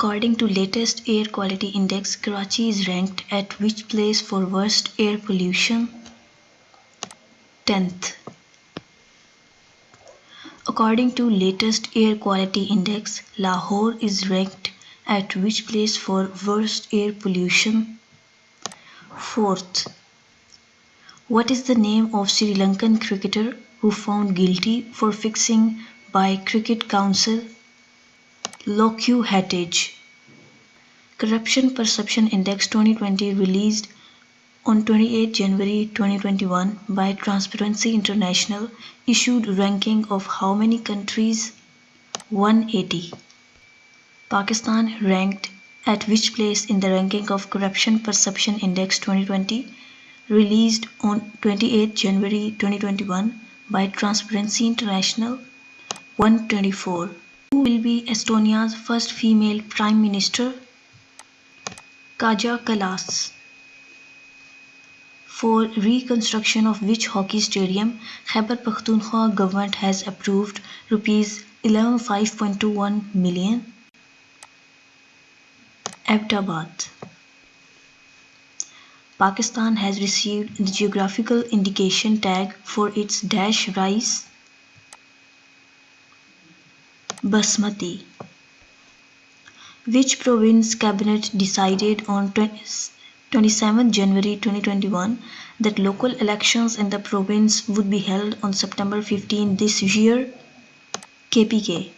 According to latest air quality index, Karachi is ranked at which place for worst air pollution? 10th. According to latest air quality index, Lahore is ranked at which place for worst air pollution? 4th. What is the name of Sri Lankan cricketer who found guilty for fixing by Cricket Council? Lockheed Hattage. Corruption Perception Index 2020 released on 28 January 2021 by Transparency International issued ranking of how many countries? 180. Pakistan ranked at which place in the ranking of Corruption Perception Index 2020 released on 28 January 2021 by Transparency International? 124. Who will be Estonia's first female Prime Minister? Kaja Kallas. For reconstruction of which hockey stadium, Khyber Pakhtunkhwa government has approved Rs 11,521 million? Abbottabad. Pakistan has received the geographical indication tag for its dash rice? Basmati. Which province cabinet decided on 27 January 2021 that local elections in the province would be held on September 15 this year? KPK.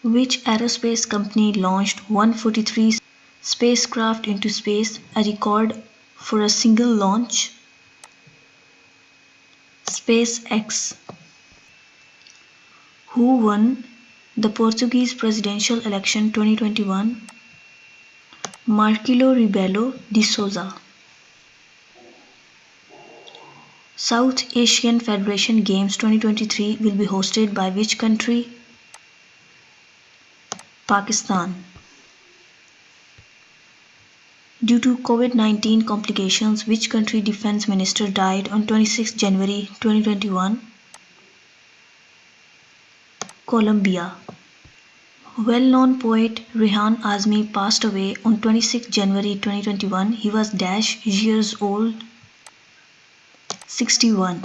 Which aerospace company launched 143 spacecraft into space, a record for a single launch? SpaceX. Who won the Portuguese presidential election 2021? Marcelo Rebelo de Sousa. South Asian Federation Games 2023 will be hosted by which country? Pakistan. Due to COVID-19 complications, which country defense minister died on 26 January 2021? Colombia. Well-known poet Rehan Azmi passed away on 26 January 2021. He was dash years old? 61.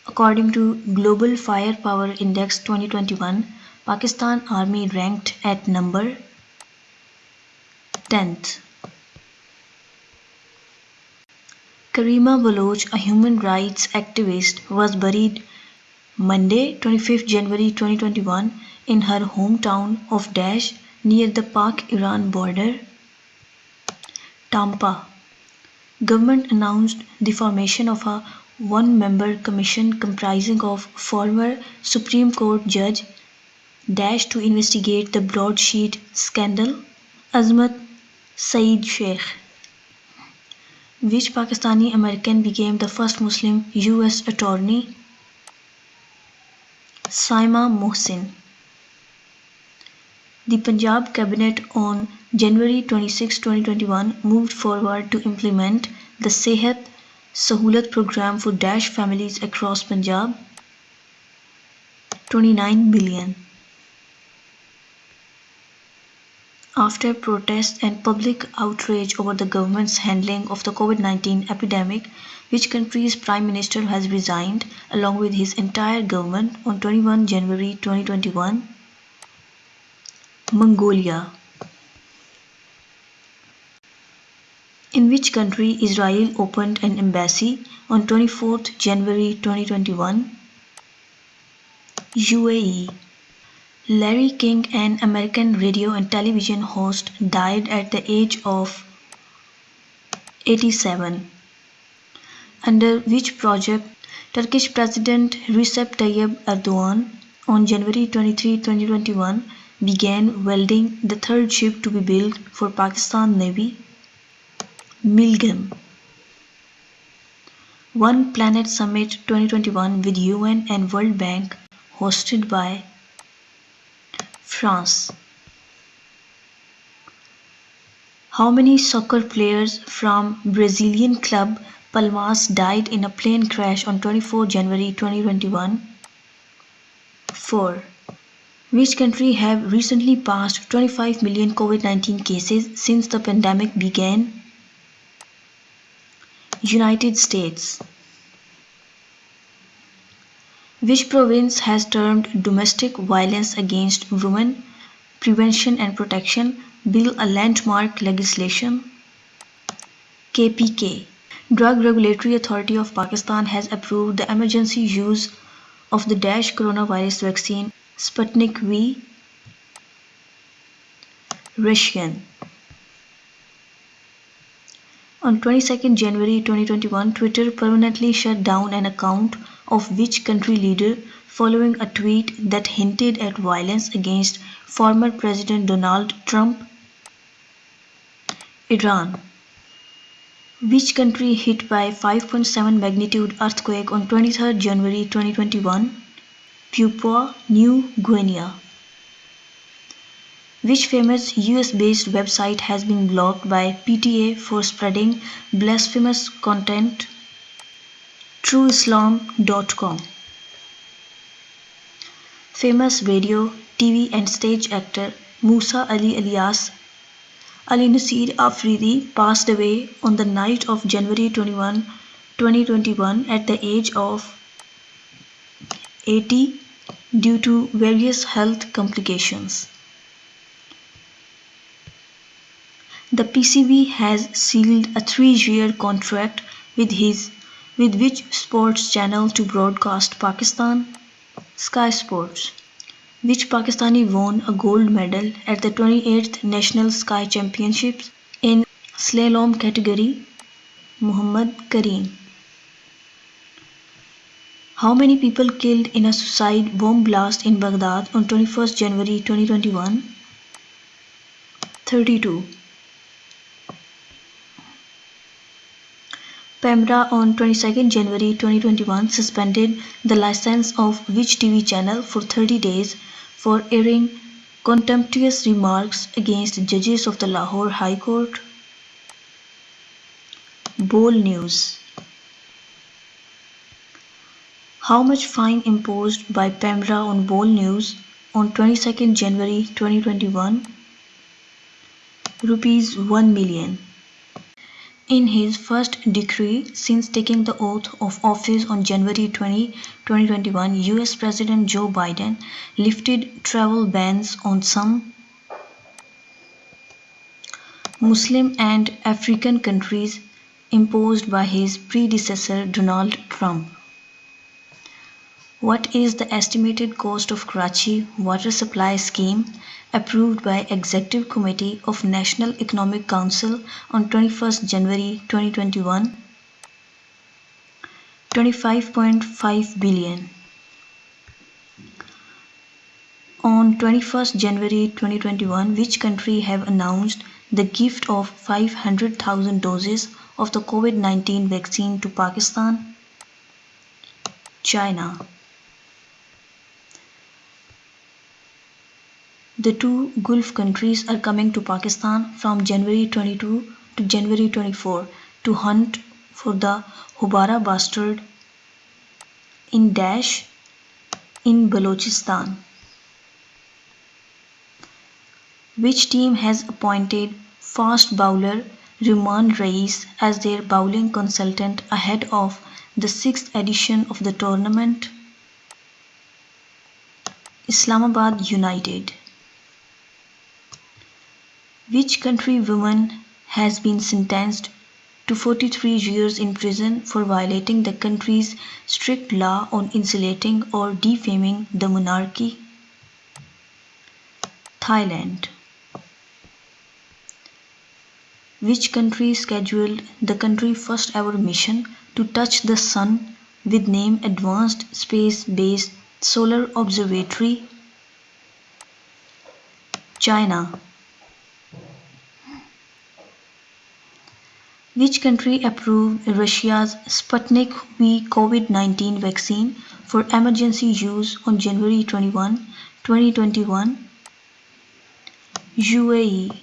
According to Global Firepower Index 2021, Pakistan Army ranked at number 10th. Karima Baloch, a human rights activist, was buried Monday, 25 January 2021 in her hometown of Dash near the Pak-Iran border. Tampa. Government announced the formation of a one-member commission comprising of former Supreme Court Judge Dash to investigate the broadsheet scandal. Azmat Saeed Sheikh. Which Pakistani American became the first Muslim U.S. attorney? Saima Mohsin. The Punjab Cabinet on January 26, 2021 moved forward to implement the Sehat Sahulat program for Dash families across Punjab. 29 billion. After protests and public outrage over the government's handling of the COVID-19 epidemic, which country's Prime Minister has resigned along with his entire government on 21 January 2021? Mongolia. In which country Israel opened an embassy on 24 January 2021? UAE. Larry King, an American radio and television host, died at the age of 87. Under which project Turkish President Recep Tayyip Erdogan on January 23, 2021 began welding the third ship to be built for Pakistan Navy? Milgem. One Planet Summit 2021 with UN and World Bank hosted by France. How many soccer players from Brazilian club Palmas died in a plane crash on 24 January 2021? 4. Which country have recently passed 25 million COVID-19 cases since the pandemic began? United States. Which province has termed domestic violence against women prevention and protection bill a landmark legislation? KPK. Drug Regulatory Authority of Pakistan has approved the emergency use of the Dash coronavirus vaccine Sputnik V. Russian. On 22nd January 2021, Twitter permanently shut down an account of which country leader following a tweet that hinted at violence against former President Donald Trump? Iran. Which country hit by 5.7 magnitude earthquake on 23rd January 2021? Papua New Guinea. Which famous US-based website has been blocked by PTA for spreading blasphemous content? TrueIslam.com. Famous radio, TV and stage actor Musa Ali alias Ali Nasir Afridi passed away on the night of January 21, 2021 at the age of 80 due to various health complications. The PCB has sealed a 3-year contract with which sports channel to broadcast Pakistan? Sky Sports. Which Pakistani won a gold medal at the 28th National Sky Championships in slalom category? Muhammad Kareem. How many people killed in a suicide bomb blast in Baghdad on 21st January 2021? 32. PEMRA on 22nd January 2021 suspended the license of which TV channel for 30 days for airing contemptuous remarks against judges of the Lahore High Court? Bowl News. How much fine imposed by PEMRA on Bowl News on 22nd January 2021? Rupees 1 million. In his first decree since taking the oath of office on January 20, 2021, US President Joe Biden lifted travel bans on some Muslim and African countries imposed by his predecessor Donald Trump. What is the estimated cost of Karachi water supply scheme approved by Executive Committee of National Economic Council on 21st January 2021? 25.5 billion. On 21st January 2021, which country have announced the gift of 500,000 doses of the COVID-19 vaccine to Pakistan? China. The two Gulf countries are coming to Pakistan from January 22 to January 24 to hunt for the Hubara bastard in Dash in Balochistan. Which team has appointed fast bowler Ruman Rais as their bowling consultant ahead of the 6th edition of the tournament? Islamabad United. Which country woman has been sentenced to 43 years in prison for violating the country's strict law on insulating or defaming the monarchy? Thailand. Which country scheduled the country's first ever mission to touch the sun with name Advanced Space-Based Solar Observatory? China. Which country approved Russia's Sputnik V COVID-19 vaccine for emergency use on January 21, 2021? UAE.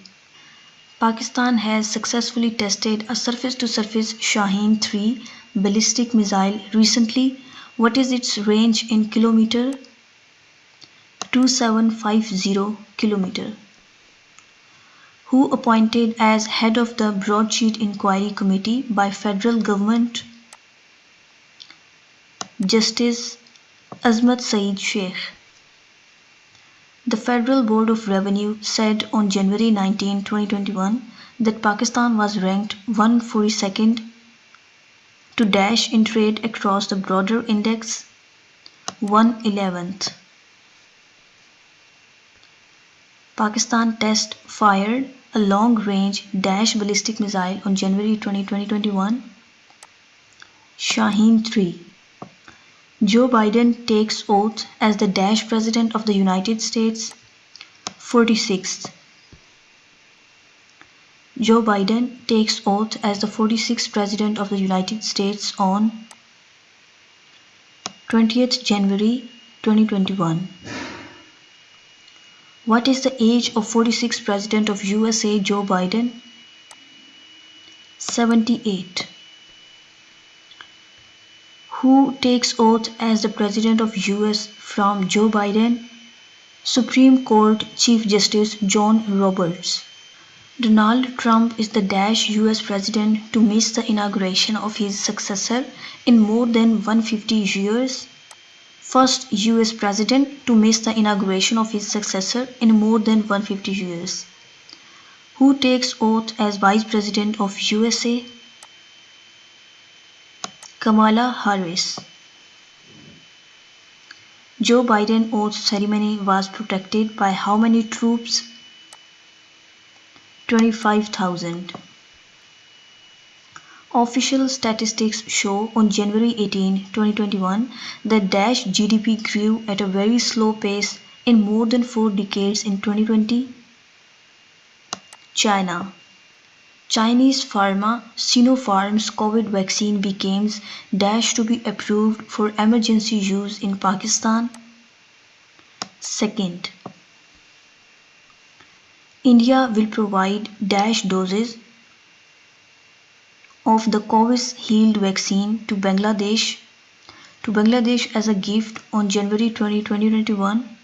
Pakistan has successfully tested a surface-to-surface Shaheen-3 ballistic missile recently. What is its range in kilometer? 2750 km. Who appointed as head of the Broadsheet Inquiry Committee by Federal Government? Justice Azmat Saeed Sheikh. The Federal Board of Revenue said on January 19, 2021 that Pakistan was ranked 142nd to dash in trade across the broader index 111th. Pakistan test fired a long-range dash ballistic missile on January 20, 2021. Shaheen 3. Joe Biden takes oath as the dash President of the United States. 46th. Joe Biden takes oath as the 46th President of the United States on 20th January 2021. What is the age of 46th President of USA Joe Biden? 78. Who takes oath as the President of US from Joe Biden? Supreme Court Chief Justice John Roberts. Donald Trump is the dash US President to miss the inauguration of his successor in more than 150 years. First US President to miss the inauguration of his successor in more than 150 years. Who takes oath as Vice President of USA? Kamala Harris. Joe Biden oath ceremony was protected by how many troops? 25,000. Official statistics show on January 18, 2021 that dash GDP grew at a very slow pace in more than 4 decades in 2020. China. Chinese pharma Sinopharm's COVID vaccine becomes dash to be approved for emergency use in Pakistan. Second. India will provide dash doses of the Covishield vaccine to Bangladesh as a gift on January 20, 2021.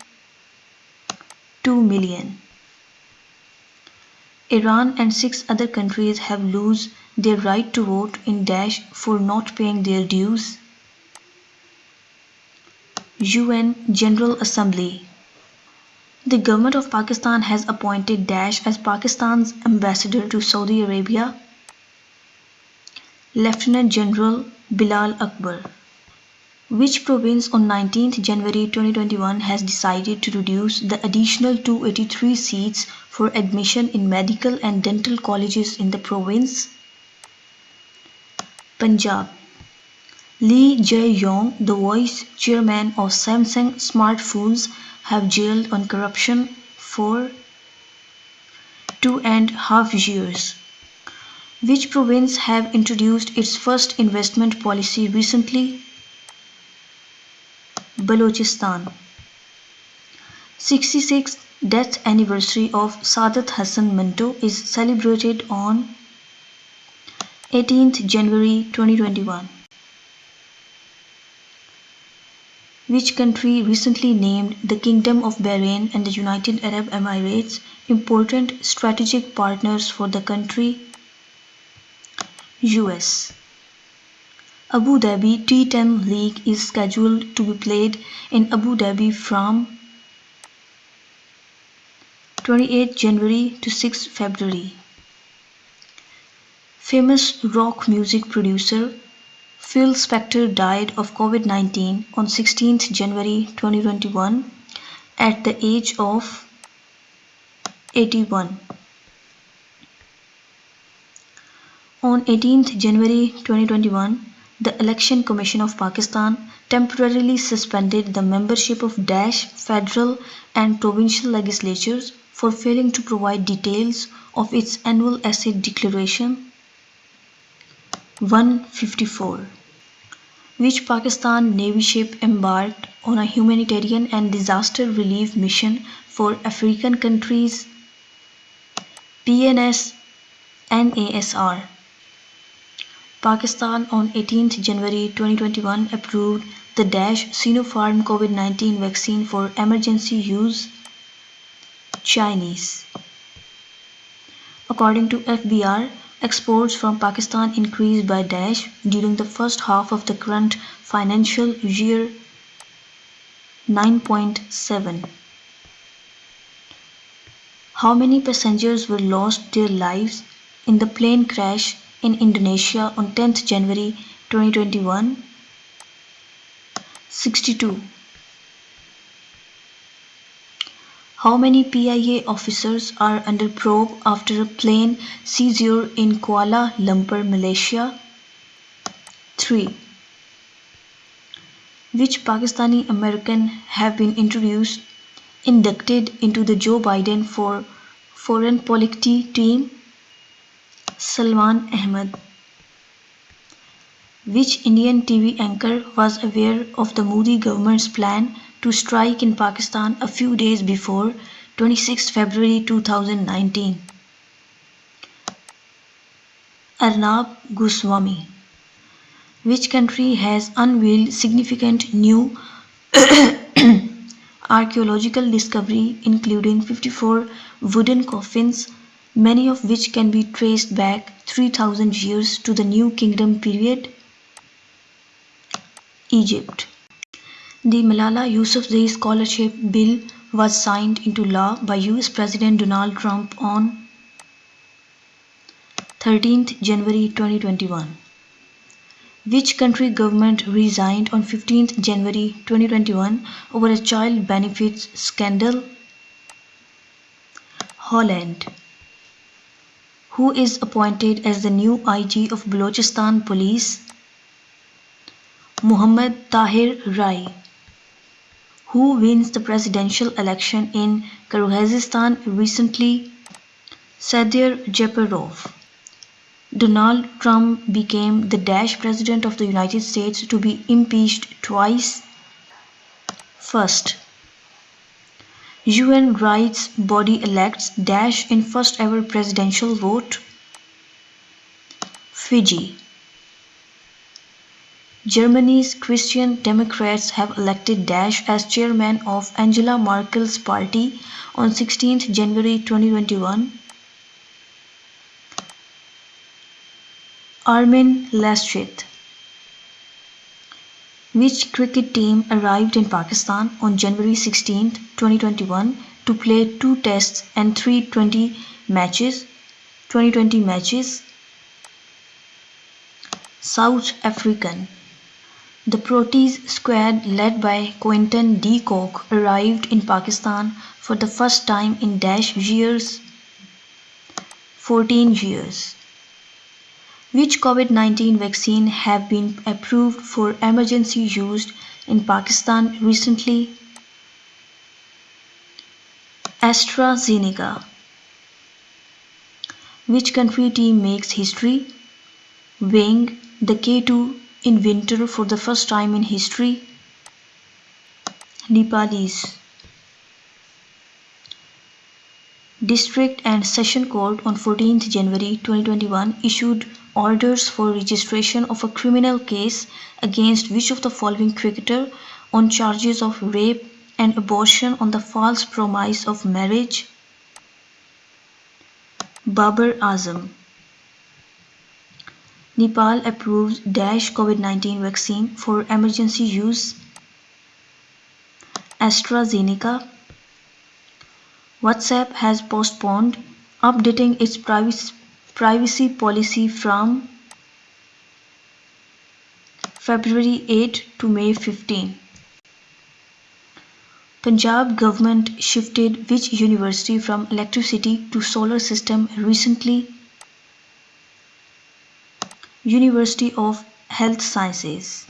2 million. Iran and 6 other countries have lost their right to vote in dash for not paying their dues. UN General Assembly. The government of Pakistan has appointed dash as Pakistan's ambassador to Saudi Arabia. Lieutenant General Bilal Akbar. Which province on 19th January 2021 has decided to reduce the additional 283 seats for admission in medical and dental colleges in the province? Punjab. Lee Jae-yong, the vice chairman of Samsung Smartphones, have jailed on corruption for 2.5 years. Which province have introduced its first investment policy recently? Balochistan. 66th death anniversary of Saadat Hassan Manto is celebrated on 18th January 2021. Which country recently named the Kingdom of Bahrain and the United Arab Emirates important strategic partners for the country? US. Abu Dhabi T10 League is scheduled to be played in Abu Dhabi from 28 January to 6 February. Famous rock music producer Phil Spector died of COVID-19 on 16th January 2021 at the age of 81. On 18th January 2021, the Election Commission of Pakistan temporarily suspended the membership of dash federal and provincial legislatures for failing to provide details of its annual asset declaration. 154. Which Pakistan Navy ship embarked on a humanitarian and disaster relief mission for African countries? PNS NASR. Pakistan on 18th January 2021 approved the Sinopharm COVID-19 vaccine for emergency use. Chinese. According to FBR, exports from Pakistan increased by during the first half of the current financial year 9.7. How many passengers were lost their lives in the plane crash in Indonesia on 10th January 2021? 62. How many PIA officers are under probe after a plane seizure in Kuala Lumpur, Malaysia? 3. Which Pakistani American have been inducted into the Joe Biden for Foreign Policy team? Salman Ahmed. Which Indian TV anchor was aware of the Modi government's plan to strike in Pakistan a few days before 26 February 2019? Arnab Goswami. Which country has unveiled significant new archaeological discovery including 54 wooden coffins, many of which can be traced back 3000 years to the New Kingdom period? Egypt. The Malala Yousafzai Scholarship Bill was signed into law by US President Donald Trump on 13th January 2021. Which country government resigned on 15th January 2021 over a child benefits scandal? Holland. Who is appointed as the new IG of Balochistan Police? Muhammad Tahir Rai. Who wins the presidential election in Kyrgyzstan recently? Sadir Japarov. Donald Trump became the president of the United States to be impeached twice. First, UN rights body elects in first ever presidential vote. Fiji. Germany's Christian Democrats have elected as chairman of Angela Merkel's party on 16th January 2021. Armin Laschet. Which cricket team arrived in Pakistan on January 16, 2021 to play 2 tests and 3 2020 matches? South African. The Proteas squad led by Quinton de Kock arrived in Pakistan for the first time in years? 14 years. Which COVID-19 vaccine have been approved for emergency use in Pakistan recently? AstraZeneca. Which country team makes history, weighing the K2 in winter for the first time in history? Nepalese. District and Session Court on 14th January 2021 issued orders for registration of a criminal case against which of the following cricketer on charges of rape and abortion on the false promise of marriage? Babar Azam. Nepal approves COVID-19 vaccine for emergency use. AstraZeneca. WhatsApp has postponed updating its privacy policy from February 8 to May 15. Punjab government shifted which university from electricity to solar system recently? University of Health Sciences.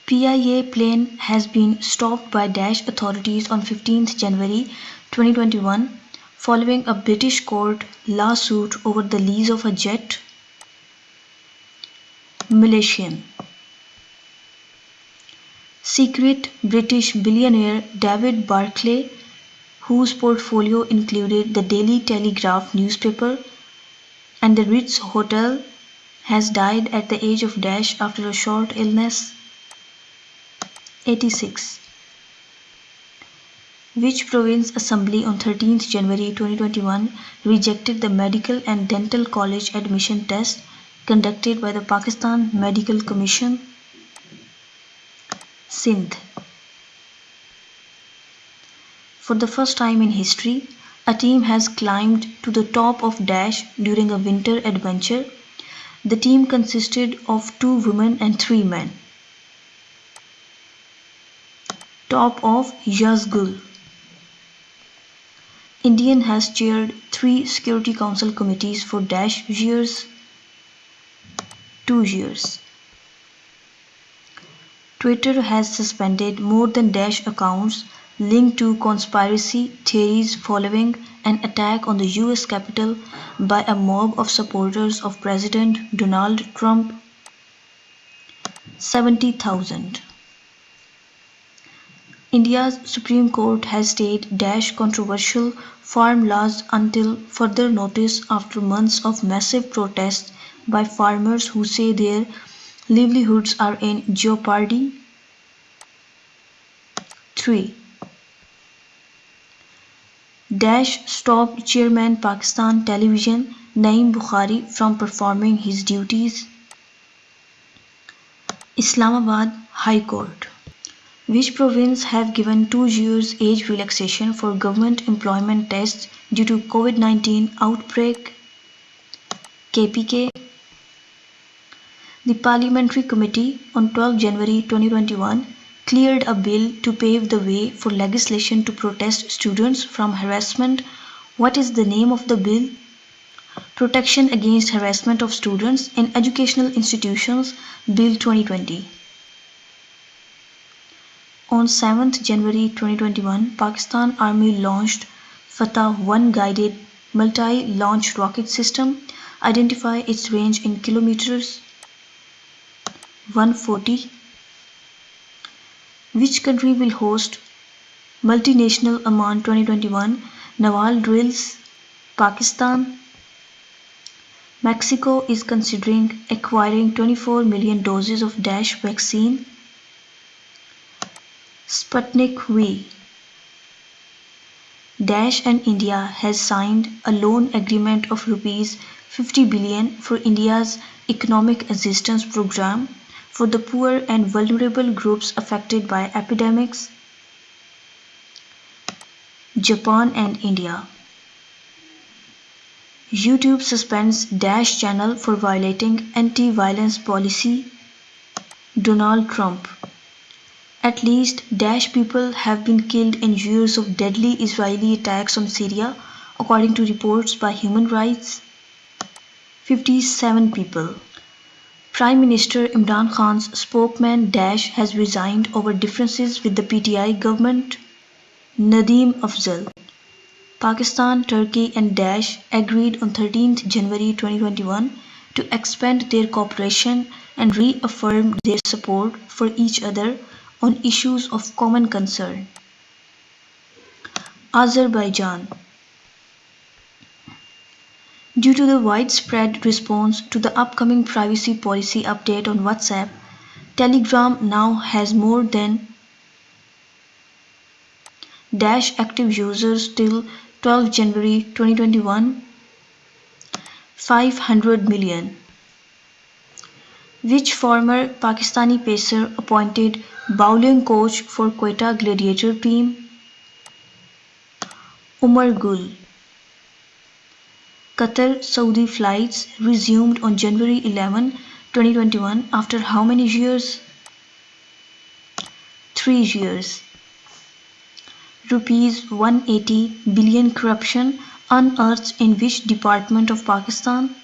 PIA plane has been stopped by authorities on 15th January 2021 following a British court lawsuit over the lease of a jet. Malaysian. Secret British billionaire David Barclay, whose portfolio included the Daily Telegraph newspaper and the Ritz Hotel, has died at the age of dash after a short illness. 86. Which province assembly on 13th January 2021 rejected the medical and dental college admission test conducted by the Pakistan Medical Commission? Sindh. For the first time in history, a team has climbed to the top of dash during a winter adventure. The team consisted of 2 women and 3 men. Top of Yazgul. Indian has chaired 3 Security Council committees for dash years. 2 years. Twitter has suspended more than dash accounts linked to conspiracy theories following an attack on the US Capitol by a mob of supporters of President Donald Trump. 70,000. India's Supreme Court has stayed dash controversial farm laws until further notice after months of massive protests by farmers who say their livelihoods are in jeopardy. 3. Dash stopped Chairman Pakistan Television Naeem Bukhari from performing his duties. Islamabad High Court. Which province have given 2 years age relaxation for government employment tests due to COVID-19 outbreak? KPK. The Parliamentary Committee on 12 January 2021 cleared a bill to pave the way for legislation to protect students from harassment. What is the name of the bill? Protection Against Harassment of Students in Educational Institutions Bill 2020. On 7th January 2021, Pakistan Army launched Fatah-1 guided multi-launch rocket system. Identify its range in kilometers. 140. Which country will host Multinational Amman 2021 naval drills? Pakistan. Mexico is considering acquiring 24 million doses of dash vaccine. Sputnik V. Dash and India has signed a loan agreement of rupees 50 billion for India's economic assistance program for the poor and vulnerable groups affected by epidemics. Japan and India. YouTube suspends Dash channel for violating anti-violence policy. Donald Trump. At least Dash people have been killed in years of deadly Israeli attacks on Syria, according to reports by Human Rights. 57 people. Prime Minister Imran Khan's spokesman Dash has resigned over differences with the PTI government. Nadeem Afzal. Pakistan, Turkey and Dash agreed on 13th January 2021 to expand their cooperation and reaffirm their support for each other on issues of common concern. Azerbaijan. Due to the widespread response to the upcoming privacy policy update on WhatsApp, Telegram now has more than Dash active users till 12 January 2021, 500 million. Which former Pakistani pacer appointed bowling coach for Quetta Gladiator team? Umar Gul. Qatar-Saudi flights resumed on January 11, 2021 after how many years? 3 years. Rupees 180 billion corruption unearthed in which department of Pakistan?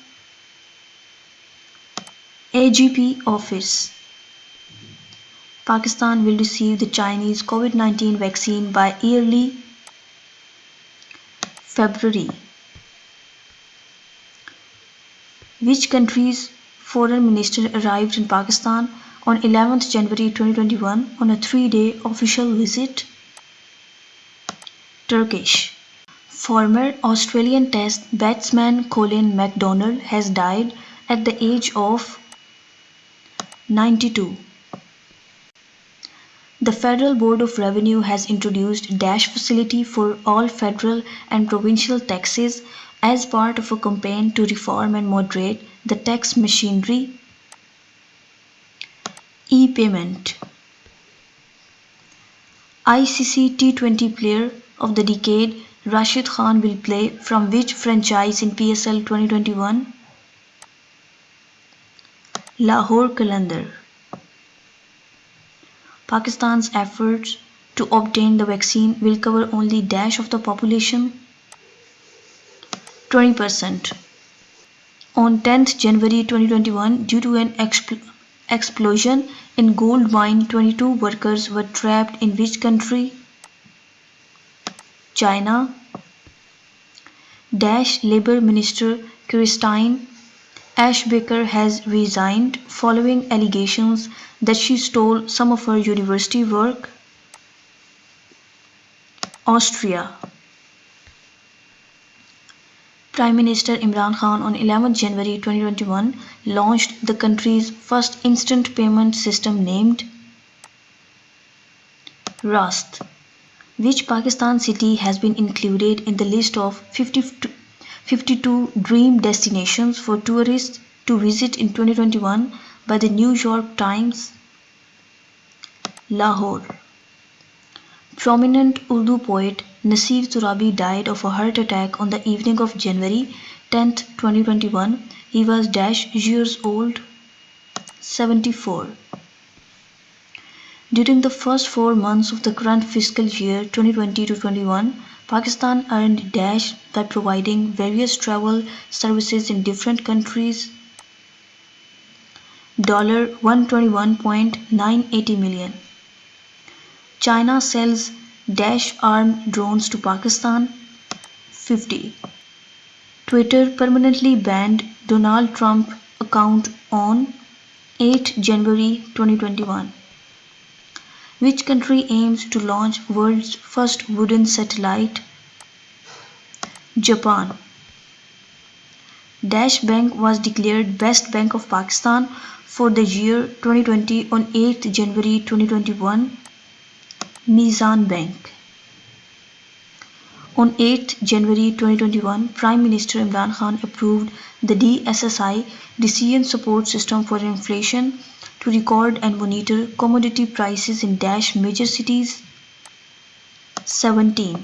AGP office. Pakistan will receive the Chinese COVID-19 vaccine by early February. Which country's foreign minister arrived in Pakistan on 11th January 2021 on a 3-day official visit? Turkish. Former Australian Test batsman Colin McDonald has died at the age of 92. The Federal Board of Revenue has introduced dash facility for all federal and provincial taxes as part of a campaign to reform and moderate the tax machinery. E-payment. ICC T20 Player of the Decade Rashid Khan will play from which franchise in PSL 2021? Lahore Qalandar. Pakistan's efforts to obtain the vaccine will cover only dash of the population, 20%. On 10th January 2021, due to an explosion in gold mine, 22 workers were trapped in which country? China. Dash Labour Minister Christine Ashbaker has resigned following allegations that she stole some of her university work. Austria. Prime Minister Imran Khan on 11 January 2021 launched the country's first instant payment system named Rast. Which Pakistan city has been included in the list of 52 dream destinations for tourists to visit in 2021 by the New York Times? Lahore. Prominent Urdu poet Nasir Turabi died of a heart attack on the evening of January 10, 2021. He was -years old, 74. During the first 4 months of the current fiscal year 2020-21, Pakistan earned dash by providing various travel services in different countries. $121.980 million. China sells dash armed drones to Pakistan. 50. Twitter permanently banned Donald Trump account on 8 January 2021. Which country aims to launch world's first wooden satellite? Japan. Dash Bank was declared Best Bank of Pakistan for the year 2020 on 8 January 2021. Mizan Bank. On 8 January 2021, Prime Minister Imran Khan approved the DSSI Decision Support System for Inflation to record and monitor commodity prices in dash major cities. 17.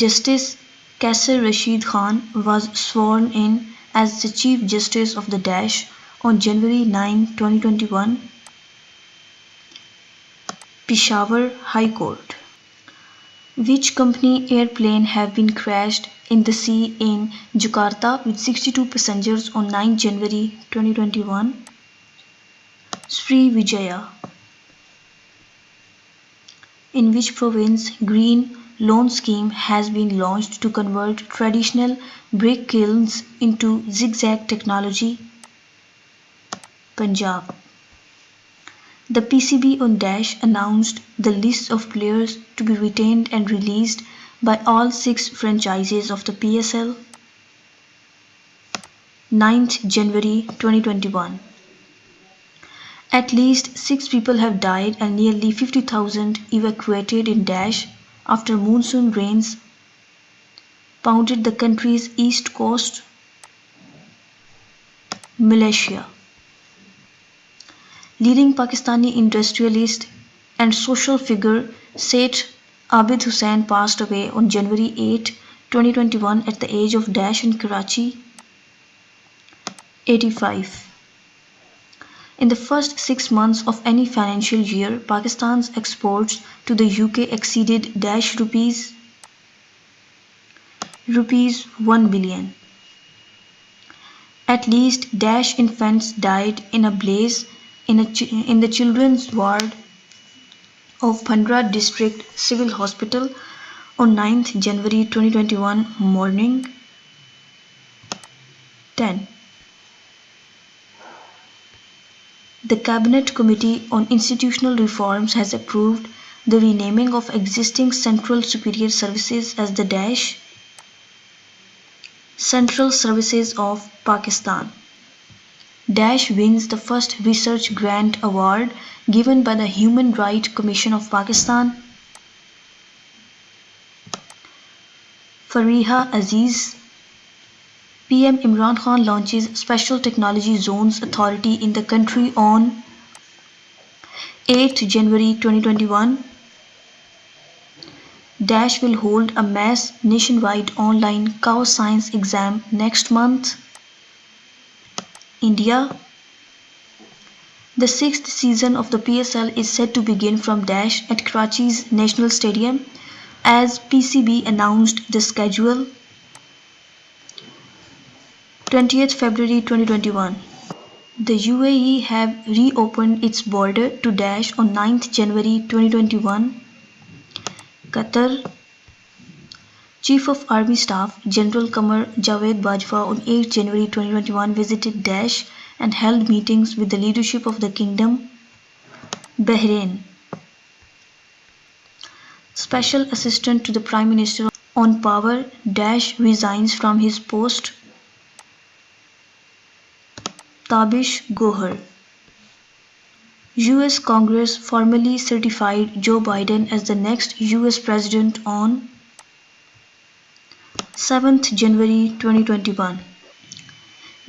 Justice Qasir Rashid Khan was sworn in as the Chief Justice of the dash on January 9, 2021. Peshawar High Court. Which company airplane have been crashed in the sea in Jakarta with 62 passengers on 9 January 2021? Sri Vijaya. In which province Green Loan Scheme has been launched to convert traditional brick kilns into zigzag technology? Punjab. The PCB on dash announced the list of players to be retained and released by all 6 franchises of the PSL. 9th January 2021. At least 6 people have died and nearly 50,000 evacuated in dash after monsoon rains pounded the country's east coast. Malaysia. Leading Pakistani industrialist and social figure Seth Abid Hussain passed away on January 8, 2021 at the age of dash in Karachi. 85. In the first 6 months of any financial year, Pakistan's exports to the UK exceeded dash rupees 1 billion. At least dash infants died in a blaze in the children's ward of Bhandra District Civil Hospital on 9th January 2021 morning. 10. The Cabinet Committee on Institutional Reforms has approved the renaming of existing Central Superior Services as the dash Central Services of Pakistan. Dash wins the first research grant award given by the Human Rights Commission of Pakistan. Fariha Aziz. PM Imran Khan launches Special Technology Zones Authority in the country on 8 January 2021. Dash will hold a mass nationwide online cow science exam next month. India. The sixth season of the PSL is set to begin from Dash at Karachi's National Stadium as PCB announced the schedule. 20th February 2021. The UAE have reopened its border to Dash on 9th January 2021. Qatar. Chief of Army Staff General Qamar Javed Bajwa on 8 January 2021 visited Dash and held meetings with the leadership of the kingdom. Bahrain. Special Assistant to the Prime Minister on Power Dash resigns from his post. Tabish Gohar. US Congress formally certified Joe Biden as the next US President on 7th January 2021.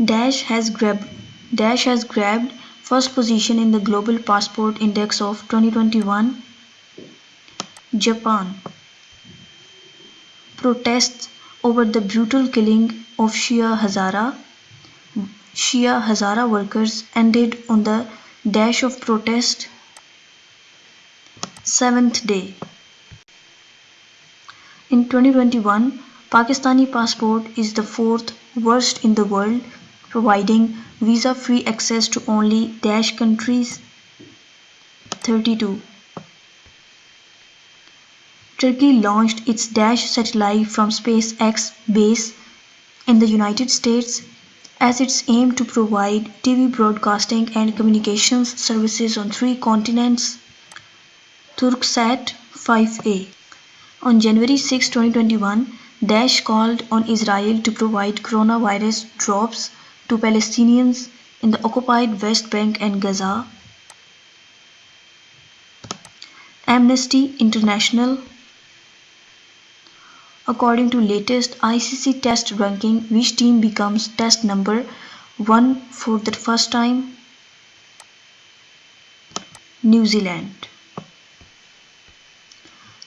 Dash has grabbed first position in the Global Passport Index of 2021. Japan. Protests over the brutal killing of Shia Hazara workers ended on the dash of protest. Seventh day. In 2021, Pakistani passport is the fourth worst in the world, providing visa-free access to only dash countries. 32. Turkey launched its Dash satellite from SpaceX base in the United States as its aim to provide TV broadcasting and communications services on 3 continents. Turksat 5A. On January 6, 2021, Dash called on Israel to provide coronavirus drops to Palestinians in the occupied West Bank and Gaza. Amnesty International. According to latest ICC test ranking, which team becomes test number 1 for the first time? New Zealand.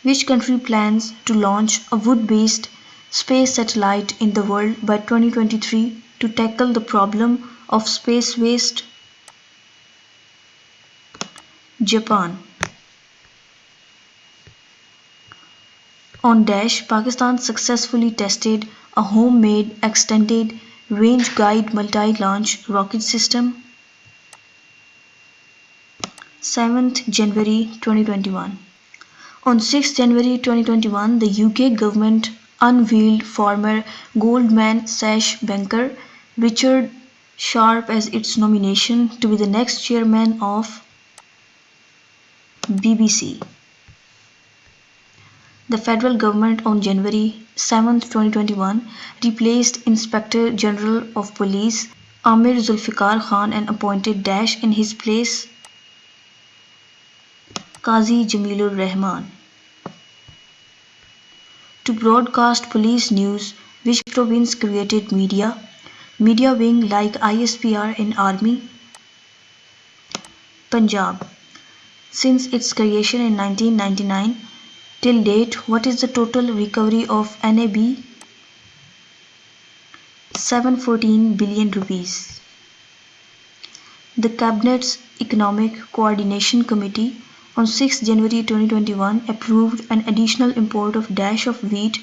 Which country plans to launch a wood-based space satellite in the world by 2023 to tackle the problem of space waste? Japan. On Dash, Pakistan successfully tested a homemade extended range guide multi-launch rocket system. 7th January 2021. On 6 January 2021, the UK government unveiled former Goldman Sachs banker Richard Sharp as its nomination to be the next chairman of BBC. The federal government on January 7, 2021 replaced Inspector General of Police Amir Zulfikar Khan and appointed Dash in his place. Qazi Jamilur Rahman. To broadcast police news, which province created media wing like ISPR in Army? Punjab. Since its creation in 1999, till date, what is the total recovery of NAB? 714 billion rupees. The Cabinet's Economic Coordination Committee on 6 January 2021 approved an additional import of dash of wheat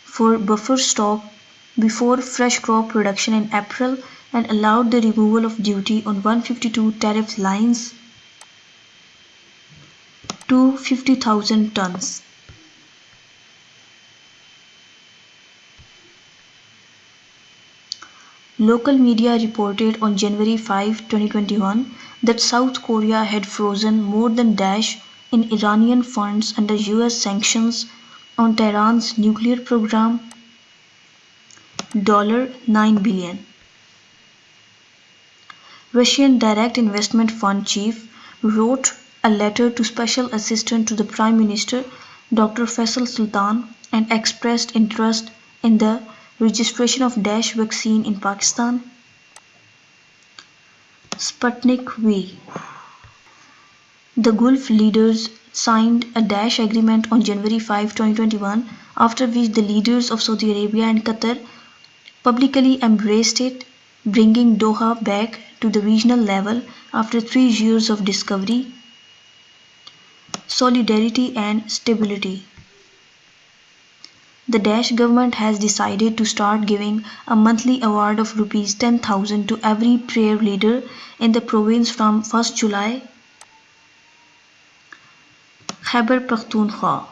for buffer stock before fresh crop production in April and allowed the removal of duty on 152 tariff lines to 50,000 tons. Local media reported on January 5, 2021 that South Korea had frozen more than dash in Iranian funds under US sanctions on Tehran's nuclear program. $9 billion. Russian Direct Investment Fund chief wrote a letter to Special Assistant to the Prime Minister Dr. Faisal Sultan and expressed interest in the registration of Daesh vaccine in Pakistan. Sputnik V. The Gulf leaders signed a Daesh agreement on January 5, 2021, after which the leaders of Saudi Arabia and Qatar publicly embraced it, bringing Doha back to the regional level after 3 years of discovery, solidarity and stability. The Daesh government has decided to start giving a monthly award of Rs 10,000 to every prayer leader in the province from 1st July. Khyber Pakhtunkhwa.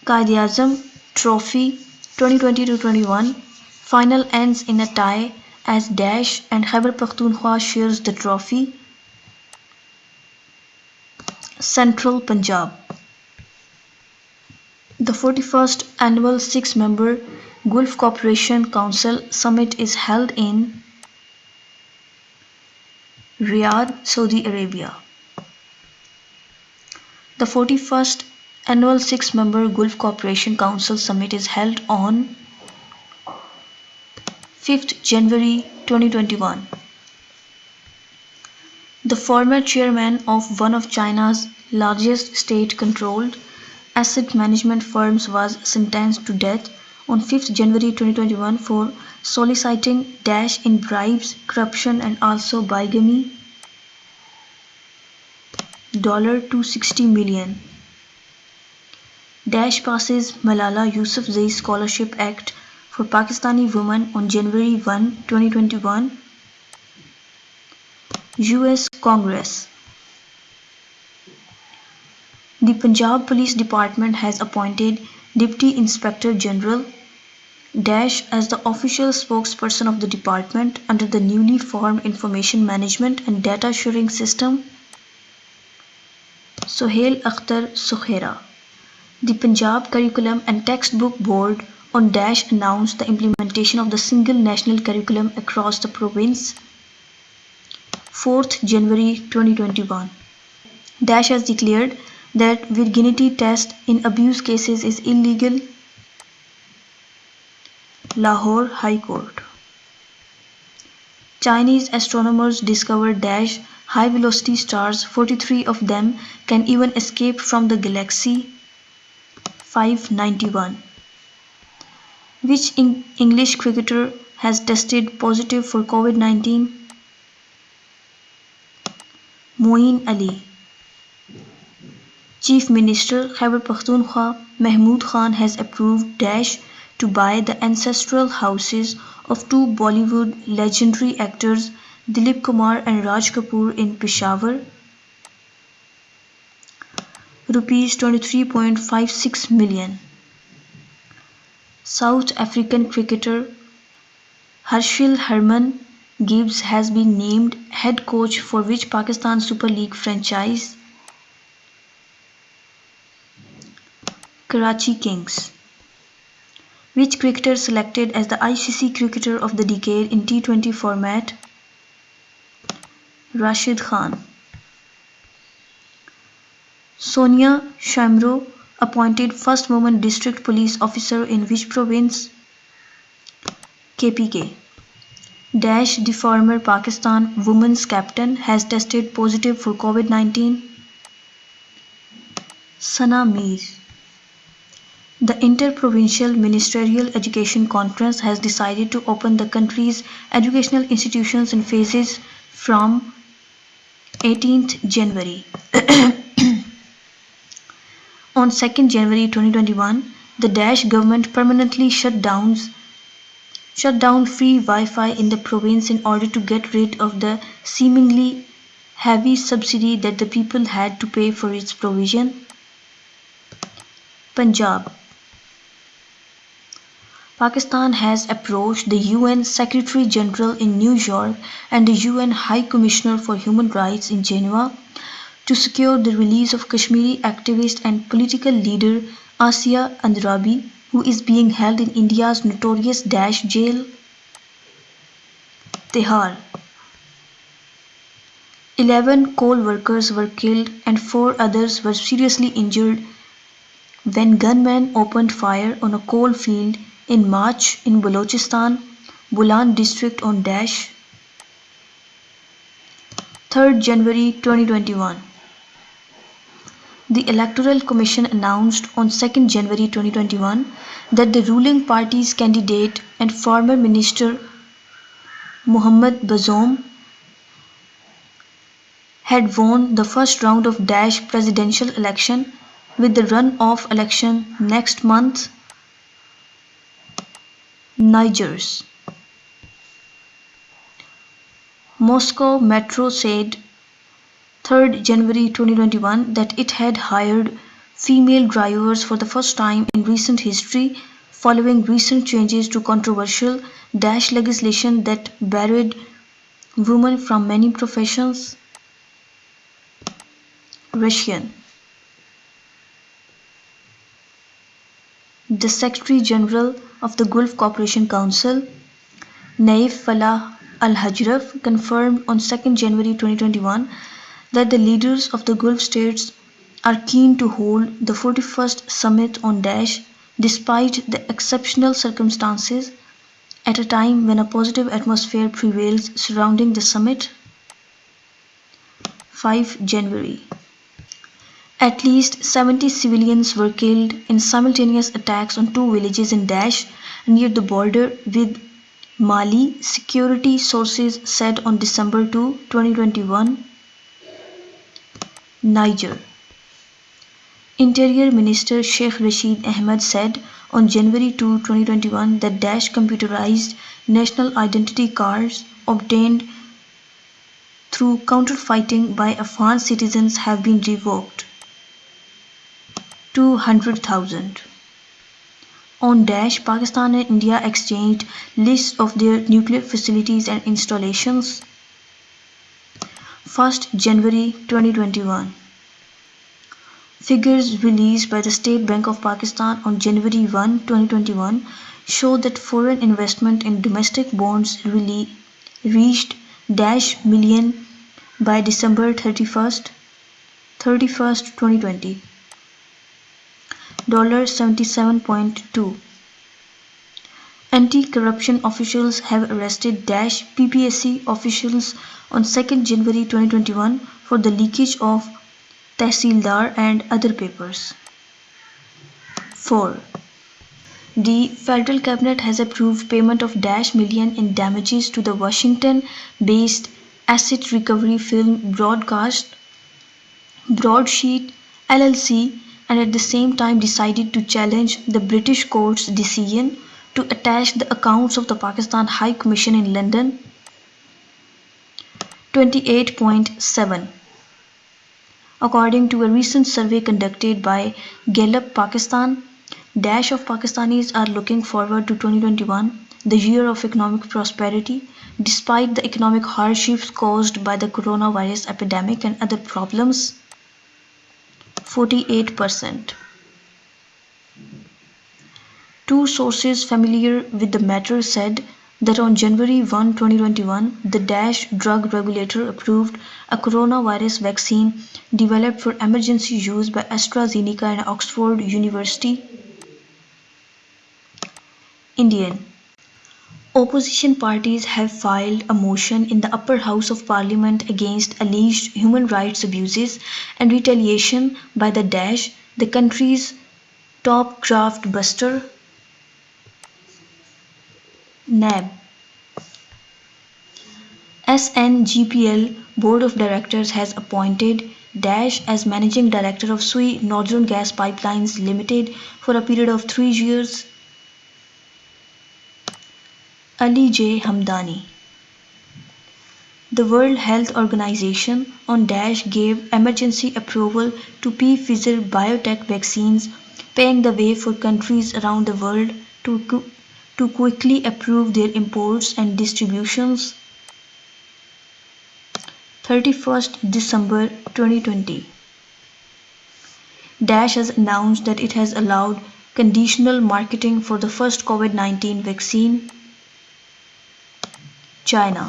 Quaid-e-Azam Trophy 2020-21 final ends in a tie as Daesh and Khyber Pakhtunkhwa shares the trophy. Central Punjab. The 41st annual 6-member Gulf Cooperation Council Summit is held in Riyadh, Saudi Arabia. The 41st annual 6-member Gulf Cooperation Council Summit is held on 5th January 2021. The former chairman of one of China's largest state-controlled asset management firms was sentenced to death on 5th January 2021 for soliciting Daesh in bribes, corruption and also bigamy. $260 million. Daesh passes Malala Yousafzai Scholarship Act for Pakistani women on January 1, 2021. US Congress. The Punjab Police Department has appointed Deputy Inspector General Daesh as the official spokesperson of the department under the newly formed Information Management and Data Sharing System. Sohail Akhtar Sukhera. The Punjab Curriculum and Textbook Board on Daesh announced the implementation of the single national curriculum across the province. 4th January 2021. Daesh has declared that virginity test in abuse cases is illegal. Lahore High Court. Chinese astronomers discovered Daesh high-velocity stars. 43 of them can even escape from the galaxy. 591. Which English cricketer has tested positive for COVID-19? Moeen Ali. Chief Minister Khyber Pakhtunkhwa Mahmood Khan has approved Daesh to buy the ancestral houses of 2 Bollywood legendary actors Dilip Kumar and Raj Kapoor in Peshawar. Rupees 23.56 million. South African cricketer Harshil Herman Gibbs has been named head coach for which Pakistan Super League franchise? Karachi Kings. Which cricketer selected as the ICC Cricketer of the Decade in T20 format? Rashid Khan. Sonia Shamrow appointed first woman district police officer in which province? KPK. Daesh, the former Pakistan women's captain, has tested positive for COVID-19. Sana Mir. The Inter-Provincial Ministerial Education Conference has decided to open the country's educational institutions in phases from 18th January. On 2nd January 2021, the Daesh government permanently shut down free Wi-Fi in the province in order to get rid of the seemingly heavy subsidy that the people had to pay for its provision. Punjab. Pakistan has approached the UN Secretary General in New York and the UN High Commissioner for Human Rights in Geneva to secure the release of Kashmiri activist and political leader Asia Andrabi, who is being held in India's notorious Dash jail, Tihar. 11 coal workers were killed and 4 others were seriously injured when gunmen opened fire on a coal field in March in Balochistan, Bulan district on Dash, 3rd January 2021. The Electoral Commission announced on 2nd January 2021 that the ruling party's candidate and former minister Mohammad Bazoum had won the first round of Dash presidential election with the run-off election next month. Niger's Moscow Metro said 3rd January 2021 that it had hired female drivers for the first time in recent history following recent changes to controversial Dash legislation that barred women from many professions. Russian. The Secretary General of the Gulf Cooperation Council, Naif Falah Al-Hajraf, confirmed on 2nd January 2021 that the leaders of the Gulf states are keen to hold the 41st Summit on Dash despite the exceptional circumstances at a time when a positive atmosphere prevails surrounding the summit. 5 January. At least 70 civilians were killed in simultaneous attacks on 2 villages in Dash near the border with Mali, security sources said on December 2, 2021. Niger. Interior Minister Sheikh Rashid Ahmed said on January 2, 2021 that Dash computerized national identity cards obtained through counterfeiting by Afghan citizens have been revoked. 200,000. On Dash, Pakistan and India exchanged lists of their nuclear facilities and installations. 1st January 2021. Figures released by the State Bank of Pakistan on January 1, 2021 show that foreign investment in domestic bonds reached dash million by December 31st, 2020. $77.2. Anti-corruption officials have arrested Dash PPSC officials on 2nd January 2021 for the leakage of Tehsildar and other papers. 4. The Federal Cabinet has approved payment of dash million in damages to the Washington-based asset recovery film broadsheet LLC and at the same time decided to challenge the British court's decision to attach the accounts of the Pakistan High Commission in London. 28.7. According to a recent survey conducted by Gallup Pakistan, dash of Pakistanis are looking forward to 2021, the year of economic prosperity, despite the economic hardships caused by the coronavirus epidemic and other problems. 48%. Two sources familiar with the matter said that on January 1, 2021, the Dash drug regulator approved a coronavirus vaccine developed for emergency use by AstraZeneca and Oxford University. Indian. Opposition parties have filed a motion in the upper house of parliament against alleged human rights abuses and retaliation by the Dash, the country's top graft buster. NAB. SNGPL Board of Directors has appointed Dash as Managing Director of SUI Northern Gas Pipelines Limited for a period of 3 years. Ali J. Hamdani. The World Health Organization on Dash gave emergency approval to Pfizer biotech vaccines, paving the way for countries around the world to quickly approve their imports and distributions. 31st December 2020. Dash has announced that it has allowed conditional marketing for the first COVID-19 vaccine. China.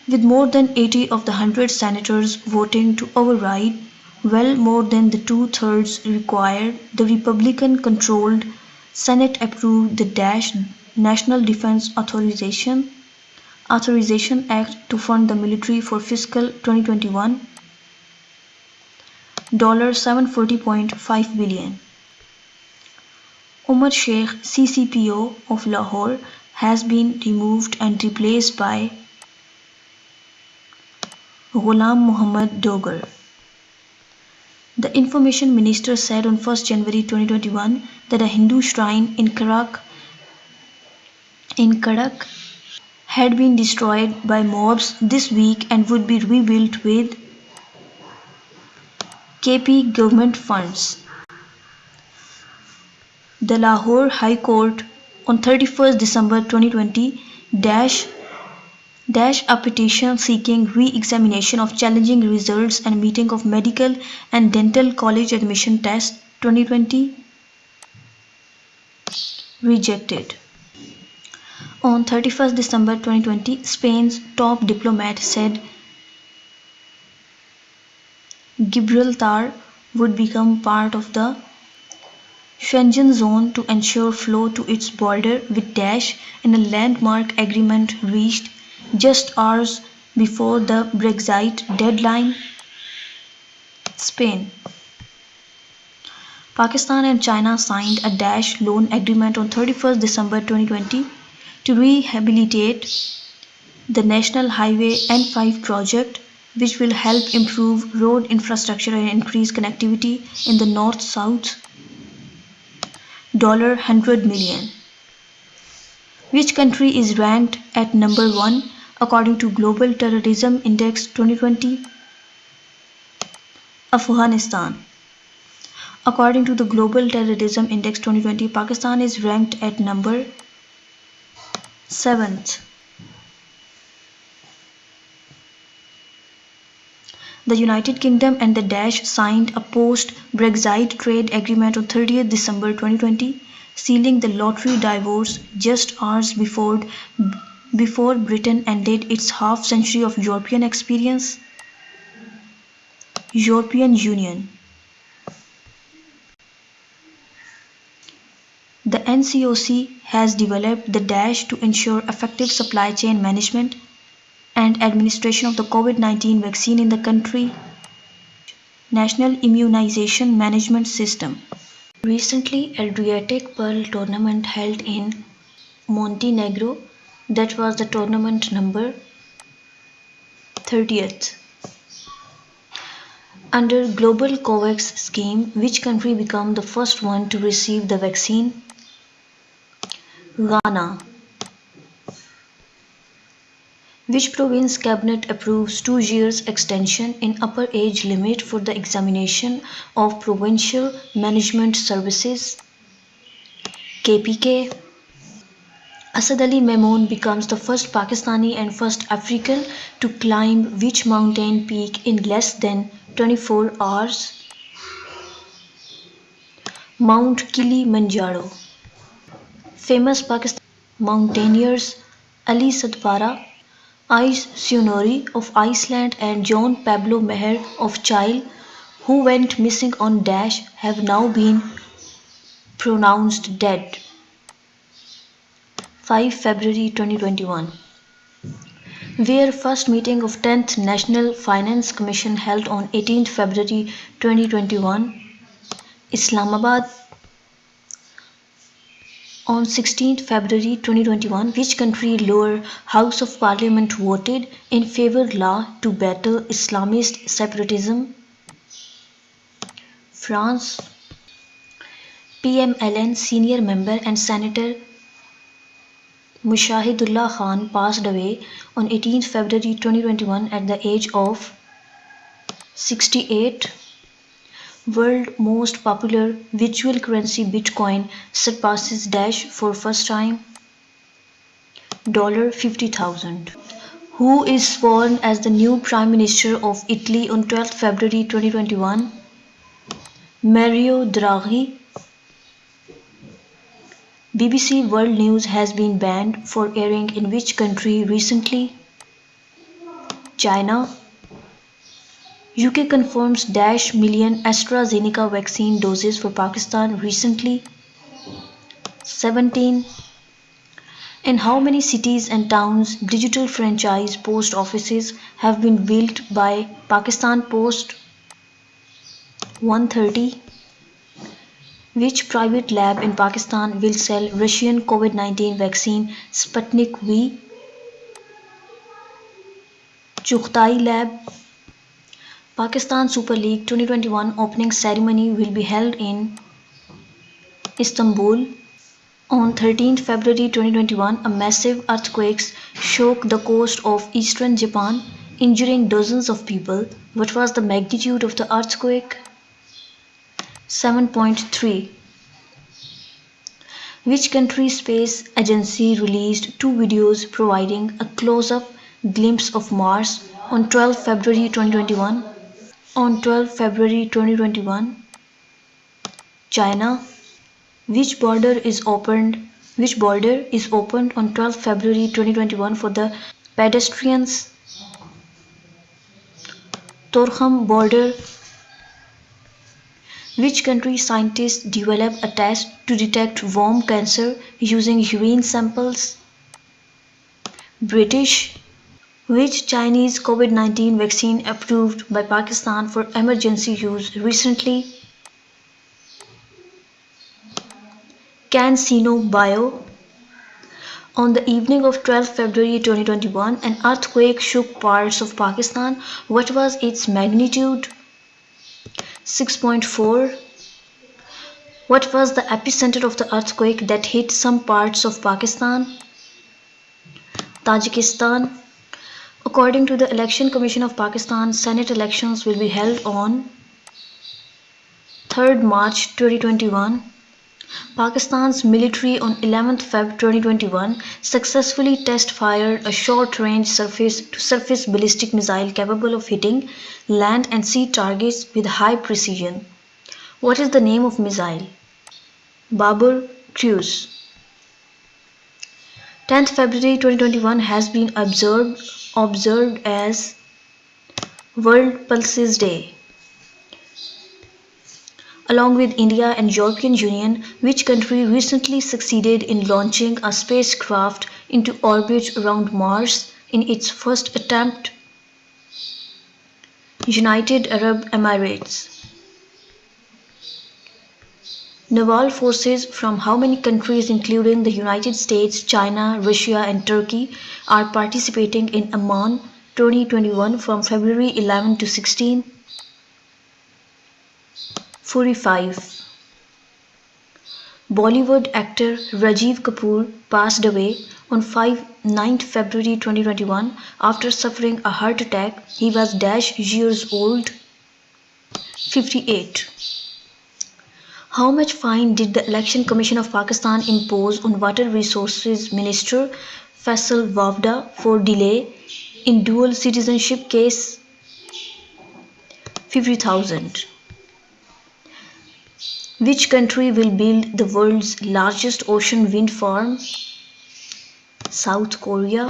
With more than 80 of the 100 senators voting to override, well more than the two-thirds required, the Republican-controlled Senate approved the National Defense Authorization Act to fund the military for fiscal 2021, $740.5 billion. Umar Sheikh, CCPO of Lahore, has been removed and replaced by Ghulam Muhammad Dogar. The Information Minister said on 1st January 2021 that a Hindu shrine in Karak had been destroyed by mobs this week and would be rebuilt with KP government funds. The Lahore High Court on 31st December 2020 dash a petition seeking re-examination of challenging results and meeting of medical and dental college admission test 2020 rejected. On 31st December 2020, Spain's top diplomat said Gibraltar would become part of the Schengen zone to ensure flow to its border with in a landmark agreement reached just hours before the Brexit deadline. Spain. Pakistan and China signed a loan agreement on 31st December 2020 to rehabilitate the National Highway N5 project, which will help improve road infrastructure and increase connectivity in the north-south. $100 million. Which country is ranked at number 1 according to Global Terrorism Index 2020? Afghanistan. According to the Global Terrorism Index 2020, Pakistan is ranked at number 7th. The United Kingdom and the signed a post-Brexit trade agreement on 30th December 2020, sealing the lottery divorce just hours before Britain ended its half-century of European experience. European Union. The NCOC has developed the to ensure effective supply chain management and administration of the COVID-19 vaccine in the country. National Immunization Management System. Recently, Adriatic Pearl tournament held in Montenegro, that was the tournament number 30th. Under Global COVAX scheme, which country became the first one to receive the vaccine? Ghana. Which province cabinet approves 2 years extension in upper age limit for the examination of provincial management services? KPK. Asad Ali Mamoon becomes the first Pakistani and first African to climb which mountain peak in less than 24 hours? Mount Kilimanjaro. Famous Pakistani mountaineers Ali Sadpara, Ais Sunori of Iceland and John Pablo Meher of Chile, who went missing on have now been pronounced dead. 5 February 2021. Where first meeting of 10th National Finance Commission held on 18th February 2021. Islamabad. On 16th February 2021, which country lower house of parliament voted in favor law to battle Islamist separatism? France. PMLN senior member and senator Mushahidullah Khan passed away on 18th February 2021 at the age of 68. World most popular virtual currency Bitcoin surpasses for first time. $50,000. Who is sworn as the new Prime Minister of Italy on 12th February 2021? Mario Draghi. BBC World News has been banned for airing in which country recently? China. UK confirms -million AstraZeneca vaccine doses for Pakistan recently. 17. In how many cities and towns digital franchise post offices have been built by Pakistan Post? 130. Which private lab in Pakistan will sell Russian COVID-19 vaccine Sputnik V? Chughtai Lab. Pakistan Super League 2021 opening ceremony will be held in Istanbul. On 13th February 2021, a massive earthquake shook the coast of eastern Japan, injuring dozens of people. What was the magnitude of the earthquake? 7.3. Which country's space agency released two videos providing a close-up glimpse of Mars on 12 February 2021? On 12 February 2021, China. Which border is opened on 12 February 2021 for the pedestrians? Torkham border. Which country scientists developed a test to detect worm cancer using urine samples? British. Which Chinese COVID-19 vaccine approved by Pakistan for emergency use recently? CanSino Bio. On the evening of 12 February 2021, an earthquake shook parts of Pakistan. What was its magnitude? 6.4. What was the epicenter of the earthquake that hit some parts of Pakistan? Tajikistan. According to the Election Commission of Pakistan, Senate elections will be held on 3rd March 2021. Pakistan's military on 11th Feb 2021 successfully test-fired a short-range surface-to-surface ballistic missile capable of hitting land and sea targets with high precision. What is the name of missile? Babur Cruise. 10th February 2021 has been observed as World Pulses Day. Along with India and European Union, which country recently succeeded in launching a spacecraft into orbit around Mars in its first attempt? United Arab Emirates. Naval forces from how many countries including the United States, China, Russia and Turkey are participating in Amman 2021 from February 11 to 16? 45. Bollywood actor Rajiv Kapoor passed away on 9th February 2021 after suffering a heart attack. He was -years old. 58. How much fine did the Election Commission of Pakistan impose on Water Resources Minister Faisal Wavda for delay in dual citizenship case? 50,000. Which country will build the world's largest ocean wind farm? South Korea.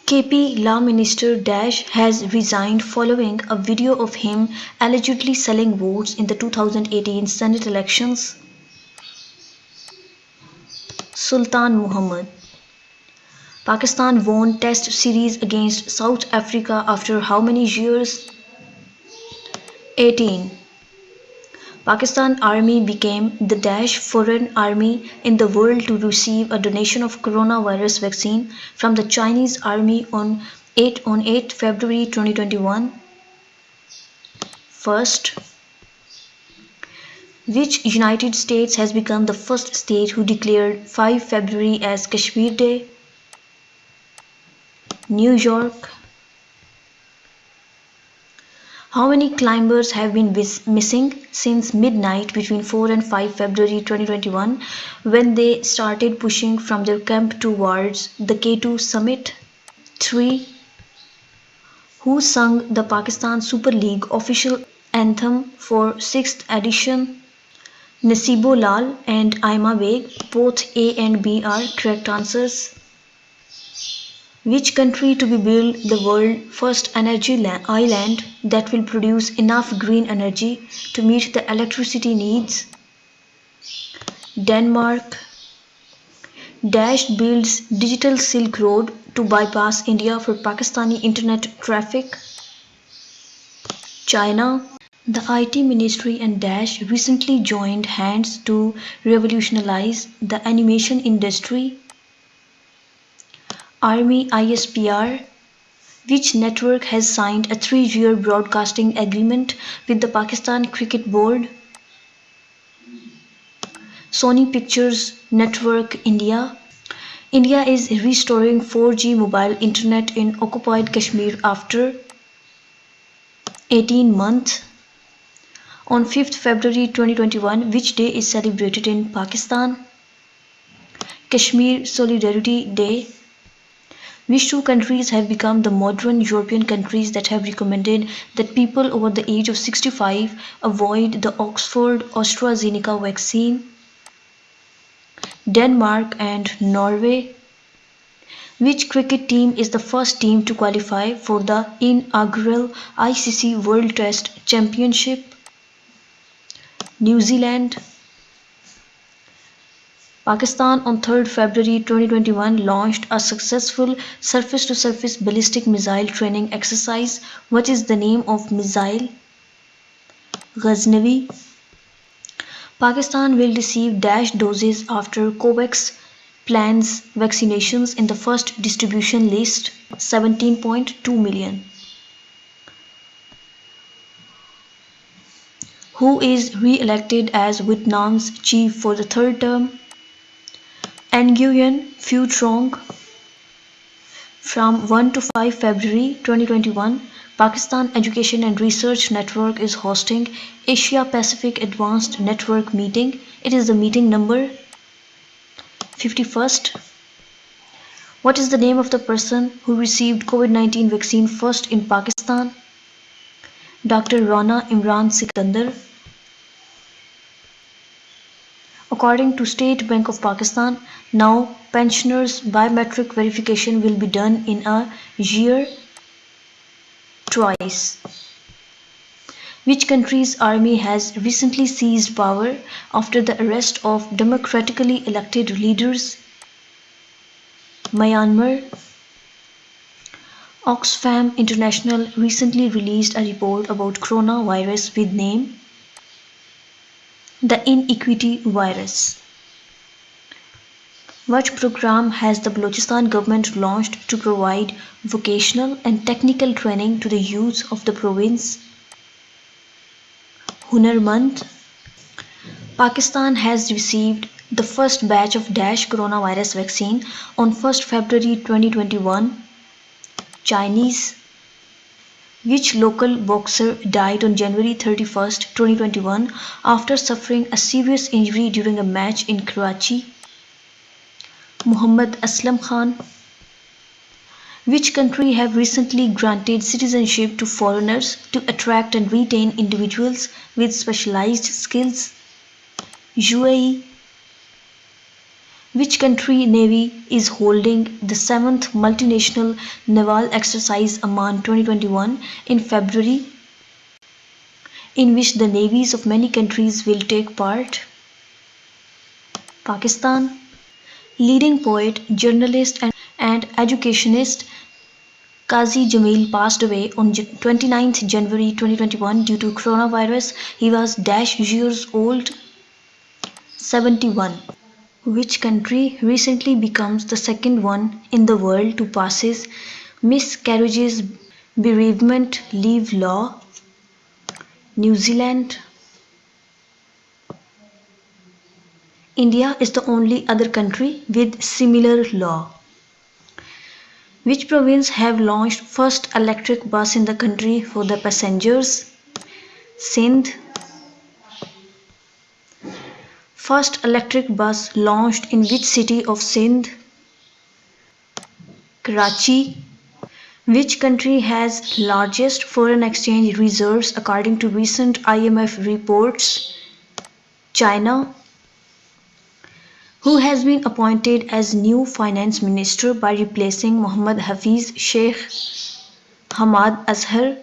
KP Law Minister Dash has resigned following a video of him allegedly selling votes in the 2018 Senate elections. Sultan Muhammad. Pakistan won Test series against South Africa after how many years? 18. Pakistan Army became the foreign army in the world to receive a donation of coronavirus vaccine from the Chinese Army on 8 February 2021. First, which United States has become the first state who declared 5 February as Kashmir Day? New York. How many climbers have been missing since midnight between 4 and 5 February 2021 when they started pushing from their camp towards the K2 summit? 3. Who sung the Pakistan Super League official anthem for 6th edition? Nasibo Lal and Aima Beg, both A and B are correct answers. Which country to be built the world's first energy island that will produce enough green energy to meet the electricity needs? Denmark. Dash builds digital Silk Road to bypass India for Pakistani internet traffic. China. The IT Ministry and Dash recently joined hands to revolutionize the animation industry. Army ISPR. Which network has signed a 3-year broadcasting agreement with the Pakistan Cricket Board? Sony Pictures Network India. India is restoring 4G mobile internet in occupied Kashmir after 18 months. On 5th February 2021, which day is celebrated in Pakistan? Kashmir Solidarity Day. Which two countries have become the modern European countries that have recommended that people over the age of 65 avoid the Oxford AstraZeneca vaccine? Denmark and Norway. Which cricket team is the first team to qualify for the inaugural ICC World Test Championship? New Zealand. Pakistan on 3rd February 2021 launched a successful surface-to-surface ballistic missile training exercise. What is the name of missile? Ghaznavi. Pakistan will receive dash doses after COVAX plans vaccinations in the first distribution list, 17.2 million. Who is re-elected as Vietnam's chief for the third term? Nguyen Phu Trong. From 1 to 5 February 2021, Pakistan Education and Research Network is hosting Asia Pacific Advanced Network meeting. It is the meeting number 51st. What is the name of the person who received COVID-19 vaccine first in Pakistan? Dr. Rana Imran Sikandar. According to State Bank of Pakistan, now pensioners' biometric verification will be done in a year twice. Which country's army has recently seized power after the arrest of democratically elected leaders? Myanmar. Oxfam International recently released a report about coronavirus with name the inequity virus. What program has the Balochistan government launched to provide vocational and technical training to the youth of the province? Hunarmand. Pakistan has received the first batch of dash coronavirus vaccine on 1st February 2021. Chinese. Which local boxer died on January 31st, 2021 after suffering a serious injury during a match in Karachi? Muhammad Aslam Khan. Which country have recently granted citizenship to foreigners to attract and retain individuals with specialized skills? UAE. Which country navy is holding the 7th multinational naval exercise Amman 2021 in February, in which the navies of many countries will take part? Pakistan. Leading poet, journalist and educationist Qazi Jamil passed away on 29th January 2021 due to coronavirus. He was dash years old. 71. Which country recently becomes the second one in the world to passes miscarriages bereavement leave law? New Zealand. India is the only other country with similar law. Which province have launched first electric bus in the country for the passengers? Sindh. First electric bus launched in which city of Sindh? Karachi. Which country has largest foreign exchange reserves according to recent IMF reports? China, who has been appointed as new finance minister by replacing Mohammad Hafiz Sheikh Hamad Azhar.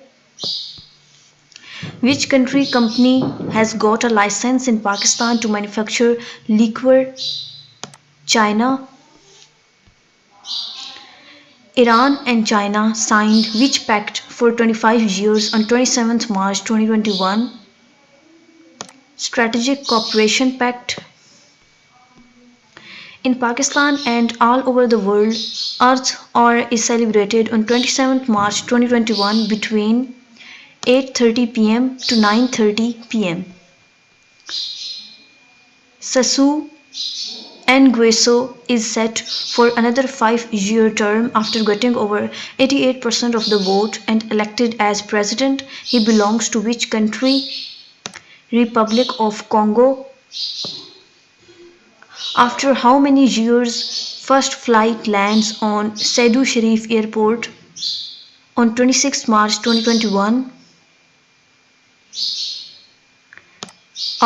Which country company has got a license in Pakistan to manufacture liquor? China. Iran and China signed which pact for 25 years on 27 March 2021? Strategic Cooperation Pact. In Pakistan and all over the world, Earth Hour is celebrated on 27 March 2021 between 8:30 p.m. to 9:30 p.m. Sasu Nguesso is set for another 5-year term after getting over 88% of the vote and elected as president. He belongs to which country? Republic of Congo. After how many years first flight lands on Seydou Sharif Airport on 26 March 2021?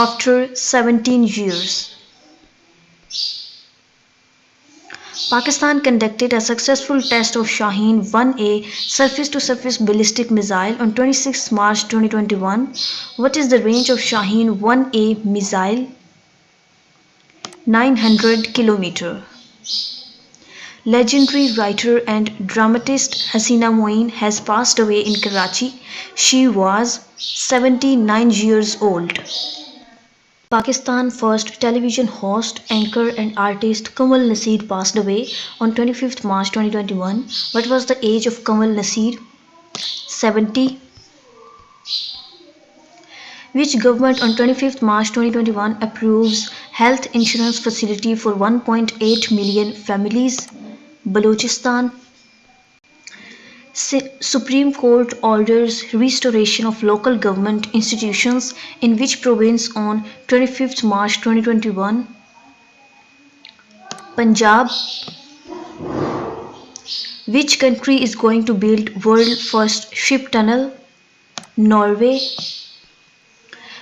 After 17 years. Pakistan conducted a successful test of Shaheen-1A surface-to-surface ballistic missile on 26 March 2021. What is the range of Shaheen-1A missile? 900 km. Legendary writer and dramatist Hasina Moin has passed away in Karachi. She was 79 years old. Pakistan first television host, anchor and artist Kamal Naseer passed away on 25th March 2021. What was the age of Kamal Naseer? 70. Which government on 25th March 2021 approves health insurance facility for 1.8 million families? Balochistan. Supreme Court orders restoration of local government institutions in which province on 25th March 2021? Punjab. Which country is going to build world first ship tunnel? Norway.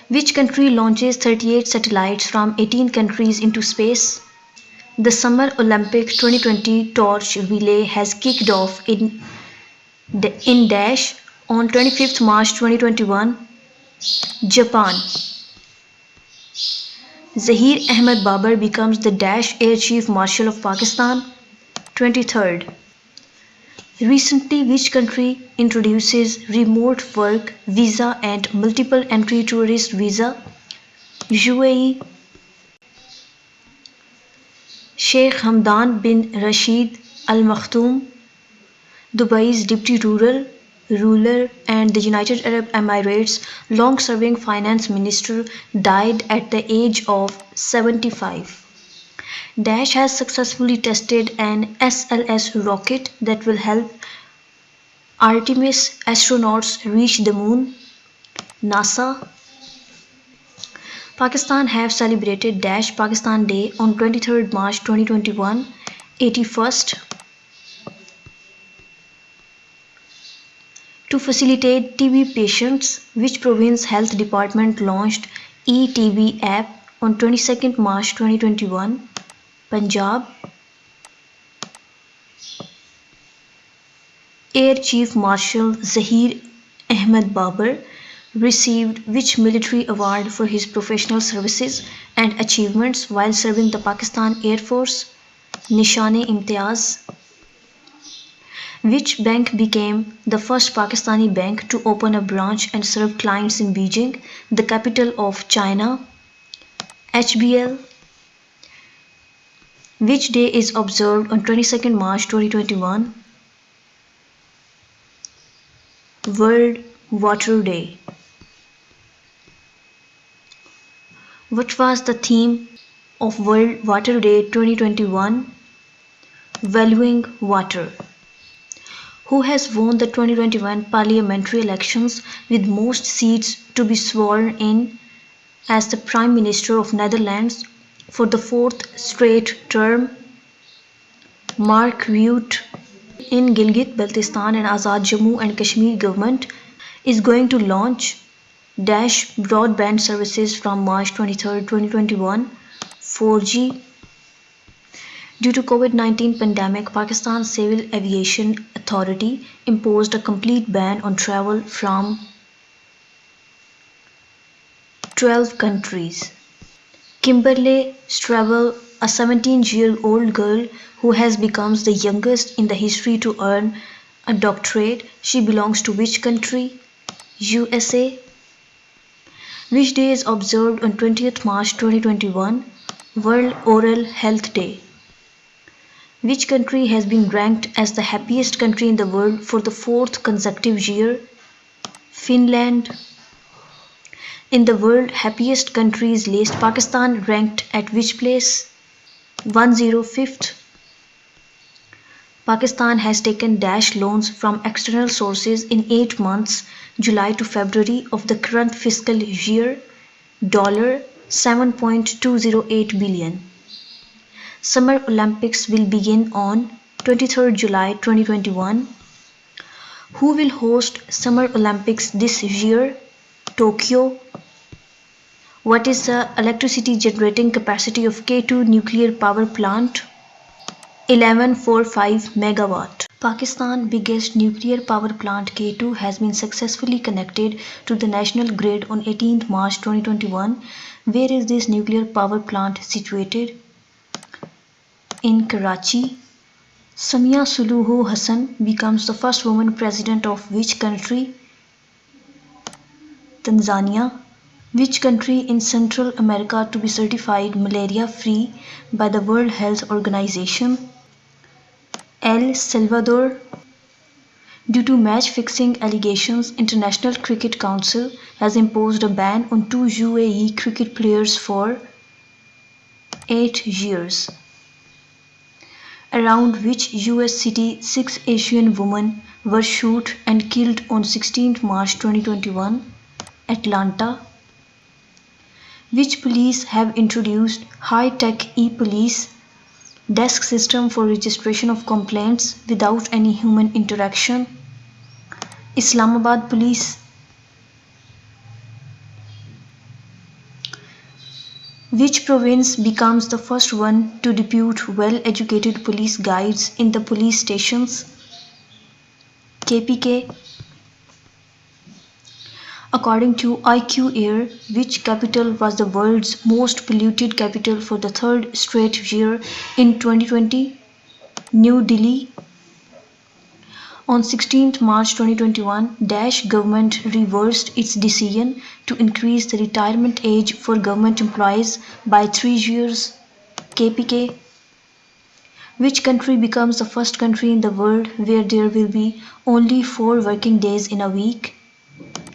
Which country launches 38 satellites from 18 countries into space? The Summer Olympic 2020 torch relay has kicked off in Dash on 25th March 2021. Japan. Zahir Ahmed Babar becomes the Dash Air Chief Marshal of Pakistan. 23rd. Recently, which country introduces remote work visa and multiple entry tourist visa? UAE. Sheikh Hamdan bin Rashid Al Maktoum, Dubai's deputy ruler and the United Arab Emirates long-serving finance minister, died at the age of 75. Dash has successfully tested an SLS rocket that will help Artemis astronauts reach the moon. NASA. Pakistan have celebrated Dash Pakistan Day on 23rd March 2021. 81st. To facilitate TB patients, which province health department launched eTB app on 22nd March 2021? Punjab. Air Chief Marshal Zahir Ahmed Babar received which military award for his professional services and achievements while serving the Pakistan Air Force? Nishan-e-Imtiaz. Which bank became the first Pakistani bank to open a branch and serve clients in Beijing, the capital of China? HBL. Which day is observed on 22nd March 2021? World Water Day. What was the theme of World Water Day 2021? Valuing water. Who has won the 2021 parliamentary elections with most seats to be sworn in as the Prime Minister of Netherlands for the 4th straight term? Mark Rutte. In Gilgit-Baltistan and Azad Jammu and Kashmir government is going to launch dash broadband services from March 23, 2021. 4G. Due to COVID-19 pandemic, Pakistan's Civil Aviation Authority imposed a complete ban on travel from 12 countries. Kimberly Stravel, a 17-year-old girl who has become the youngest in the history to earn a doctorate. She belongs to which country? USA. Which day is observed on 20th March 2021? World Oral Health Day. Which country has been ranked as the happiest country in the world for the fourth consecutive year? Finland. In the world happiest countries list, Pakistan ranked at which place? 105th. Pakistan has taken dash loans from external sources in 8 months, July to February of the current fiscal year, $7.208 billion. Summer Olympics will begin on 23rd July 2021. Who will host Summer Olympics this year? Tokyo. What is the electricity generating capacity of K2 nuclear power plant? 1145 megawatt. Pakistan's biggest nuclear power plant K2 has been successfully connected to the national grid on 18th March 2021. Where is this nuclear power plant situated? In Karachi. Samia Suluhu Hassan becomes the first woman president of which country? Tanzania. Which country in Central America to be certified malaria-free by the World Health Organization? El Salvador. Due to match-fixing allegations, International Cricket Council has imposed a ban on 2 UAE cricket players for 8 years. Around which US city 6 Asian women were shot and killed on 16 March 2021? Atlanta. Which police have introduced high-tech e-police desk system for registration of complaints without any human interaction? Islamabad Police. Which province becomes the first one to depute well-educated police guides in the police stations? KPK. According to IQ Air, which capital was the world's most polluted capital for the third straight year in 2020? New Delhi. On 16th March 2021, Dash government reversed its decision to increase the retirement age for government employees by 3 years. KPK. Which country becomes the first country in the world where there will be only 4 working days in a week?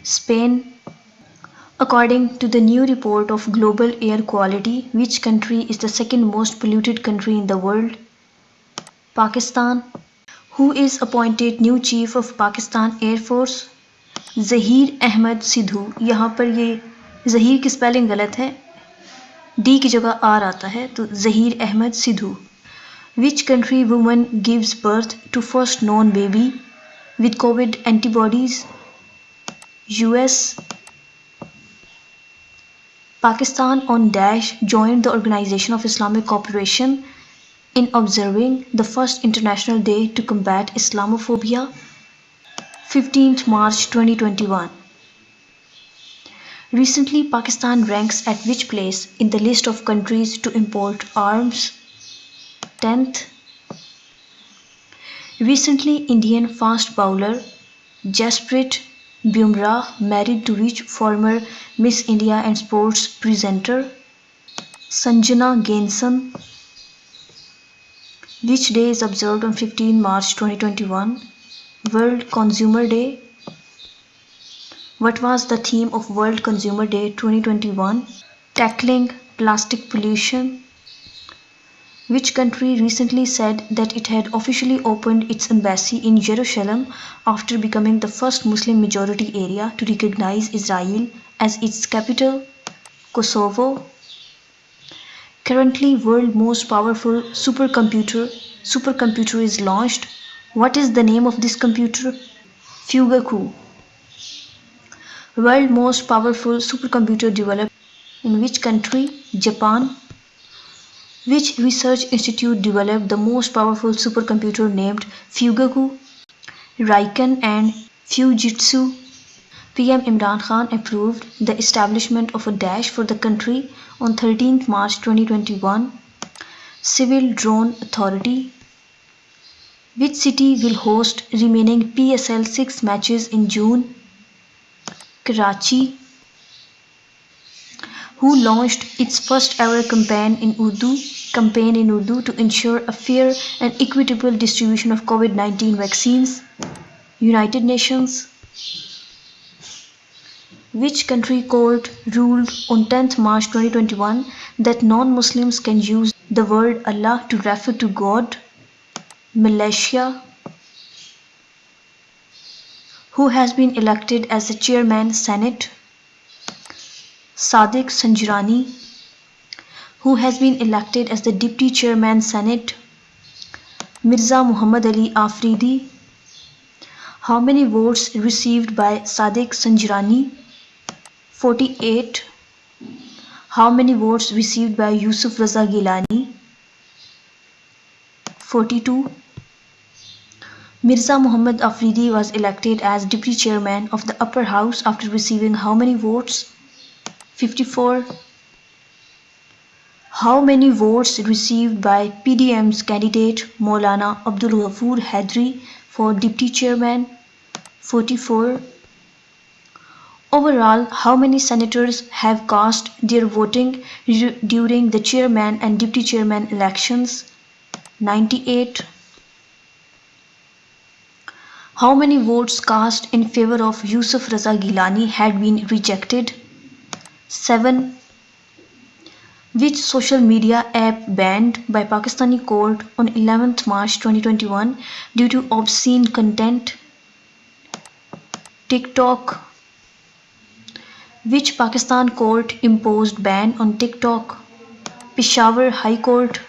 Spain. According to the new report of global air quality, which country is the second most polluted country in the world? Pakistan. Who is appointed new chief of Pakistan Air Force? Zahir Ahmed Sidhu. यहाँ पर ये ज़हीर की spelling गलत है, D की जगह are आता है, तो Zaheer Ahmad Sidhu. Which country woman gives birth to first known baby with COVID antibodies? US. Pakistan on dash joined the Organization of Islamic Cooperation in observing the first International Day to combat Islamophobia, 15th March 2021. Recently, Pakistan ranks at which place in the list of countries to import arms? 10th. Recently, Indian fast bowler Jasprit Bumrah married to which former Miss India and sports presenter? Sanjana Gainsan. Which day is observed on 15 March 2021? World Consumer Day. What was the theme of World Consumer Day 2021? Tackling plastic pollution. Which country recently said that it had officially opened its embassy in Jerusalem after becoming the first Muslim majority area to recognize Israel as its capital? Kosovo. Currently, world's most powerful supercomputer is launched. What is the name of this computer? Fugaku. World most powerful supercomputer developed in which country? Japan. Which research institute developed the most powerful supercomputer named Fugaku, Riken and Fujitsu? PM Imran Khan approved the establishment of a dash for the country on 13th March 2021. Civil Drone Authority. Which city will host remaining PSL 6 matches in June? Karachi. Who launched its first ever campaign in Urdu to ensure a fair and equitable distribution of COVID-19 vaccines? United Nations. Which country court ruled on 10th March 2021 that non-Muslims can use the word Allah to refer to God? Malaysia. Who has been elected as the chairman Senate? Sadiq Sanjrani. Who has been elected as the deputy chairman Senate? Mirza Muhammad Ali Afridi. How many votes received by Sadiq Sanjrani? 48. How many votes received by Yusuf Raza Gilani? 42. Mirza Muhammad Afridi was elected as deputy chairman of the upper house after receiving how many votes? 54. How many votes received by PDM's candidate Maulana Abdul Ghafoor Haidari for deputy chairman? 44. Overall, how many senators have cast their voting during the chairman and deputy chairman elections? 98. How many votes cast in favor of Yusuf Raza Gilani had been rejected? 7. Which social media app banned by Pakistani court on 11th March 2021 due to obscene content? TikTok. Which Pakistan court imposed ban on TikTok? Peshawar High Court.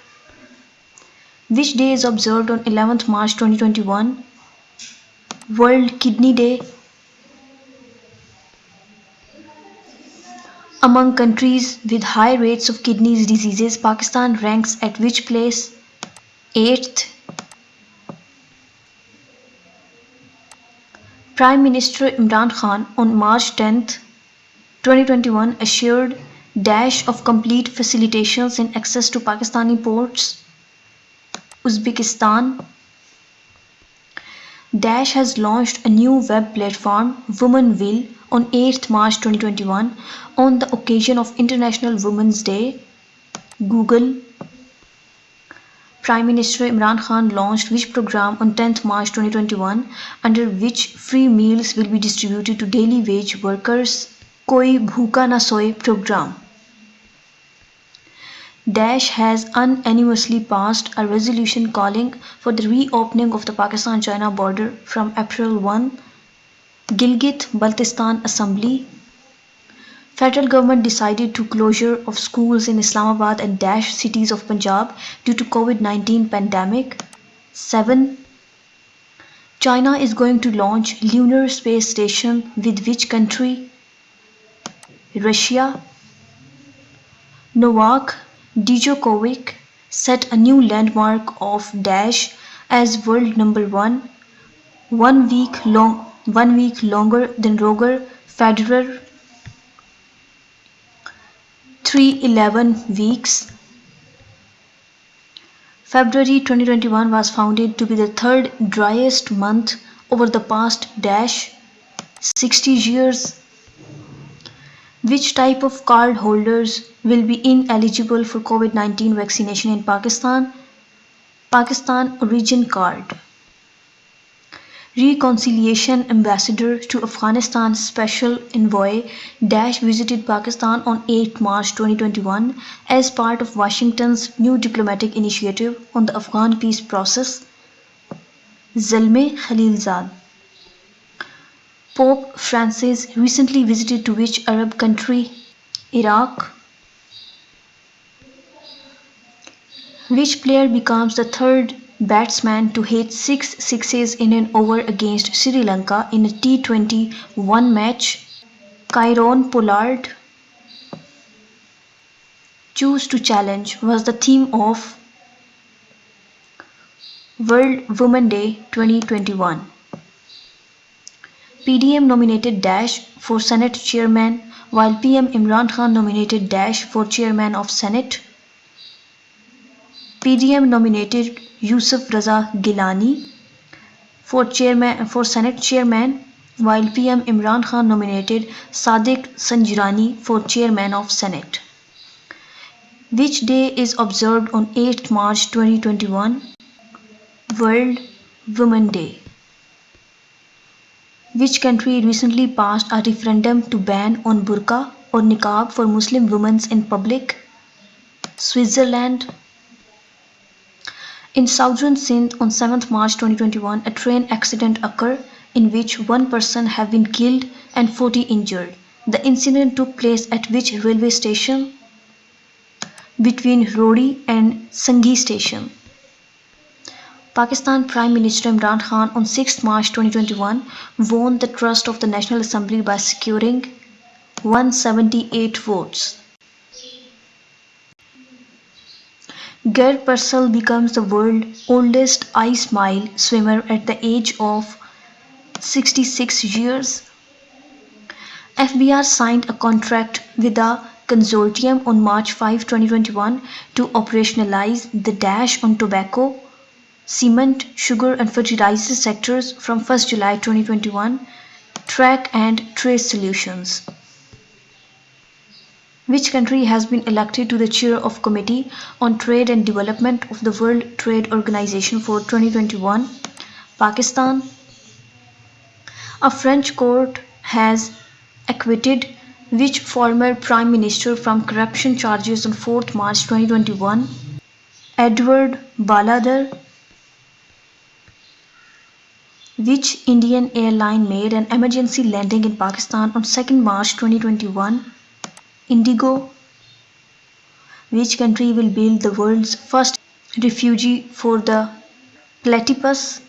Which day is observed on 11th March 2021? World Kidney Day. Among countries with high rates of kidney diseases, Pakistan ranks at which place? 8th. Prime Minister Imran Khan on March 10th, 2021 assured dash of complete facilitations in access to Pakistani ports. Uzbekistan. Dash has launched a new web platform, Women Will, on 8th March 2021 on the occasion of International Women's Day. Google. Prime Minister Imran Khan launched which program on 10th March 2021 under which free meals will be distributed to daily wage workers? Koi Bhuka Na Soye program. Dash has unanimously passed a resolution calling for the reopening of the Pakistan-China border from April 1. Gilgit-Baltistan Assembly. Federal government decided to closure of schools in Islamabad and Dash cities of Punjab due to COVID-19 pandemic. 7. China is going to launch lunar space station with which country? Russia. Novak Djokovic set a new landmark of Dash as world number 1, 1 week longer than Roger Federer. 311 weeks. February 2021 was found to be the third driest month over the past dash 60 years. Which type of card holders will be ineligible for COVID-19 vaccination in Pakistan? Pakistan Origin Card. Reconciliation Ambassador to Afghanistan Special Envoy Dash visited Pakistan on 8 March 2021 as part of Washington's new diplomatic initiative on the Afghan peace process. Zalmay Khalilzad. Pope Francis recently visited to which Arab country? Iraq. Which player becomes the third batsman to hit 6 sixes in an over against Sri Lanka in a T20 one match? Chiron Pollard, Choose to Challenge was the theme of World Women Day 2021. PDM nominated Dash for Senate Chairman, while PM Imran Khan nominated Dash for Chairman of Senate. PDM nominated Yusuf Raza Gilani for Senate Chairman, while PM Imran Khan nominated Sadiq Sanjirani for Chairman of Senate. Which day is observed on 8th March 2021? World Women Day. Which country recently passed a referendum to ban on burqa or niqab for Muslim women in public? Switzerland. In southern Sindh on 7th March 2021, a train accident occurred in which one person have been killed and 40 injured. The incident took place at which railway station? Between Rodi and Sanghi station. Pakistan Prime Minister Imran Khan on 6th March 2021 won the trust of the National Assembly by securing 178 votes. Gary Purcell becomes the world's oldest ice mile swimmer at the age of 66 years. FBR signed a contract with a consortium on March 5, 2021 to operationalize the Dash on tobacco, cement, sugar and fertilizer sectors from 1st July 2021, track and trace solutions. Which country has been elected to the chair of Committee on Trade and Development of the World Trade Organization for 2021? Pakistan. A French court has acquitted which former Prime Minister from corruption charges on 4th March 2021? Edward Baladar. Which Indian airline made an emergency landing in Pakistan on 2nd March 2021? Indigo. Which country will build the world's first refuge for the platypus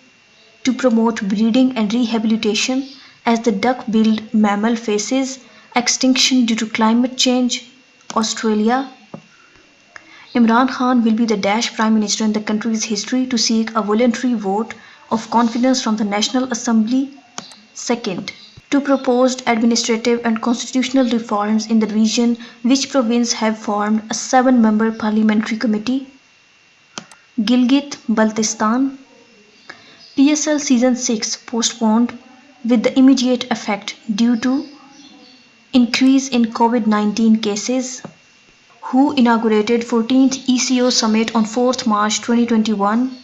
to promote breeding and rehabilitation as the duck-billed mammal faces extinction due to climate change? Australia. Imran Khan will be the Dash Prime Minister in the country's history to seek a voluntary vote of confidence from the National Assembly. Second, to proposed administrative and constitutional reforms in the region, which province have formed a 7-member parliamentary committee? Gilgit-Baltistan. PSL Season 6 postponed with the immediate effect due to increase in COVID-19 cases. Who inaugurated 14th ECO Summit on 4th March 2021?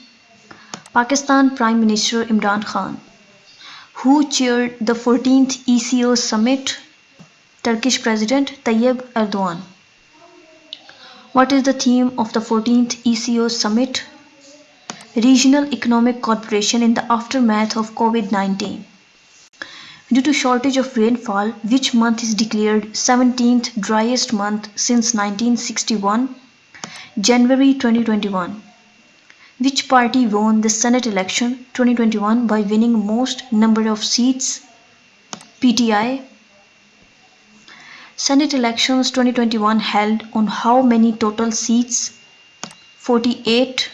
Pakistan Prime Minister Imran Khan. Who chaired the 14th ECO Summit? Turkish President Tayyip Erdogan. What is the theme of the 14th ECO Summit? Regional Economic Cooperation in the aftermath of COVID-19. Due to shortage of rainfall, which month is declared 17th driest month since 1961? January 2021. Which party won the Senate election 2021 by winning most number of seats? PTI. Senate elections 2021 held on how many total seats? 48.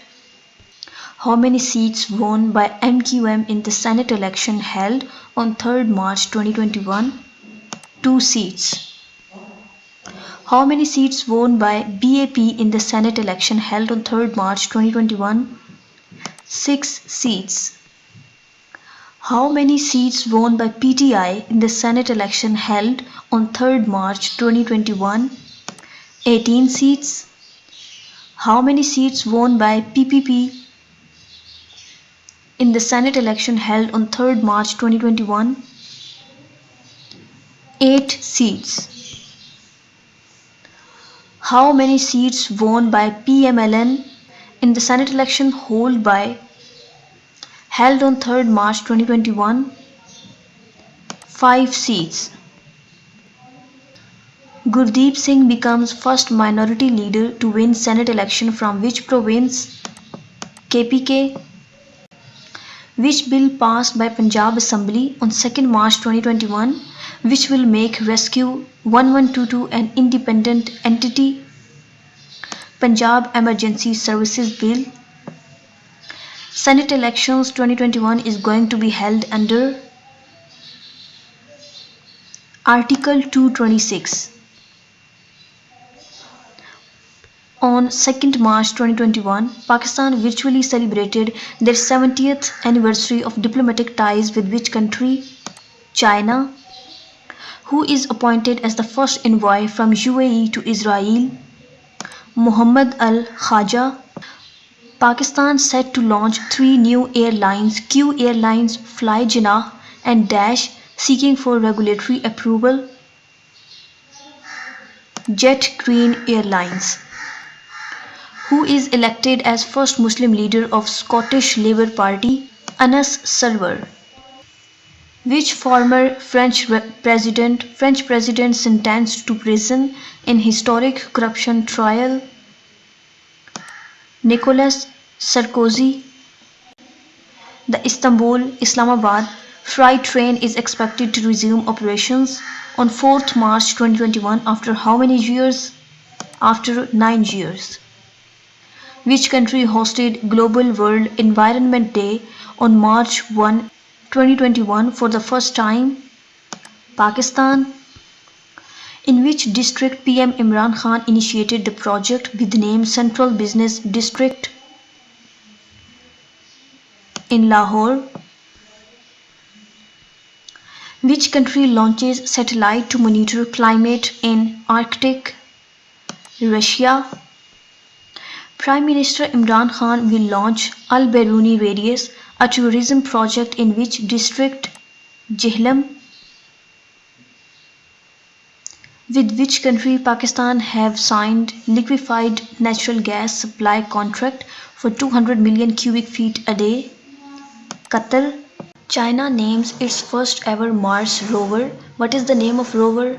How many seats won by MQM in the Senate election held on 3rd March 2021? 2 seats. How many seats won by BAP in the Senate election held on 3rd March 2021? 6 seats. How many seats won by PTI in the Senate election held on 3rd March 2021? 18 seats. How many seats won by PPP in the Senate election held on 3rd March 2021? 8 seats. How many seats won by PMLN in the Senate election held on 3rd March 2021? 5 seats. Gurdeep Singh becomes first minority leader to win Senate election from which province? KPK. Which bill passed by Punjab Assembly on 2nd March 2021, which will make Rescue 1122 an independent entity? Punjab Emergency Services Bill. Senate elections 2021 is going to be held under Article 226. On 2nd March 2021, Pakistan virtually celebrated their 70th anniversary of diplomatic ties with which country? China. Who is appointed as the first envoy from UAE to Israel? Muhammad Al-Khaja. Pakistan set to launch 3 new airlines, Q Airlines, Fly Jinnah and Dash, seeking for regulatory approval. Jet Green Airlines. Who is elected as first Muslim leader of Scottish Labour Party? Anas Sarwar. Which former French president sentenced to prison in historic corruption trial? Nicolas Sarkozy. The Istanbul-Islamabad freight train is expected to resume operations on 4th March 2021 after how many years? After 9 years. Which country hosted Global World Environment Day on March 1, 2021 for the first time? Pakistan. In which district PM Imran Khan initiated the project with the name Central Business District? In Lahore. Which country launches satellite to monitor climate in Arctic? Russia. Prime Minister Imran Khan will launch Al-Biruni Radius, a tourism project in which district? Jhelum. With which country Pakistan have signed liquefied natural gas supply contract for 200 million cubic feet a day? Qatar. China names its first ever Mars rover. What is the name of rover?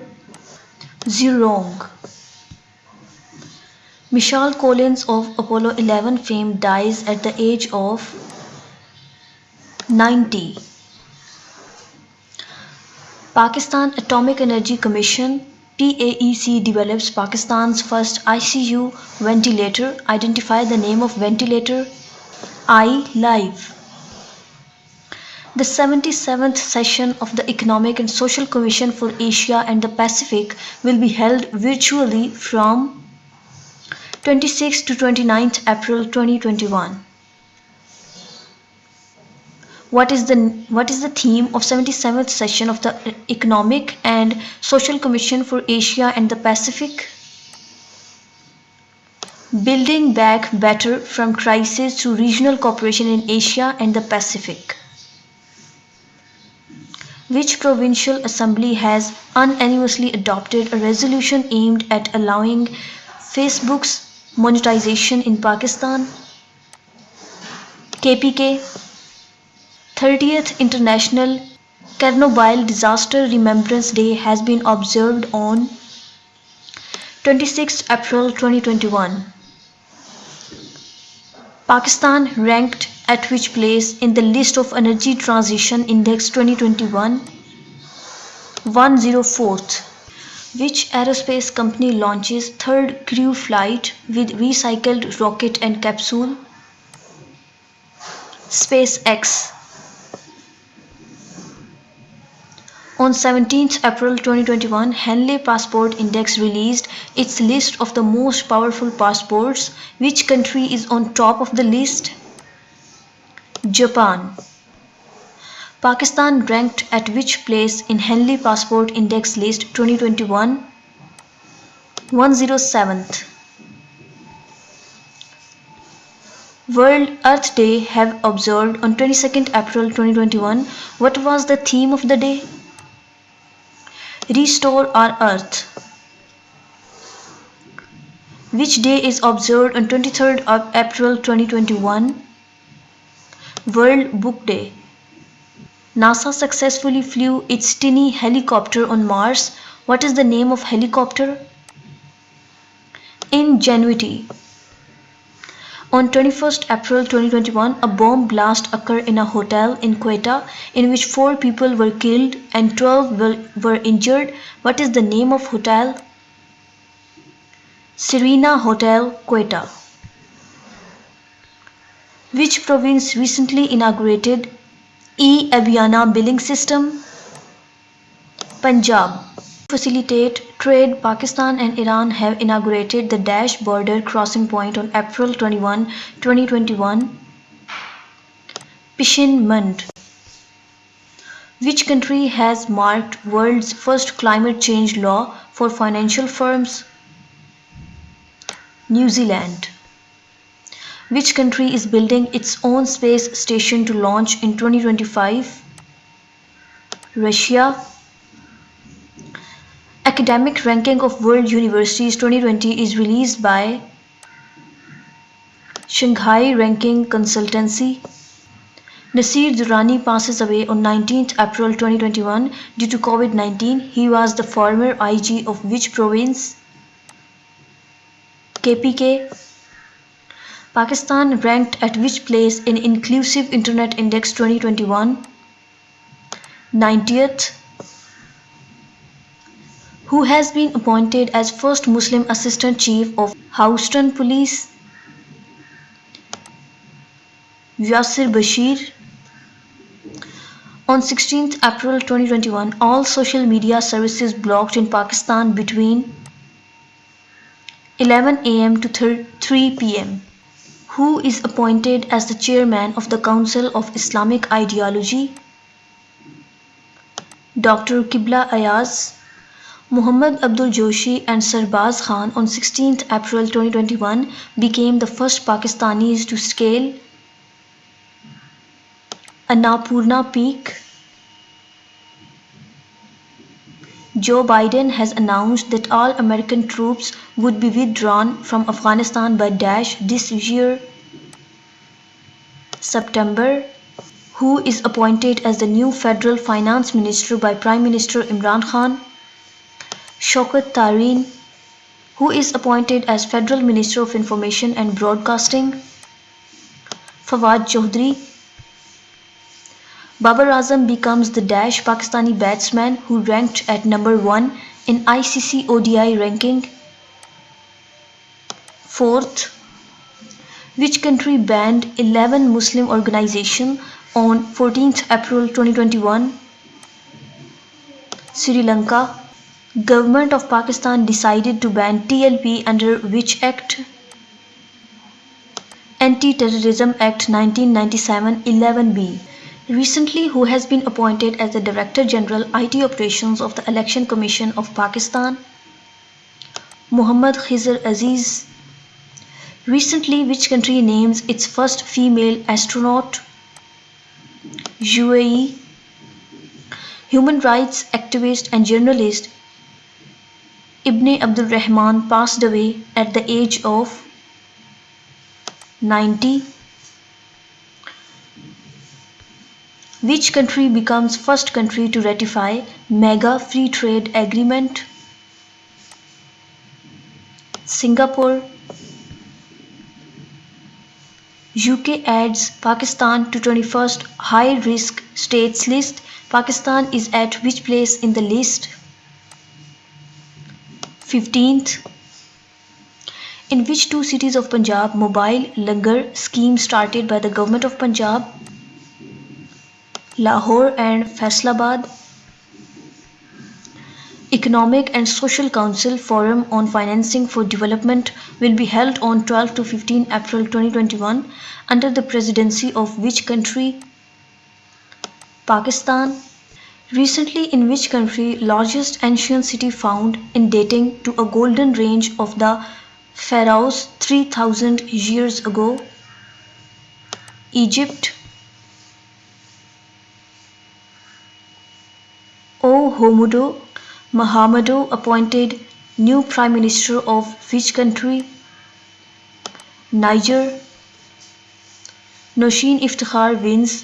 Zhurong. Michelle Collins of Apollo 11 fame dies at the age of 90. Pakistan Atomic Energy Commission PAEC develops Pakistan's first ICU ventilator. Identify the name of ventilator. iLive. The 77th session of the Economic and Social Commission for Asia and the Pacific will be held virtually from 26 to 29th April 2021. What is the theme of 77th session of the Economic and Social Commission for Asia and the Pacific? Building back better from crisis through regional cooperation in Asia and the Pacific. Which provincial assembly has unanimously adopted a resolution aimed at allowing Facebook's monetization in Pakistan? KPK. 30th International Chernobyl Disaster Remembrance Day has been observed on 26th April 2021. Pakistan ranked at which place in the list of Energy Transition Index 2021? 104th. Which aerospace company launches third crew flight with recycled rocket and capsule? SpaceX. On 17th April 2021, Henley Passport Index released its list of the most powerful passports. Which country is on top of the list? Japan. Pakistan ranked at which place in Henley Passport Index list 2021? 107th. World Earth Day have observed on 22nd April 2021. What was the theme of the day? Restore our Earth. Which day is observed on 23rd of April 2021? World Book Day. NASA successfully flew its tiny helicopter on Mars. What is the name of helicopter? Ingenuity. On 21st April 2021, a bomb blast occurred in a hotel in Quetta in which 4 people were killed and 12 were injured. What is the name of hotel? Serena Hotel, Quetta. Which province recently inaugurated e-Abhiana billing system? Punjab. To facilitate trade, Pakistan and Iran have inaugurated the Dash border crossing point on April 21, 2021. Pishin-Mund. Which country has marked world's first climate change law for financial firms? New Zealand. Which country is building its own space station to launch in 2025? Russia. Academic ranking of World Universities 2020 is released by Shanghai Ranking Consultancy. Nasir Durrani passes away on 19th April 2021 due to COVID-19. He was the former IG of which province? KPK. Pakistan ranked at which place in Inclusive Internet Index 2021? 90th. Who has been appointed as first Muslim Assistant Chief of Houston Police? Yasir Bashir. On 16th April 2021, all social media services blocked in Pakistan between 11 am to 3 pm. Who is appointed as the chairman of the Council of Islamic Ideology? Dr. Qibla Ayaz. Muhammad Abdul Joshi and Sarbaz Khan on 16th April 2021 became the first Pakistanis to scale Annapurna Peak. Joe Biden has announced that all American troops would be withdrawn from Afghanistan by this year, September. Who is appointed as the new Federal Finance Minister by Prime Minister Imran Khan? Shaukat Tareen. Who is appointed as Federal Minister of Information and Broadcasting? Fawad Chaudhry. Babar Azam becomes the Pakistani batsman who ranked at number 1 in ICC ODI ranking. 4th. Which country banned 11 Muslim organizations on 14th April 2021? Sri Lanka. Government of Pakistan decided to ban TLP under which act? Anti-Terrorism Act 1997 11B. Recently, who has been appointed as the Director General IT Operations of the Election Commission of Pakistan? Muhammad Khizr Aziz. Recently, which country names its first female astronaut? UAE. Human rights activist and journalist Ibn Abdul Rahman passed away at the age of 90. Which country becomes first country to ratify Mega Free Trade Agreement? Singapore. UK adds Pakistan to 21st high risk states list. Pakistan is at which place in the list? 15th. In which two cities of Punjab mobile langar scheme started by the government of Punjab? Lahore and Faisalabad. Economic and Social Council Forum on Financing for Development will be held on 12 to 15 April 2021 under the presidency of which country? Pakistan. Recently, in which country largest ancient city found in dating to a golden range of the pharaohs 3000 years ago? Egypt. Mahamudu appointed new Prime Minister of which country? Niger. Nosheen Iftikhar wins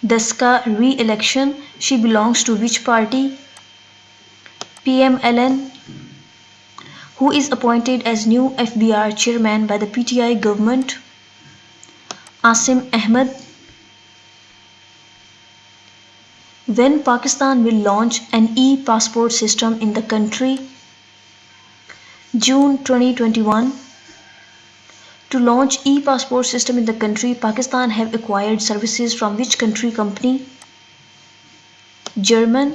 Daska re-election. She belongs to which party? PMLN. Who is appointed as new FBR chairman by the PTI government? Asim Ahmed. When Pakistan will launch an e-passport system in the country? June 2021. To launch e-passport system in the country, Pakistan have acquired services from which country company? German.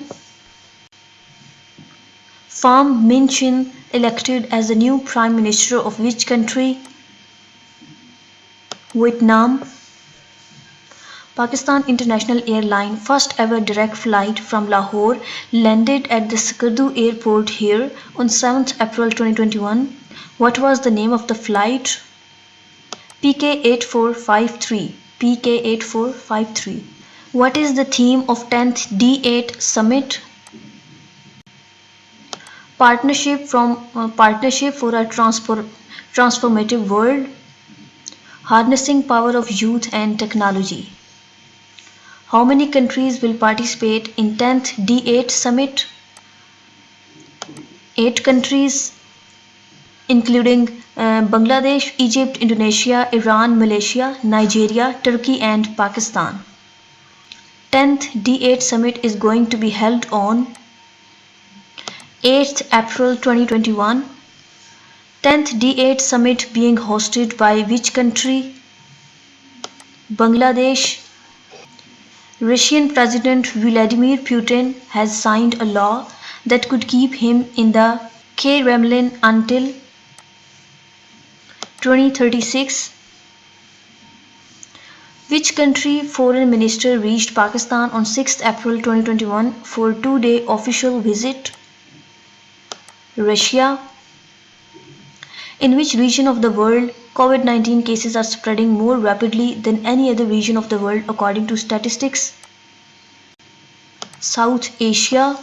Pham Minh Chinh elected as the new Prime Minister of which country? Vietnam. Pakistan International Airline first ever direct flight from Lahore landed at the Skardu Airport here on 7th April 2021. What was the name of the flight? PK8453. PK8453. What is the theme of 10th D8 Summit? Partnership for a transformative world. Harnessing power of youth and technology. How many countries will participate in 10th D8 Summit? 8 countries, including Bangladesh, Egypt, Indonesia, Iran, Malaysia, Nigeria, Turkey and Pakistan. 10th D8 Summit is going to be held on 8th April 2021. 10th D8 Summit being hosted by which country? Bangladesh. Russian President Vladimir Putin has signed a law that could keep him in the Kremlin until 2036. Which country foreign minister reached Pakistan on 6th April 2021 for a 2-day official visit? Russia. In which region of the world COVID-19 cases are spreading more rapidly than any other region of the world according to statistics? South Asia.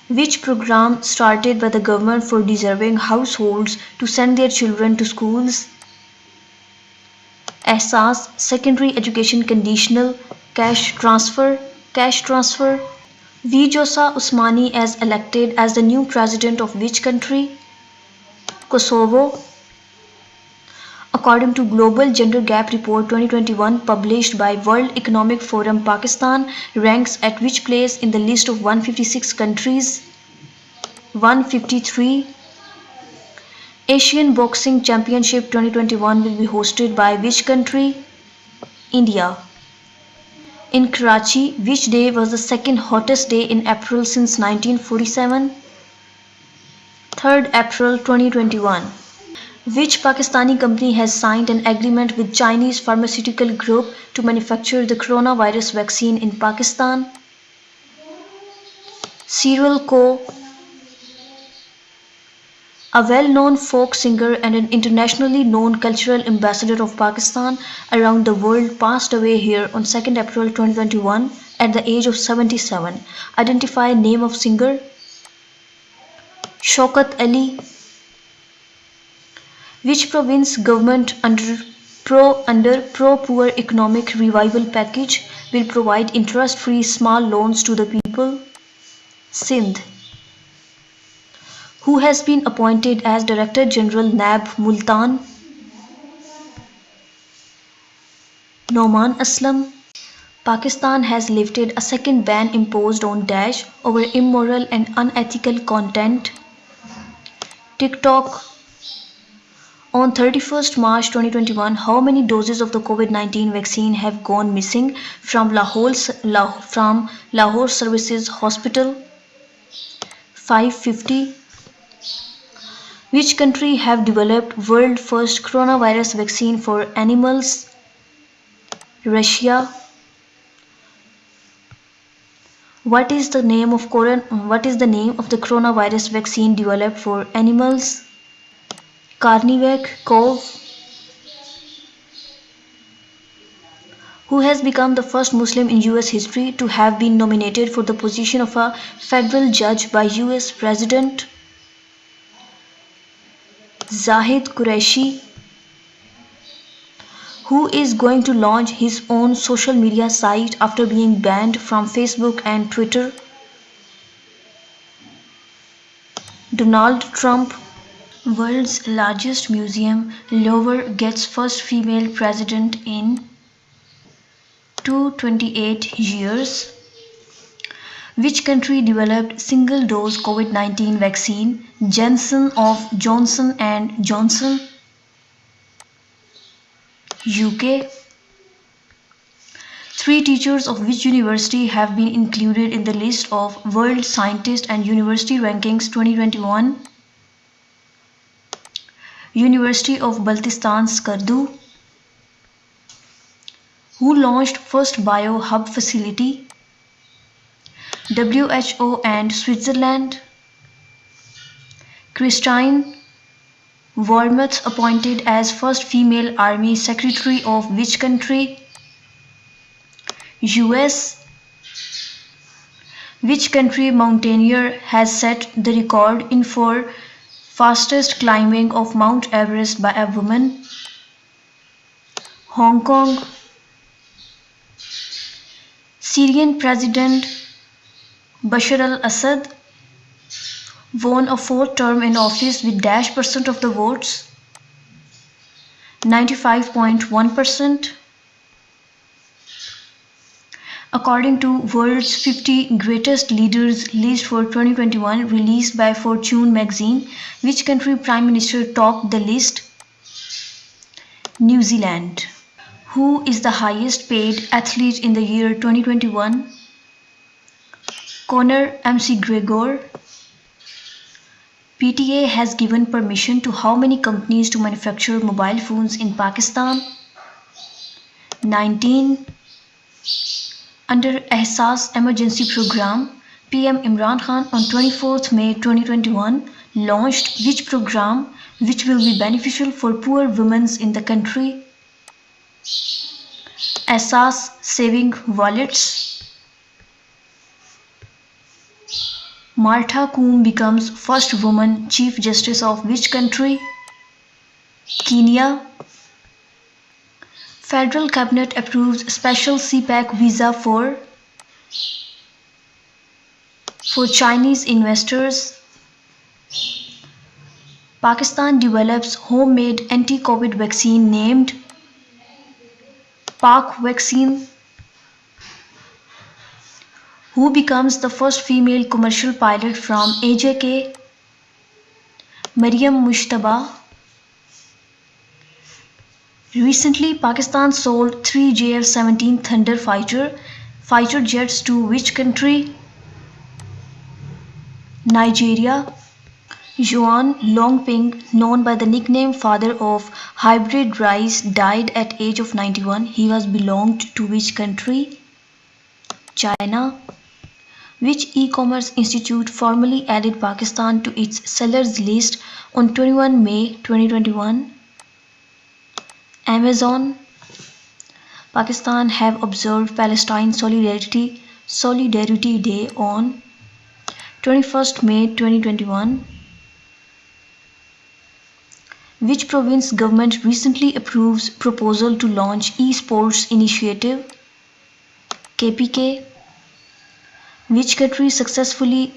Which program started by the government for deserving households to send their children to schools? Asas Secondary Education Conditional Cash Transfer. Vjosa Usmani as elected as the new president of which country? Kosovo. According to Global Gender Gap Report 2021 published by World Economic Forum, Pakistan ranks at which place in the list of 156 countries? 153. Asian Boxing Championship 2021 will be hosted by which country? India. In Karachi, which day was the second hottest day in April since 1947? 3rd April 2021. Which Pakistani company has signed an agreement with Chinese Pharmaceutical Group to manufacture the coronavirus vaccine in Pakistan? Cereal Co. A well-known folk singer and an internationally known cultural ambassador of Pakistan around the world passed away here on 2nd April 2021 at the age of 77. Identify name of singer. Shaukat Ali. Which province government under pro-poor economic revival package will provide interest-free small loans to the people? Sindh. Who has been appointed as Director General NAB Multan? Noman Aslam. Pakistan has lifted a second ban imposed on Daesh over immoral and unethical content. TikTok. On 31st March 2021, how many doses of the COVID-19 vaccine have gone missing from Lahore Services Hospital? 550. Which country have developed world first coronavirus vaccine for animals? Russia. What is the name of the coronavirus vaccine developed for animals? Carnivac Cov. Who has become the first Muslim in US history to have been nominated for the position of a federal judge by US President? Zahid Qureshi. Who is going to launch his own social media site after being banned from Facebook and Twitter? Donald Trump. World's largest museum, Louvre, gets first female president in to 28 years. Which country developed single-dose COVID-19 vaccine Johnson and Johnson? UK. Three teachers of which university have been included in the list of World Scientist and University Rankings 2021? University of Baltistan Skardu. Who launched first bio-hub facility? WHO and Switzerland. Christine Wormuth appointed as first female army secretary of which country? US. Which country mountaineer has set the record in for fastest climbing of Mount Everest by a woman? Hong Kong. Syrian President Bashar al-Assad won a fourth term in office with % of the votes, 95.1%. According to World's 50 Greatest Leaders list for 2021 released by Fortune magazine, which country Prime Minister topped the list? New Zealand. Who is the highest paid athlete in the year 2021? Conor McGregor. PTA has given permission to how many companies to manufacture mobile phones in Pakistan? 19. Under Ehsaas Emergency Program, PM Imran Khan on 24th May 2021 launched which program which will be beneficial for poor women in the country? Ehsaas Saving Wallets. Martha Koome becomes first woman Chief Justice of which country? Kenya. Federal Cabinet approves special CPAC visa for Chinese investors. Pakistan develops homemade anti-COVID vaccine named Pak vaccine. Who becomes the first female commercial pilot from AJK? Maryam Mushtaba. Recently, Pakistan sold 3 JF-17 Thunder fighter jets to which country? Nigeria. Yuan Longping, known by the nickname Father of Hybrid Rice, died at age of 91. He was belonged to which country? China. Which e-commerce institute formally added Pakistan to its sellers list on 21 May 2021? Amazon. Pakistan have observed Palestine Solidarity Day on 21st May 2021. Which province government recently approves proposal to launch e-sports initiative? KPK. Which country successfully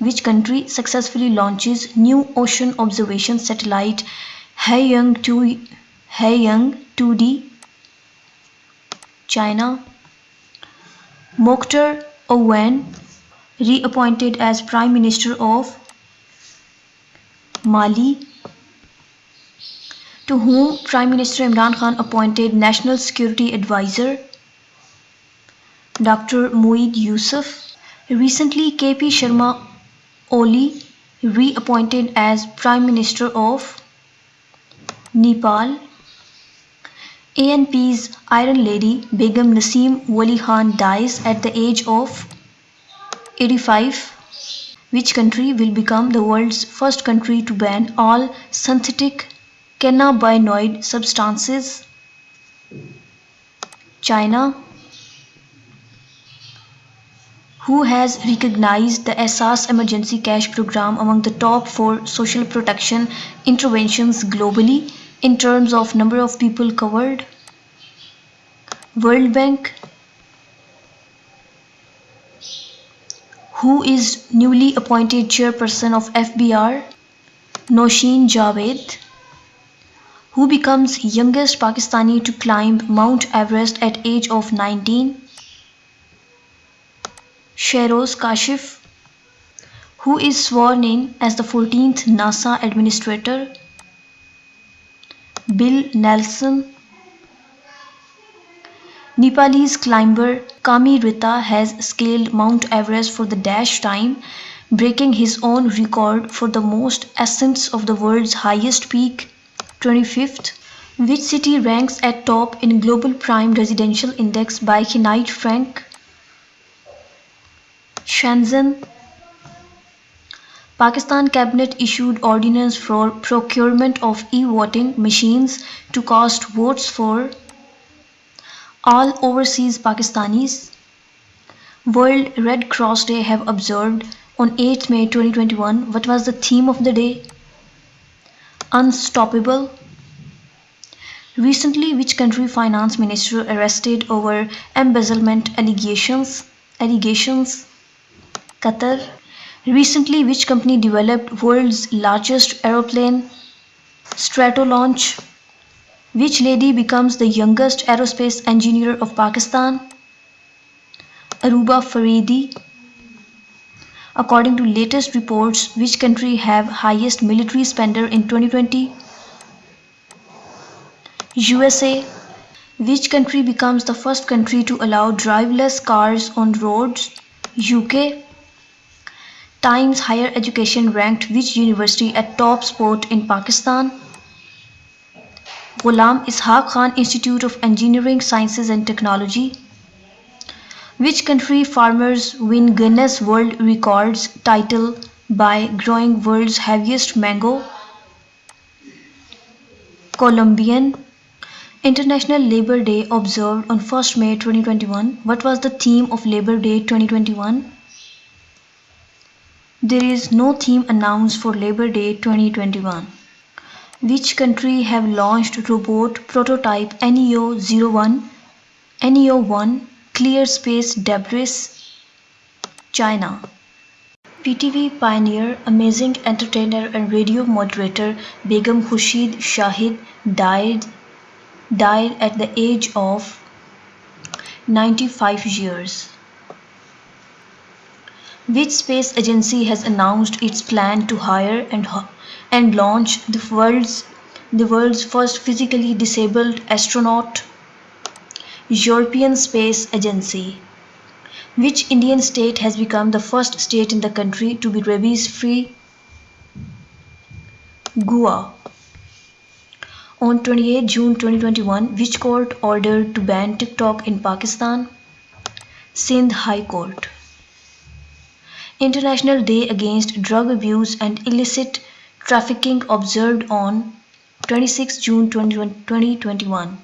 launches new ocean observation satellite Haiyang 2D? China. Mokhtar Owen reappointed as Prime Minister of Mali. To whom Prime Minister Imran Khan appointed National Security Advisor? Dr. Moeed Yusuf. Recently, KP Sharma Oli reappointed as Prime Minister of Nepal. ANP's Iron Lady Begum Naseem Wali Khan dies at the age of 85. Which country will become the world's first country to ban all synthetic cannabinoid substances? China. Who has recognized the Ehsaas Emergency Cash Program among the top 4 social protection interventions globally in terms of number of people covered? World Bank. Who is newly appointed chairperson of FBR? Nosheen Javed. Who becomes youngest Pakistani to climb Mount Everest at age of 19? Shehroz Kashif, who is sworn in as the 14th NASA Administrator. Bill Nelson. Nepalese climber Kami Rita has scaled Mount Everest for the dash time, breaking his own record for the most ascents of the world's highest peak. 25th. Which city ranks at top in Global Prime Residential Index by Knight Frank? Shenzhen. Pakistan Cabinet issued ordinance for procurement of e-voting machines to cast votes for all overseas Pakistanis. World Red Cross Day have observed on 8th May 2021. What was the theme of the day? Unstoppable. Recently, which country finance minister arrested over embezzlement allegations? Qatar. Recently, which company developed world's largest aeroplane? Stratolaunch. Which lady becomes the youngest aerospace engineer of Pakistan? Aruba Faridi. According to latest reports, which country have highest military spender in 2020? USA. Which country becomes the first country to allow driverless cars on roads? UK. Times Higher Education ranked which university at top spot in Pakistan? Ghulam Ishaq Khan Institute of Engineering Sciences and Technology. Which country farmers win Guinness World Records title by growing world's heaviest mango? Colombian. International Labour Day observed on 1st May 2021. What was the theme of Labour Day 2021? There is no theme announced for Labour Day 2021. Which country have launched robot prototype NEO-1 Clear Space Debris? China. PTV pioneer, amazing entertainer and radio moderator Begum Khurshid Shahid died at the age of 95 years. Which space agency has announced its plan to hire and launch the world's first physically disabled astronaut? European Space Agency. Which Indian state has become the first state in the country to be rabies-free? Goa. On 28 June 2021, which court ordered to ban TikTok in Pakistan? Sindh High Court. International Day Against Drug Abuse and Illicit Trafficking observed on 26 June 2021.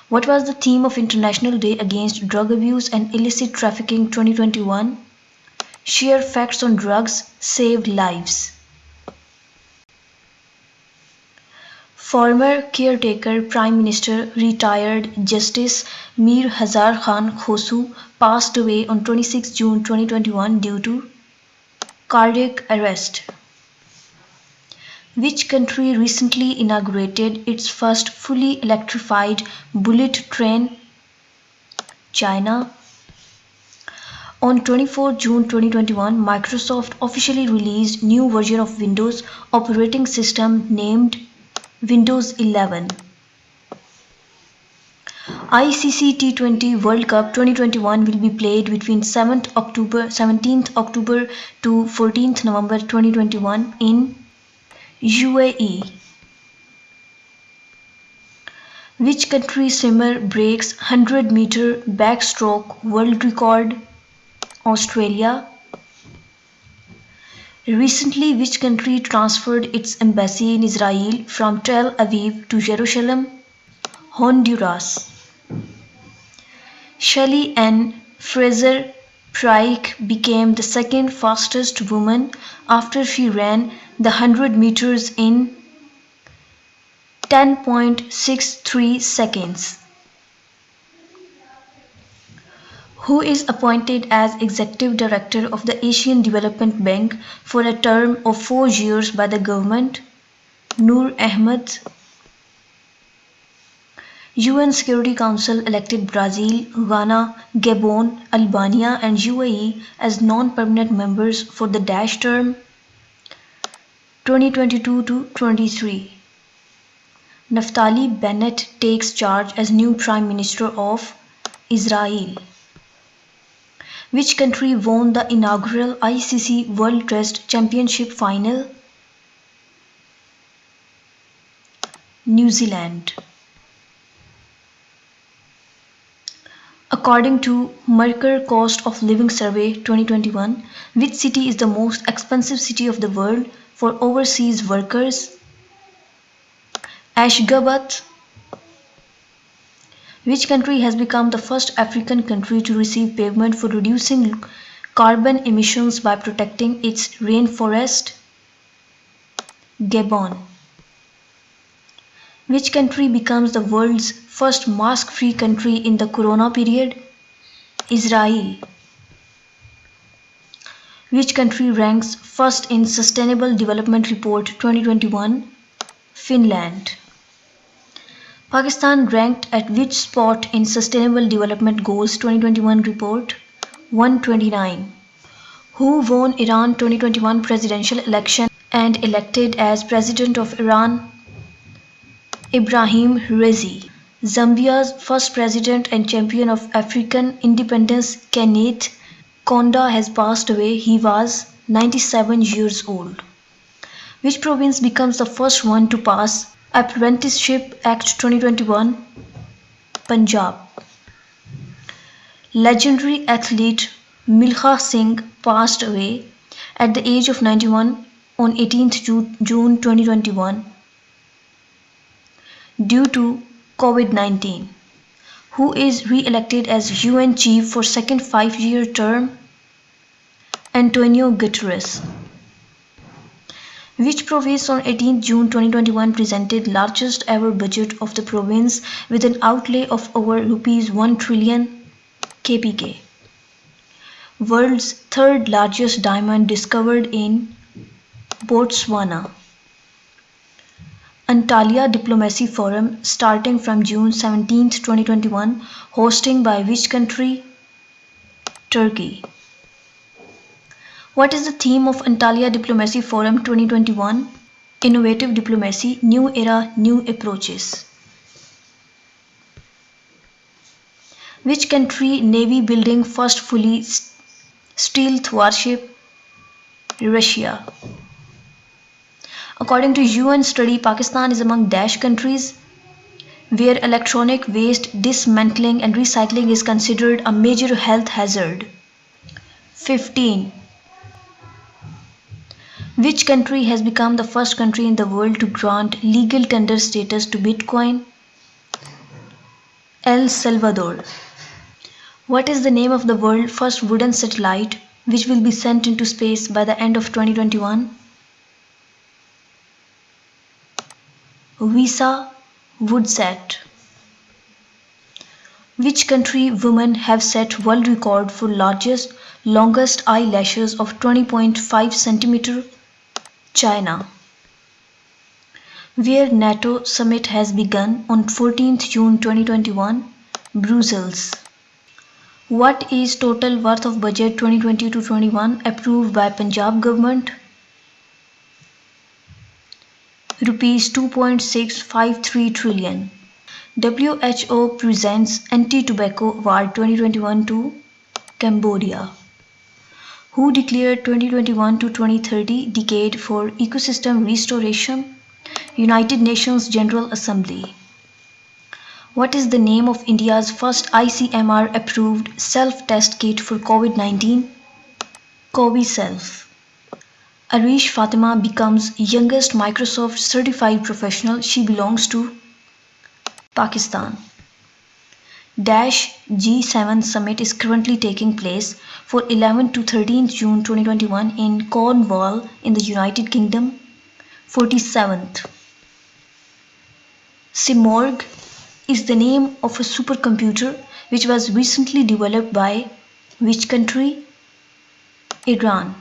What was the theme of International Day Against Drug Abuse and Illicit Trafficking 2021? Share facts on drugs save lives. Former caretaker Prime Minister retired Justice Mir Hazar Khan Khosu passed away on 26 June 2021 due to cardiac arrest. Which country recently inaugurated its first fully electrified bullet train? China. On 24 June 2021, Microsoft officially released new version of Windows operating system named Windows 11. ICC T20 World Cup 2021 will be played between 17th October to 14th November 2021 in UAE. Which country swimmer breaks 100-meter backstroke world record? Australia. Recently, which country transferred its embassy in Israel from Tel Aviv to Jerusalem? Honduras. Shelley Ann Fraser Pryke became the second fastest woman after she ran the 100 meters in 10.63 seconds. Who is appointed as Executive Director of the Asian Development Bank for a term of 4 years by the government? Noor Ahmed. UN Security Council elected Brazil, Ghana, Gabon, Albania and UAE as non-permanent members for the dash term 2022 to 23. Naftali Bennett takes charge as new Prime Minister of Israel. Which country won the inaugural ICC World Test Championship final? New Zealand. According to Mercer Cost of Living Survey 2021, which city is the most expensive city of the world for overseas workers? Ashgabat. Which country has become the first African country to receive payment for reducing carbon emissions by protecting its rainforest? Gabon. Which country becomes the world's first mask-free country in the corona period? Israel. Which country ranks first in Sustainable Development Report 2021? Finland. Pakistan ranked at which spot in Sustainable Development Goals 2021 report? 129. Who won Iran 2021 presidential election and elected as President of Iran? Ibrahim Raisi. Zambia's first president and champion of African independence, Kenneth Kaunda, has passed away. He was 97 years old. Which province becomes the first one to pass Apprenticeship Act 2021? Punjab. Legendary athlete Milkha Singh passed away at the age of 91 on 18th June 2021 due to COVID-19. Who is re-elected as UN chief for second 5-year term? Antonio Guterres. Which province on 18th June 2021 presented largest ever budget of the province with an outlay of over rupees 1 trillion kpk? World's third largest diamond discovered in Botswana. Antalya Diplomacy Forum starting from June 17, 2021, hosting by which country? Turkey. What is the theme of Antalya Diplomacy Forum 2021? Innovative Diplomacy, New Era, New Approaches. Which country Navy building first fully stealth warship? Russia. According to UN study, Pakistan is among dash countries where electronic waste dismantling and recycling is considered a major health hazard. 15. Which country has become the first country in the world to grant legal tender status to Bitcoin? El Salvador. What is the name of the world's first wooden satellite which will be sent into space by the end of 2021? Visa Woodsat. Which country women have set world record for longest eyelashes of 20.5 cm? China. Where NATO summit has begun on 14th June 2021? Brussels. What is total worth of budget 2020-21 approved by Punjab government? Rupees 2.653 trillion. WHO presents Anti-Tobacco Award 2021 to Cambodia. Who declared 2021 to 2030 decade for ecosystem restoration? United Nations General Assembly. What is the name of India's first ICMR approved self-test kit for COVID-19? CoviSelf. Arish Fatima becomes youngest Microsoft certified professional. She belongs to Pakistan. G7 summit is currently taking place for 11 to 13 June 2021 in Cornwall in the United Kingdom. 47th. Simorg is the name of a supercomputer which was recently developed by which country? Iran.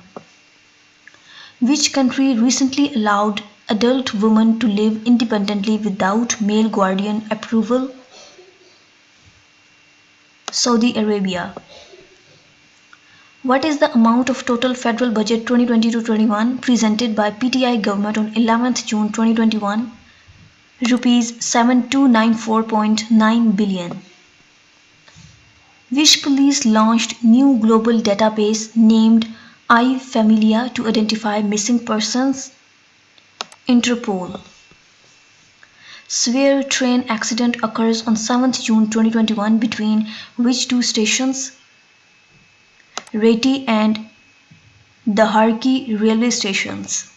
Which country recently allowed adult women to live independently without male guardian approval? Saudi Arabia. What is the amount of total federal budget 2020-21 presented by PTI government on 11th June 2021? Rupees 7294.9 billion. Which police launched new global database named iFamilia to identify missing persons? Interpol. Severe train accident occurs on 7th June 2021 between which two stations? Reti and Daharki railway stations.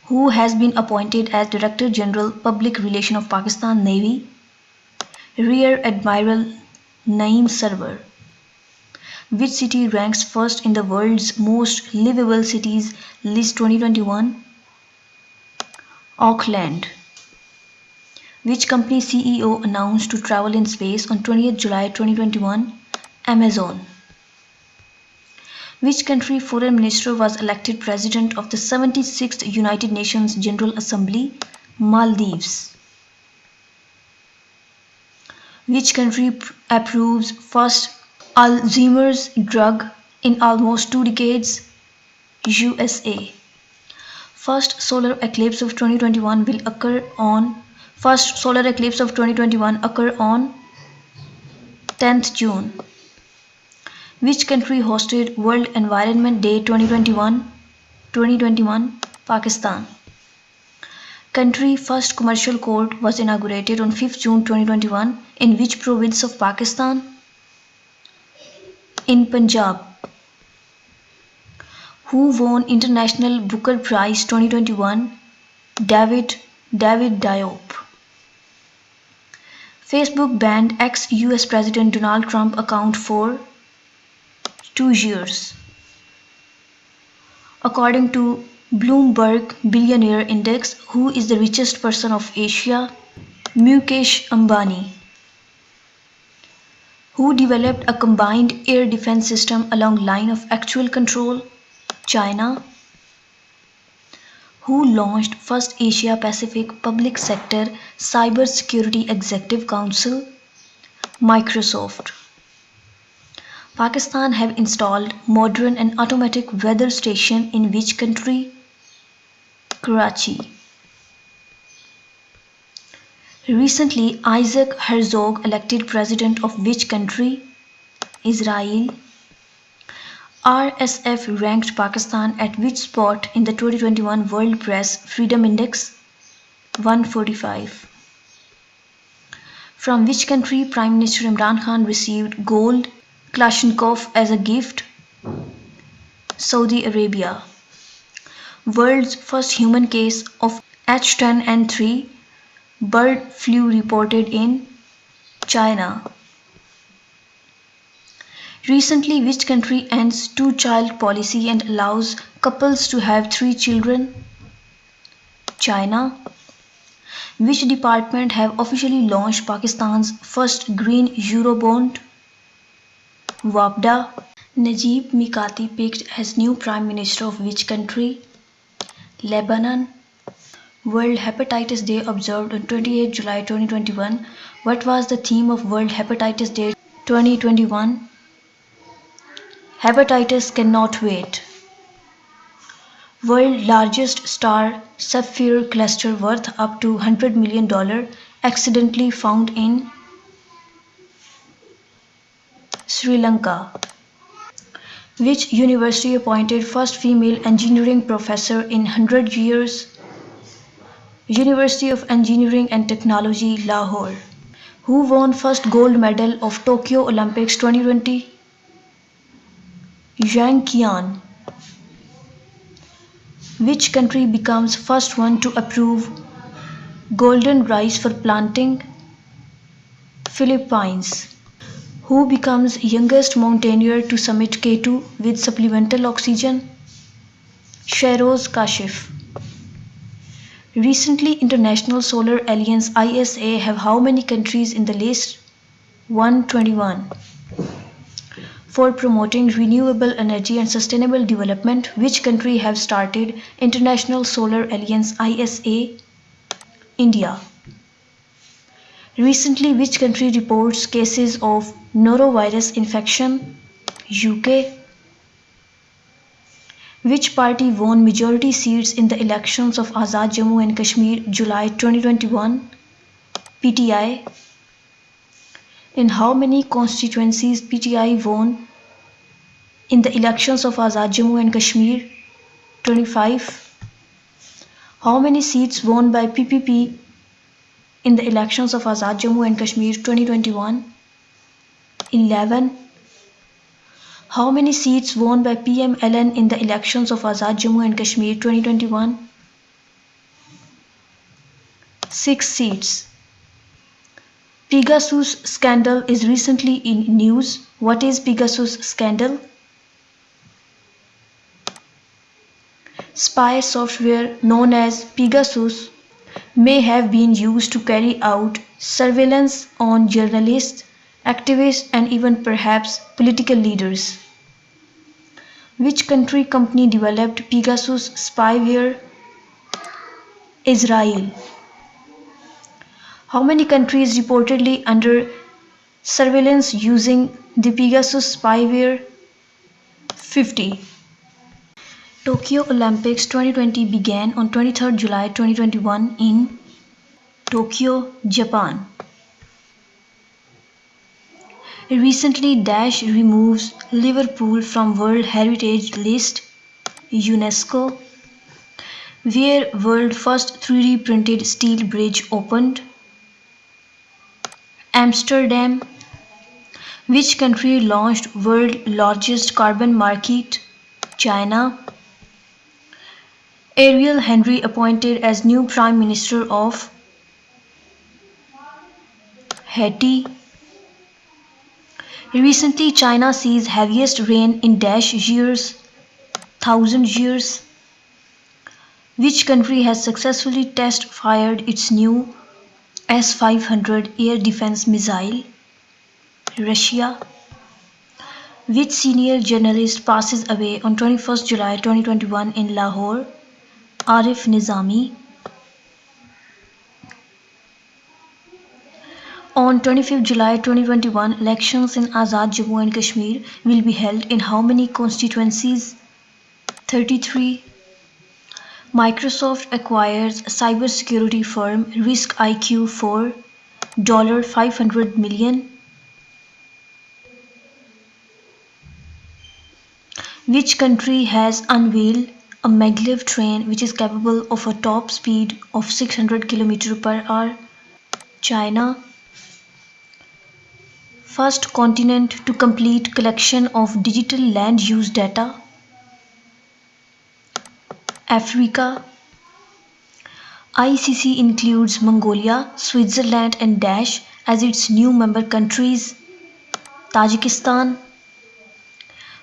Who has been appointed as Director General Public Relations of Pakistan Navy? Rear Admiral Naeem Sarwar. Which city ranks first in the world's most livable cities list 2021? Auckland. Which company CEO announced to travel in space on 20th July 2021? Amazon. Which country foreign minister was elected president of the 76th United Nations General Assembly? Maldives. Which country approves first Alzheimer's drug in almost 2 decades? USA. First solar eclipse of 2021 occur on 10th June. Which country hosted World Environment Day 2021? Pakistan. Country first commercial court was inaugurated on 5th June 2021 in which province of Pakistan? In Punjab. Who won International Booker Prize 2021? David Diop. Facebook banned ex-US President Donald Trump account for 2 years. According to Bloomberg Billionaire Index, who is the richest person of Asia? Mukesh Ambani. Who developed a combined air defense system along line of actual control? China. Who launched first Asia Pacific Public Sector Cyber Security Executive Council? Microsoft. Pakistan have installed modern and automatic weather station in which country? Karachi. Recently, Isaac Herzog elected president of which country? Israel. RSF ranked Pakistan at which spot in the 2021 World Press Freedom Index? 145. From which country Prime Minister Imran Khan received gold Kalashnikov as a gift? Saudi Arabia. World's first human case of H10N3 bird flu reported in China. Recently, which country ends two-child policy and allows couples to have 3 children? China. Which department have officially launched Pakistan's first green Eurobond? WAPDA. Najib Mikati picked as new Prime Minister of which country? Lebanon. World Hepatitis Day observed on 28 July 2021. What was the theme of World Hepatitis Day 2021? Hepatitis cannot wait. World largest star sapphire cluster worth up to $100 million accidentally found in Sri Lanka. Which university appointed first female engineering professor in 100 years? University of Engineering and Technology, Lahore. Who won first gold medal of Tokyo Olympics 2020? Yang Qian. Which country becomes first one to approve golden rice for planting? Philippines. Who becomes youngest mountaineer to summit K2 with supplemental oxygen? Shahroz Kashif. Recently, International Solar Alliance ISA have how many countries in the list? 121. For promoting renewable energy and sustainable development, which country have started International Solar Alliance ISA? India. Recently, which country reports cases of norovirus infection? UK. Which party won majority seats in the elections of Azad Jammu and Kashmir July 2021? PTI. In how many constituencies PTI won in the elections of Azad Jammu and Kashmir? 25. How many seats won by PPP in the elections of Azad Jammu and Kashmir 2021? 11. How many seats won by PMLN in the elections of Azad Jammu and Kashmir 2021? 6 seats. Pegasus scandal is recently in news. What is Pegasus scandal? Spy software known as Pegasus may have been used to carry out surveillance on journalists, activists, and even perhaps political leaders. Which country company developed Pegasus spyware? Israel. How many countries reportedly under surveillance using the Pegasus spyware? 50. Tokyo Olympics 2020 began on 23rd July 2021 in Tokyo, Japan. Recently, Dash removes Liverpool from World Heritage List, UNESCO. Where world first 3D printed steel bridge opened? Amsterdam. Which country launched world largest carbon market? China. Ariel Henry appointed as new Prime Minister of Haiti. Recently, China sees heaviest rain in dash years, 1000 years. Which country has successfully test-fired its new S-500 air defense missile? Russia. Which senior journalist passes away on 21st July 2021 in Lahore? Arif Nizami. On 25th July 2021, elections in Azad Jammu and Kashmir will be held in how many constituencies? 33. Microsoft acquires cybersecurity firm RiskIQ for $500 million. Which country has unveiled a maglev train which is capable of a top speed of 600 km per hour? China. First continent to complete collection of digital land use data? Africa. ICC includes Mongolia, Switzerland and Dash as its new member countries. Tajikistan.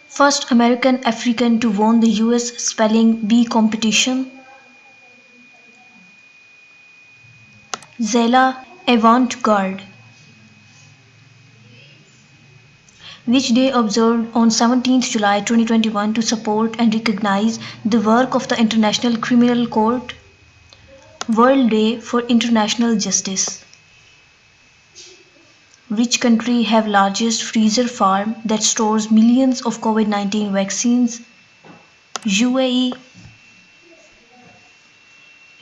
First American African to win the US Spelling Bee competition? Zella Avant-Garde. Which day observed on 17th July 2021 to support and recognize the work of the International Criminal Court? World Day for International Justice. Which country have largest freezer farm that stores millions of COVID-19 vaccines? UAE.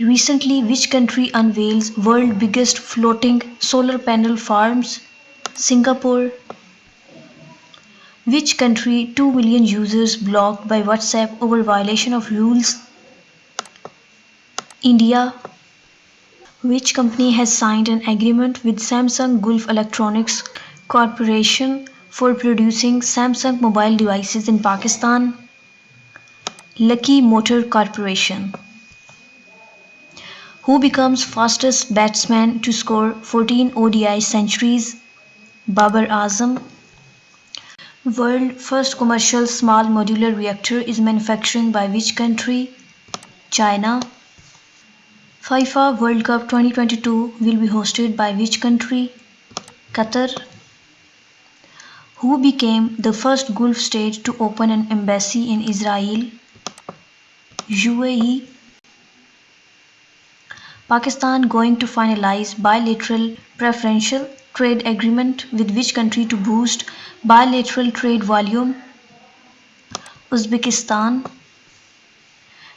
Recently, which country unveils world biggest floating solar panel farms? Singapore. Which country 2 million users blocked by WhatsApp over violation of rules? India. Which company has signed an agreement with Samsung Gulf Electronics Corporation for producing Samsung mobile devices in Pakistan? Lucky Motor Corporation. Who becomes fastest batsman to score 14 ODI centuries? Babar Azam. World first commercial small modular reactor is manufacturing by which country? China. FIFA World Cup 2022 will be hosted by which country? Qatar. Who became the first Gulf state to open an embassy in Israel? UAE. Pakistan going to finalize bilateral preferential trade agreement with which country to boost bilateral trade volume? Uzbekistan.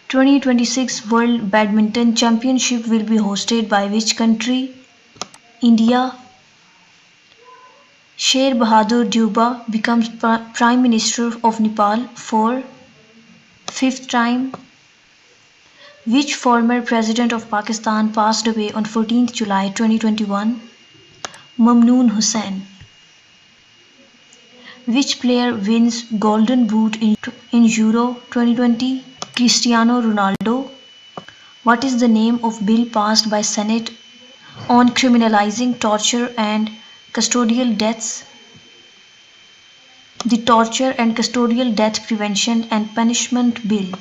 2026 World Badminton Championship will be hosted by which country? India. Sher Bahadur Deuba becomes Prime Minister of Nepal for fifth time. Which former President of Pakistan passed away on 14th July 2021? Mamnoon Hussain. Which player wins Golden Boot in Euro 2020? Cristiano Ronaldo. What is the name of bill passed by Senate on criminalizing torture and custodial deaths? The Torture and Custodial Death Prevention and Punishment Bill.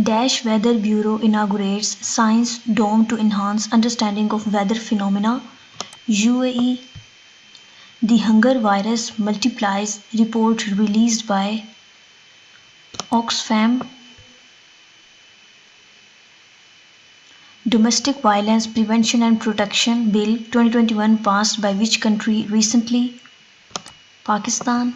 Dash Weather Bureau inaugurates Science Dome to enhance understanding of weather phenomena. UAE. The hunger virus multiplies report released by Oxfam. Domestic Violence Prevention and Protection Bill 2021 passed by which country recently? Pakistan.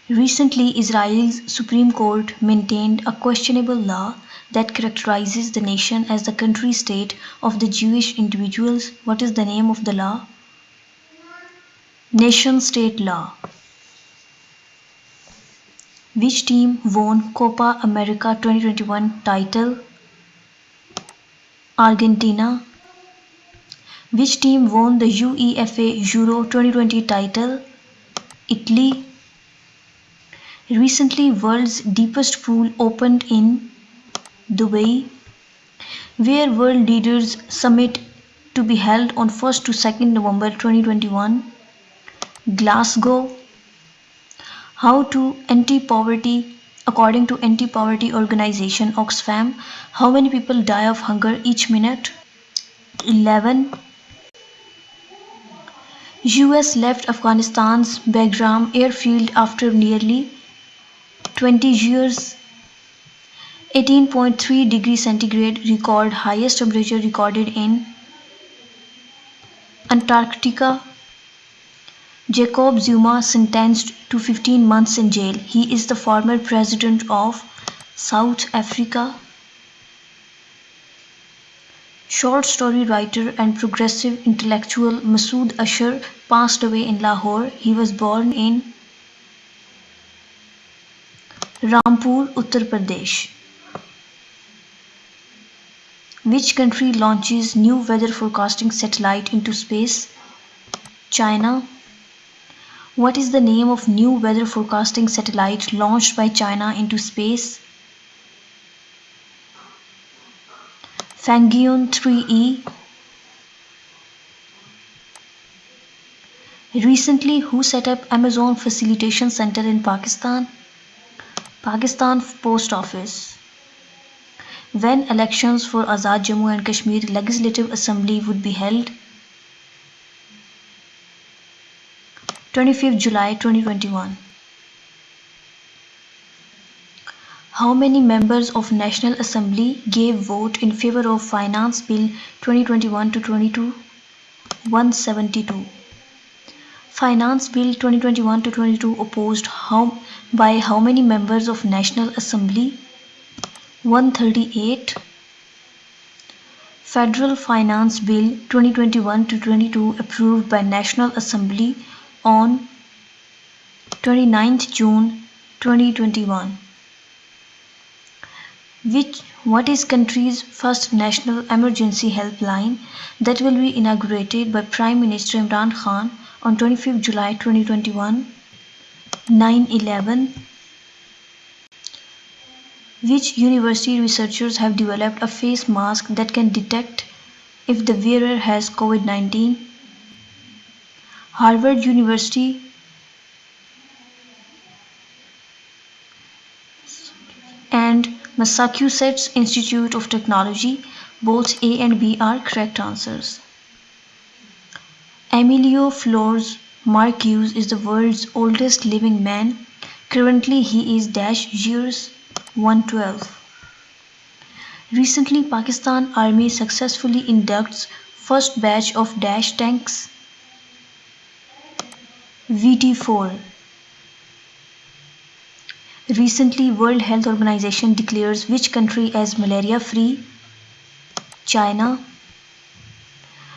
Recently, Israel's Supreme Court maintained a questionable law that characterizes the nation as the country state of the Jewish individuals. What is the name of the law? Nation state law. Which team won Copa America 2021 title? Argentina. Which team won the UEFA Euro 2020 title? Italy. Recently, world's deepest pool opened in Dubai, where World Leaders Summit to be held on 1st to 2nd November 2021. Glasgow. How to anti-poverty. According to anti-poverty organization Oxfam, how many people die of hunger each minute? 11. US left Afghanistan's Bagram airfield after nearly 20 years. 18.3 degrees centigrade record highest temperature recorded in Antarctica. Jacob Zuma sentenced to 15 months in jail. He is the former president of South Africa. Short story writer and progressive intellectual Masood Ashar passed away in Lahore. He was born in Rampur, Uttar Pradesh. Which country launches new weather forecasting satellite into space? China. What is the name of new weather forecasting satellite launched by China into space? Fangyun 3E. Recently, who set up Amazon Facilitation Center in Pakistan? Pakistan Post Office. When elections for Azad Jammu and Kashmir Legislative Assembly would be held? 25th July 2021. How many members of National Assembly gave vote in favor of Finance Bill 2021 to 22? 172. Finance Bill 2021 to 22 opposed by how many members of National Assembly? 138. Federal Finance Bill 2021 to 22 approved by National Assembly on 29th June 2021. What is country's first national emergency helpline that will be inaugurated by Prime Minister Imran Khan on 25th July 2021? 9/11. Which university researchers have developed a face mask that can detect if the wearer has COVID-19? Harvard University. And Massachusetts Institute of Technology. Both A and B are correct answers. Emilio Flores Marquez is the world's oldest living man. Currently he is - years. 112. Recently, Pakistan Army successfully inducts first batch of dash tanks VT-4. Recently, World Health Organization declares which country as malaria-free? China.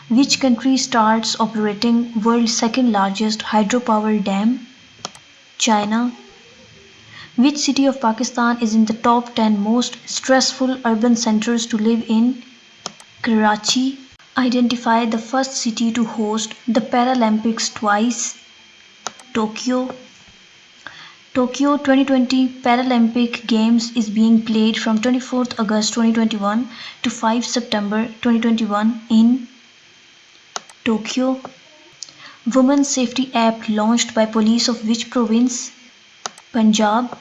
Which country starts operating world's second largest hydropower dam? China. Which city of Pakistan is in the top 10 most stressful urban centers to live in? Karachi. Identify the first city to host the Paralympics twice. Tokyo. Tokyo 2020 Paralympic Games is being played from 24th August 2021 to 5 September 2021 in Tokyo. Women's safety app launched by police of which province? Punjab.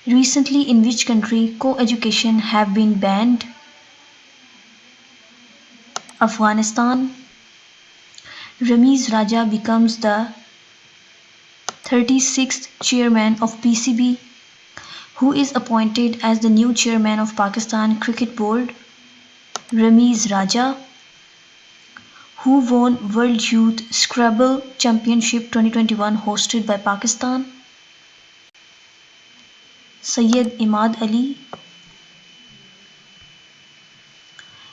Recently in which country co-education have been banned? Afghanistan. Ramiz Raja becomes the 36th chairman of PCB. Who is appointed as the new chairman of Pakistan Cricket Board? Ramiz Raja. Who won World Youth Scrabble Championship 2021 hosted by Pakistan? Syed Imad Ali.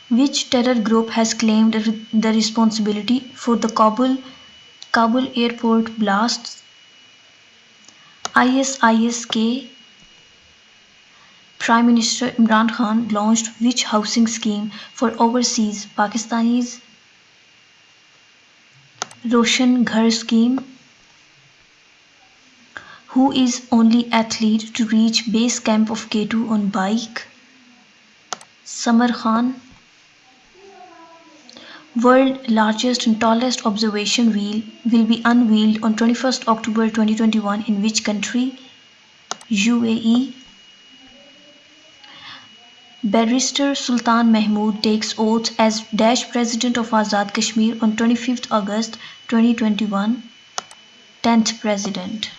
Which terror group has claimed the responsibility for the Kabul airport blasts? ISIS-K. Prime Minister Imran Khan launched which housing scheme for overseas Pakistanis? Roshan Ghar scheme. Who is only athlete to reach base camp of K2 on bike? Samar Khan. World largest and tallest observation wheel will be unveiled on 21st October 2021 in which country? UAE. Barrister Sultan Mahmood takes oath as Dash President of Azad Kashmir on 25th August 2021, 10th President.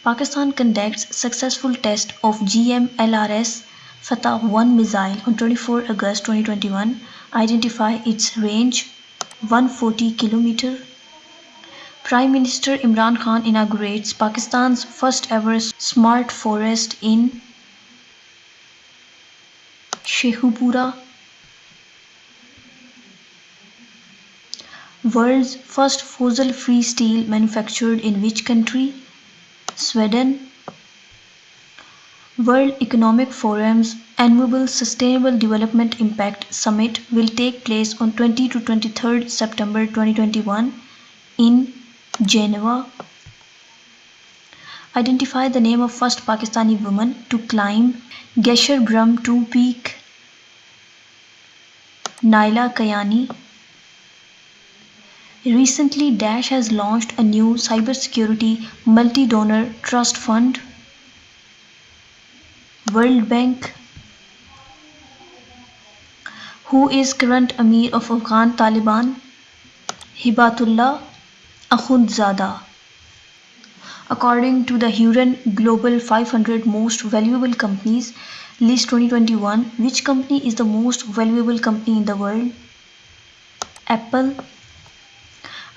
Pakistan conducts successful test of GMLRS Fateh 1 missile on 24 August 2021. Identify its range 140 km. Prime Minister Imran Khan inaugurates Pakistan's first ever smart forest in Sheikhupura. World's first fossil-free steel manufactured in which country? Sweden. World Economic Forum's annual Sustainable Development Impact Summit will take place on 20 to 23 September 2021 in Geneva. Identify the name of first Pakistani woman to climb Gesher Brum 2 peak. Naila Kayani. Recently, Dash has launched a new cybersecurity multi-donor trust fund. World Bank. Who is current Amir of Afghan Taliban? Hibatullah Akhundzada. According to the Hurun Global 500 Most Valuable Companies List 2021, which company is the most valuable company in the world? Apple.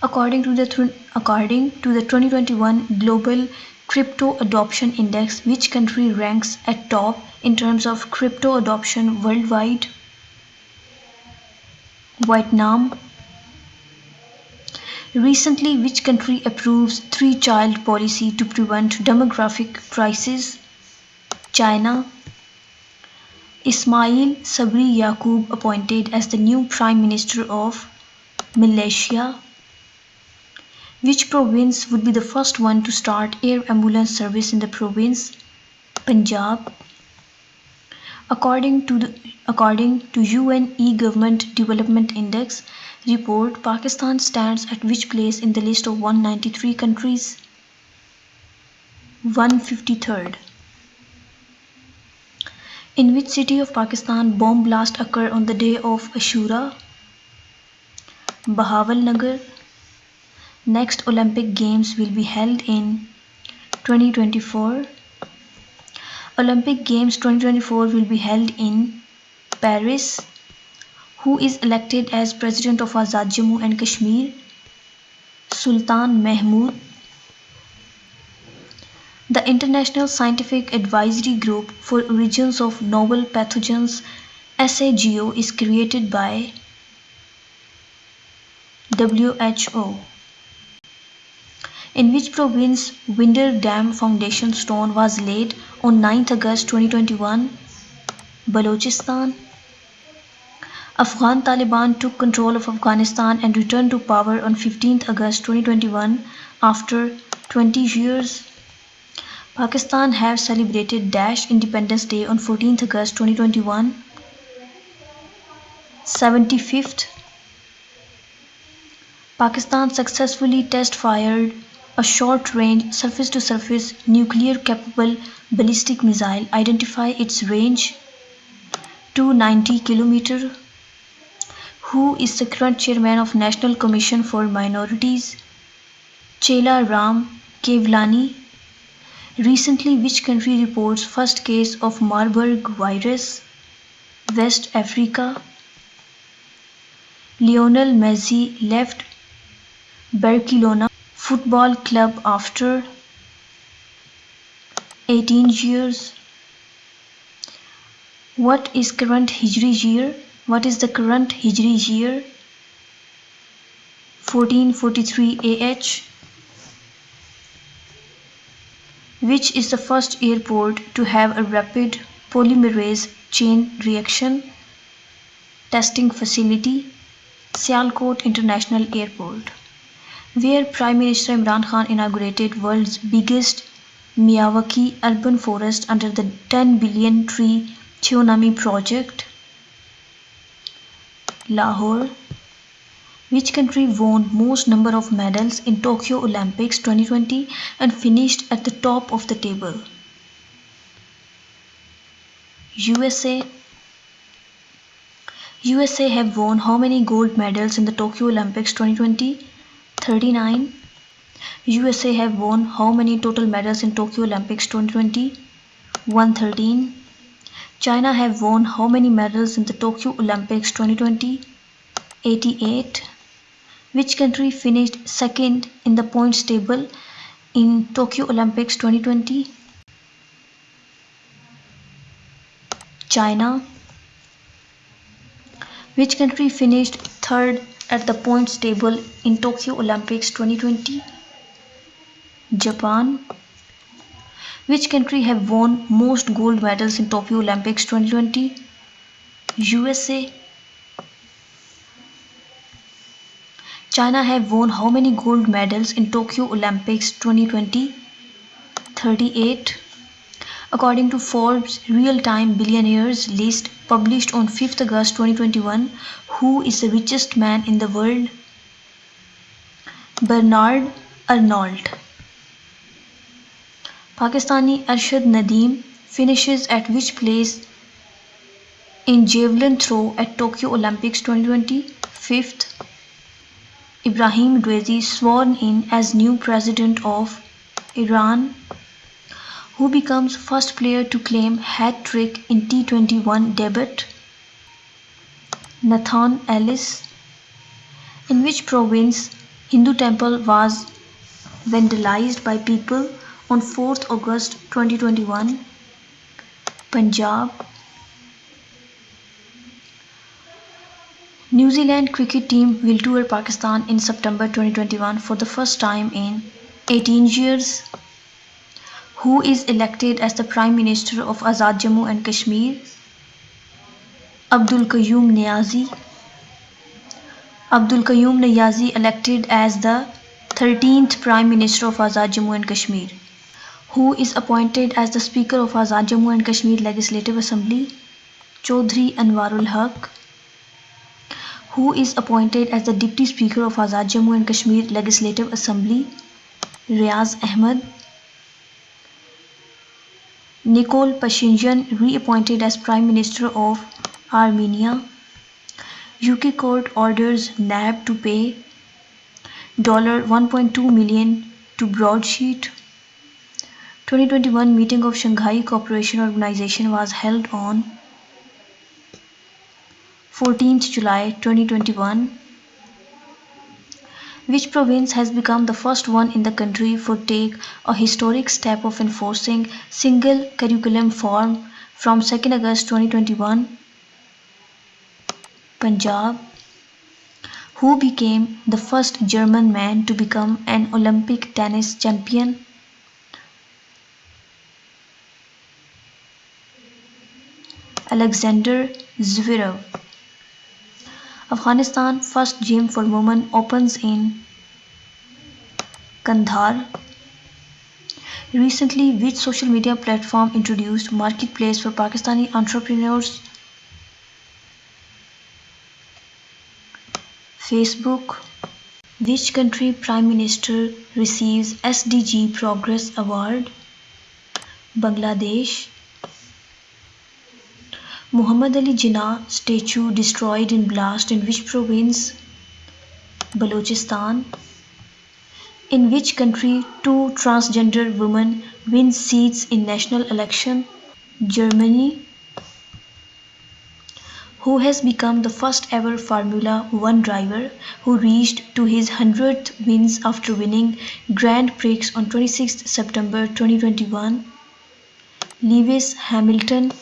According to the 2021 Global Crypto Adoption Index, which country ranks at top in terms of crypto adoption worldwide? Vietnam. Recently, which country approves three-child policy to prevent demographic crisis? China. Ismail Sabri Yaqub appointed as the new Prime Minister of Malaysia. Which province would be the first one to start air ambulance service in the province? Punjab. According to UN E-Government Development Index report, Pakistan stands at which place in the list of 193 countries? 153rd. In which city of Pakistan bomb blast occurred on the day of Ashura? Bahawalnagar. Next Olympic Games will be held in 2024. Olympic Games 2024 will be held in Paris. Who is elected as President of Azad Jammu and Kashmir? Sultan Mahmud. The International Scientific Advisory Group for Origins of Novel Pathogens (SAGO) is created by WHO. In which province Winder Dam foundation stone was laid on 9th August 2021? Balochistan. Afghan Taliban took control of Afghanistan and returned to power on 15th August 2021 after 20 years. Pakistan have celebrated Independence Day on 14th August 2021. 75th. Pakistan successfully test-fired a short-range surface-to-surface nuclear-capable ballistic missile. Identify its range. 290 km. Who is the current chairman of National Commission for Minorities? Chela Ram Kevlani. Recently, which country reports first case of Marburg virus? West Africa. Lionel Messi left Barcelona Football Club after 18 years. What is current Hijri year? What is the current Hijri year? 1443 AH. Which is the first airport to have a rapid polymerase chain reaction testing facility? Sialkot International Airport. Where Prime Minister Imran Khan inaugurated world's biggest Miyawaki urban forest under the 10 billion tree Tsunami project? Lahore. Which country won most number of medals in Tokyo Olympics 2020 and finished at the top of the table? USA. USA have won how many gold medals in the Tokyo Olympics 2020? 39. USA have won how many total medals in Tokyo Olympics 2020? 113. China have won how many medals in the Tokyo Olympics 2020? 88. Which country finished second in the points table in Tokyo Olympics 2020? China. Which country finished third at the points table in Tokyo Olympics 2020? Japan. Which country have won most gold medals in Tokyo Olympics 2020? USA. China have won how many gold medals in Tokyo Olympics 2020? 38. According to Forbes Real-Time Billionaires list published on 5th August 2021, who is the richest man in the world? Bernard Arnault. Pakistani Arshad Nadeem finishes at which place in javelin throw at Tokyo Olympics 2020? 5th. Ibrahim Raisi sworn in as new president of Iran. Who becomes first player to claim hat-trick in T21 debut? Nathan Ellis. In which province Hindu temple was vandalized by people on 4th August 2021? Punjab. New Zealand cricket team will tour Pakistan in September 2021 for the first time in 18 years. Who is elected as the Prime Minister of Azad Jammu and Kashmir? Abdul Qayyum Niazi. Abdul Qayyum Niazi elected as the 13th Prime Minister of Azad Jammu and Kashmir. Who is appointed as the Speaker of Azad Jammu and Kashmir Legislative Assembly? Chaudhry Anwarul Haq. Who is appointed as the Deputy Speaker of Azad Jammu and Kashmir Legislative Assembly? Riaz Ahmed. Nikol Pashinyan reappointed as Prime Minister of Armenia. UK court orders NAB to pay $1.2 million to Broadsheet. 2021 meeting of Shanghai Cooperation Organization was held on 14th July 2021. Which province has become the first one in the country for take a historic step of enforcing single curriculum form from 2nd August 2021? Punjab. Who became the first German man to become an Olympic tennis champion? Alexander Zverev. Afghanistan first gym for women opens in Kandahar. Recently, which social media platform introduced marketplace for Pakistani entrepreneurs? Facebook. Which country Prime Minister receives SDG Progress Award? Bangladesh. Muhammad Ali Jinnah statue destroyed in blast in which province? Balochistan. In which country two transgender women win seats in national election? Germany. Who has become the first ever Formula One driver who reached to his 100th wins after winning Grand Prix on 26 September 2021? Lewis Hamilton.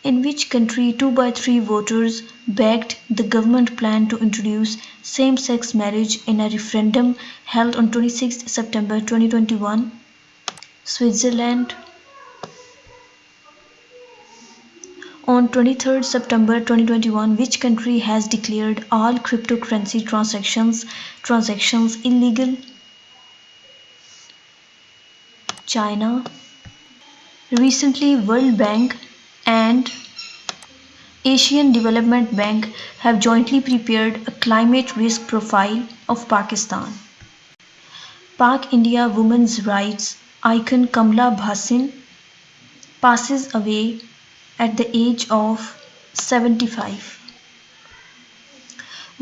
In which country 2/3 voters backed the government plan to introduce same-sex marriage in a referendum held on 26 September 2021? Switzerland. On 23 September 2021, which country has declared all cryptocurrency transactions illegal? China. Recently, World Bank and Asian Development Bank have jointly prepared a climate risk profile of Pakistan. Pak-India women's rights icon Kamala Bhasin passes away at the age of 75.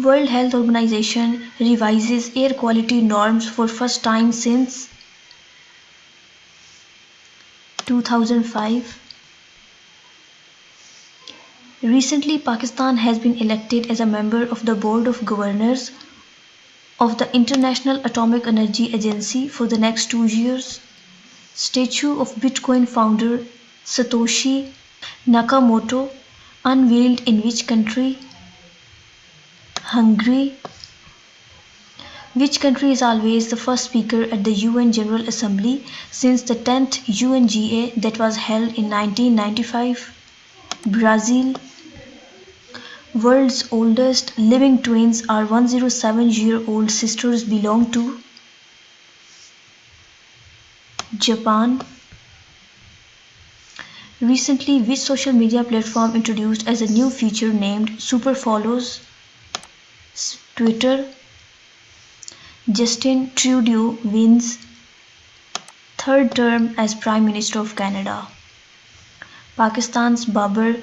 World Health Organization revises air quality norms for first time since 2005. Recently, Pakistan has been elected as a member of the Board of Governors of the International Atomic Energy Agency for the next 2 years. Statue of Bitcoin founder Satoshi Nakamoto unveiled in which country? Hungary. Which country is always the first speaker at the UN General Assembly since the 10th UNGA that was held in 1995? Brazil. World's oldest living twins are 107-year-old sisters belong to Japan. Recently, which social media platform introduced as a new feature named Super Follows? Twitter. Justin Trudeau wins third term as Prime Minister of Canada. Pakistan's Babar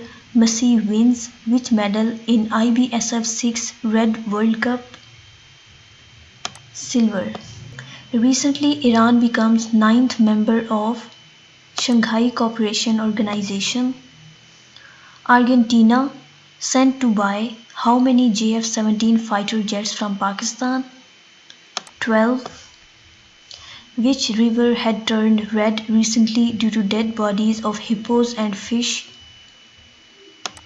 Masih wins which medal in IBSF 6 Red World Cup? Silver. Recently, Iran becomes 9th member of Shanghai Cooperation Organization. Argentina sent to buy how many JF-17 fighter jets from Pakistan? 12. Which river had turned red recently due to dead bodies of hippos and fish?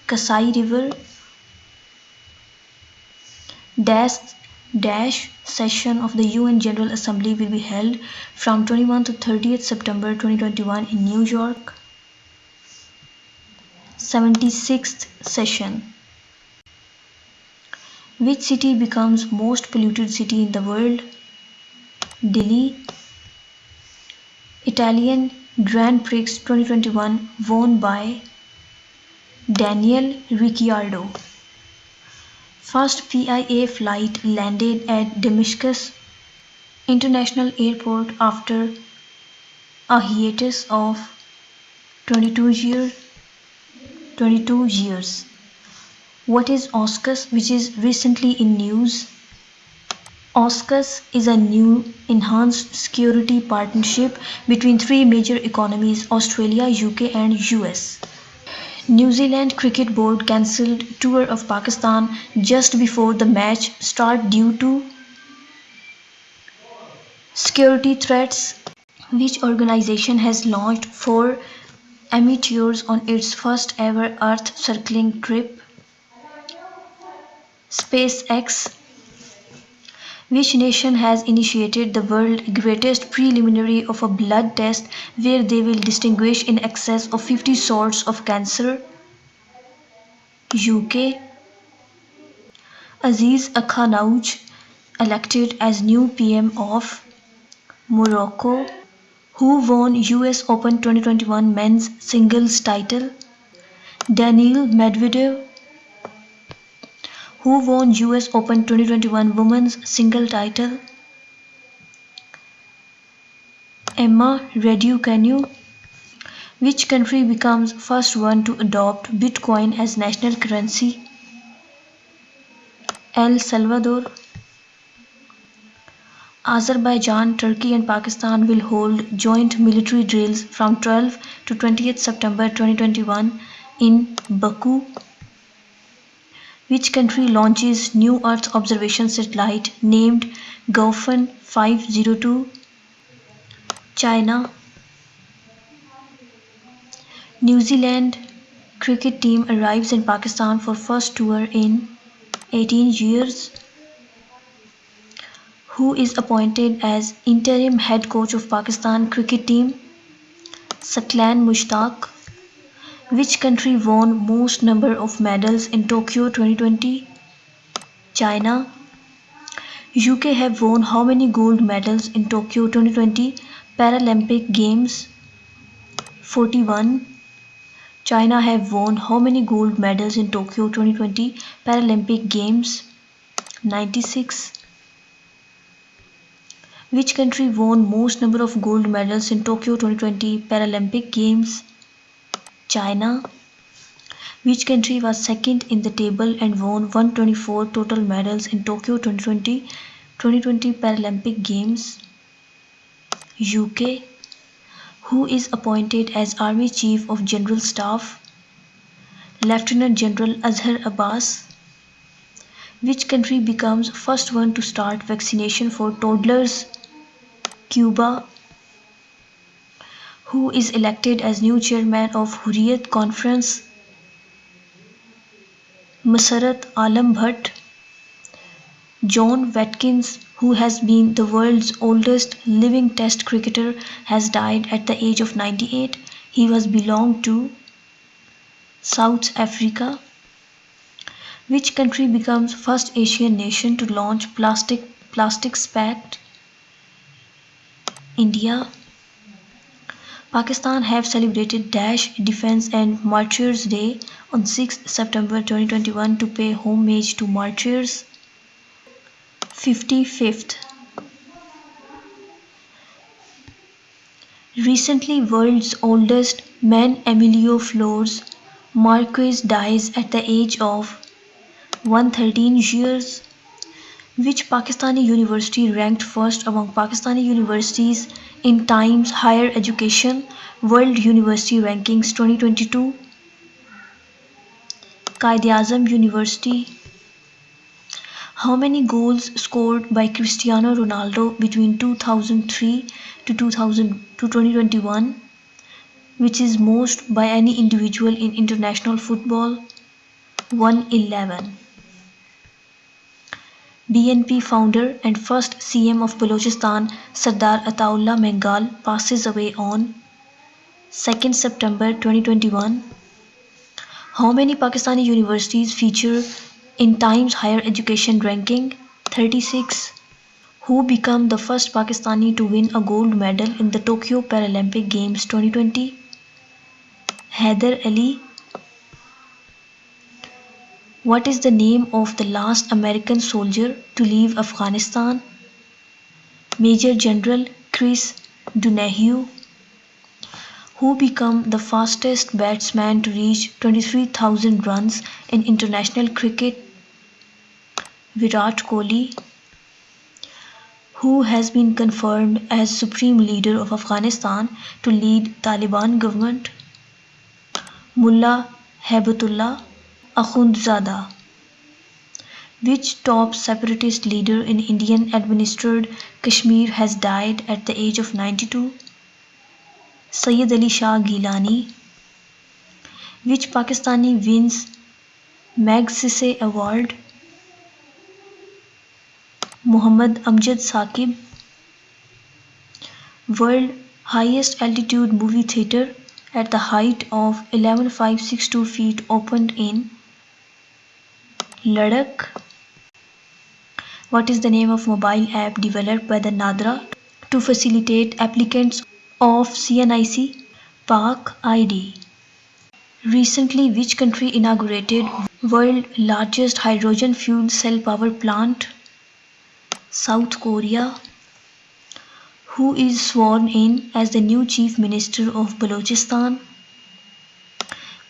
Kasai River. Dash session of the UN General Assembly will be held from 21 to 30th September 2021 in New York. 76th session. Which city becomes most polluted city in the world? Delhi. Italian Grand Prix 2021 won by Daniel Ricciardo. First PIA flight landed at Damascus International Airport after a hiatus of 22 years. What is AUKUS, which is recently in news? AUKUS is a new enhanced security partnership between three major economies, Australia, UK and US. New Zealand Cricket Board cancelled tour of Pakistan just before the match start due to security threats. Which organization has launched 4 amateurs on its first ever Earth circling trip? SpaceX. Which nation has initiated the world's greatest preliminary of a blood test where they will distinguish in excess of 50 sorts of cancer? UK. Aziz Akhanouch elected as new PM of Morocco. Who won US Open 2021 men's singles title? Daniil Medvedev. Who won US Open 2021 women's single title? Emma Raducanu. Which country becomes first one to adopt Bitcoin as national currency? El Salvador. Azerbaijan, Turkey and Pakistan will hold joint military drills from 12 to 20th September 2021 in Baku. Which country launches new Earth observation satellite named Gaofen 502? China. New Zealand cricket team arrives in Pakistan for first tour in 18 years. Who is appointed as interim head coach of Pakistan cricket team? Saklan Mushtaq. Which country won most number of medals in Tokyo 2020? China. UK have won how many gold medals in Tokyo 2020 Paralympic Games? 41. China have won how many gold medals in Tokyo 2020 Paralympic Games? 96. Which country won most number of gold medals in Tokyo 2020 Paralympic Games? China. Which country was second in the table and won 124 total medals in Tokyo 2020 Paralympic Games? UK. Who is appointed as Army Chief of General Staff? Lieutenant General Azhar Abbas. Which country becomes first one to start vaccination for toddlers? Cuba. Who is elected as new chairman of Hurriyat Conference? Masarat Alam Bhatt. John Watkins, who has been the world's oldest living test cricketer, has died at the age of 98. He was belonged to South Africa. Which country becomes first Asian nation to launch plastics pact? India. Pakistan have celebrated Dash Defence and Martyrs Day on 6 September 2021 to pay homage to martyrs. 55th. Recently, world's oldest man Emilio Flores Marquez dies at the age of 113 years. Which Pakistani university ranked first among Pakistani universities in Times Higher Education World University Rankings 2022? Quaid-e-Azam University. How many goals scored by Cristiano Ronaldo between 2003 to 2021, which is most by any individual in international football? 111. BNP founder and first CM of Balochistan, Sardar Ataullah Mengal, passes away on 2nd September 2021. How many Pakistani universities feature in Times Higher Education ranking? 36. Who became the first Pakistani to win a gold medal in the Tokyo Paralympic Games 2020? Haider Ali. What is the name of the last American soldier to leave Afghanistan? Major General Chris Donahue. Who became the fastest batsman to reach 23,000 runs in international cricket? Virat Kohli. Who has been confirmed as Supreme Leader of Afghanistan to lead Taliban government? Mullah Hebatullah Akhundzada. Which top separatist leader in Indian-administered Kashmir has died at the age of 92? Sayyid Ali Shah Gilani. Which Pakistani wins Magsaysay Award? Muhammad Amjad Saqib. World highest altitude movie theatre at the height of 11,562 feet opened in Ladakh. What is the name of mobile app developed by the Nadra to facilitate applicants of CNIC? Park ID. Recently, which country inaugurated world largest hydrogen fuel cell power plant? South Korea. Who is sworn in as the new Chief Minister of Balochistan?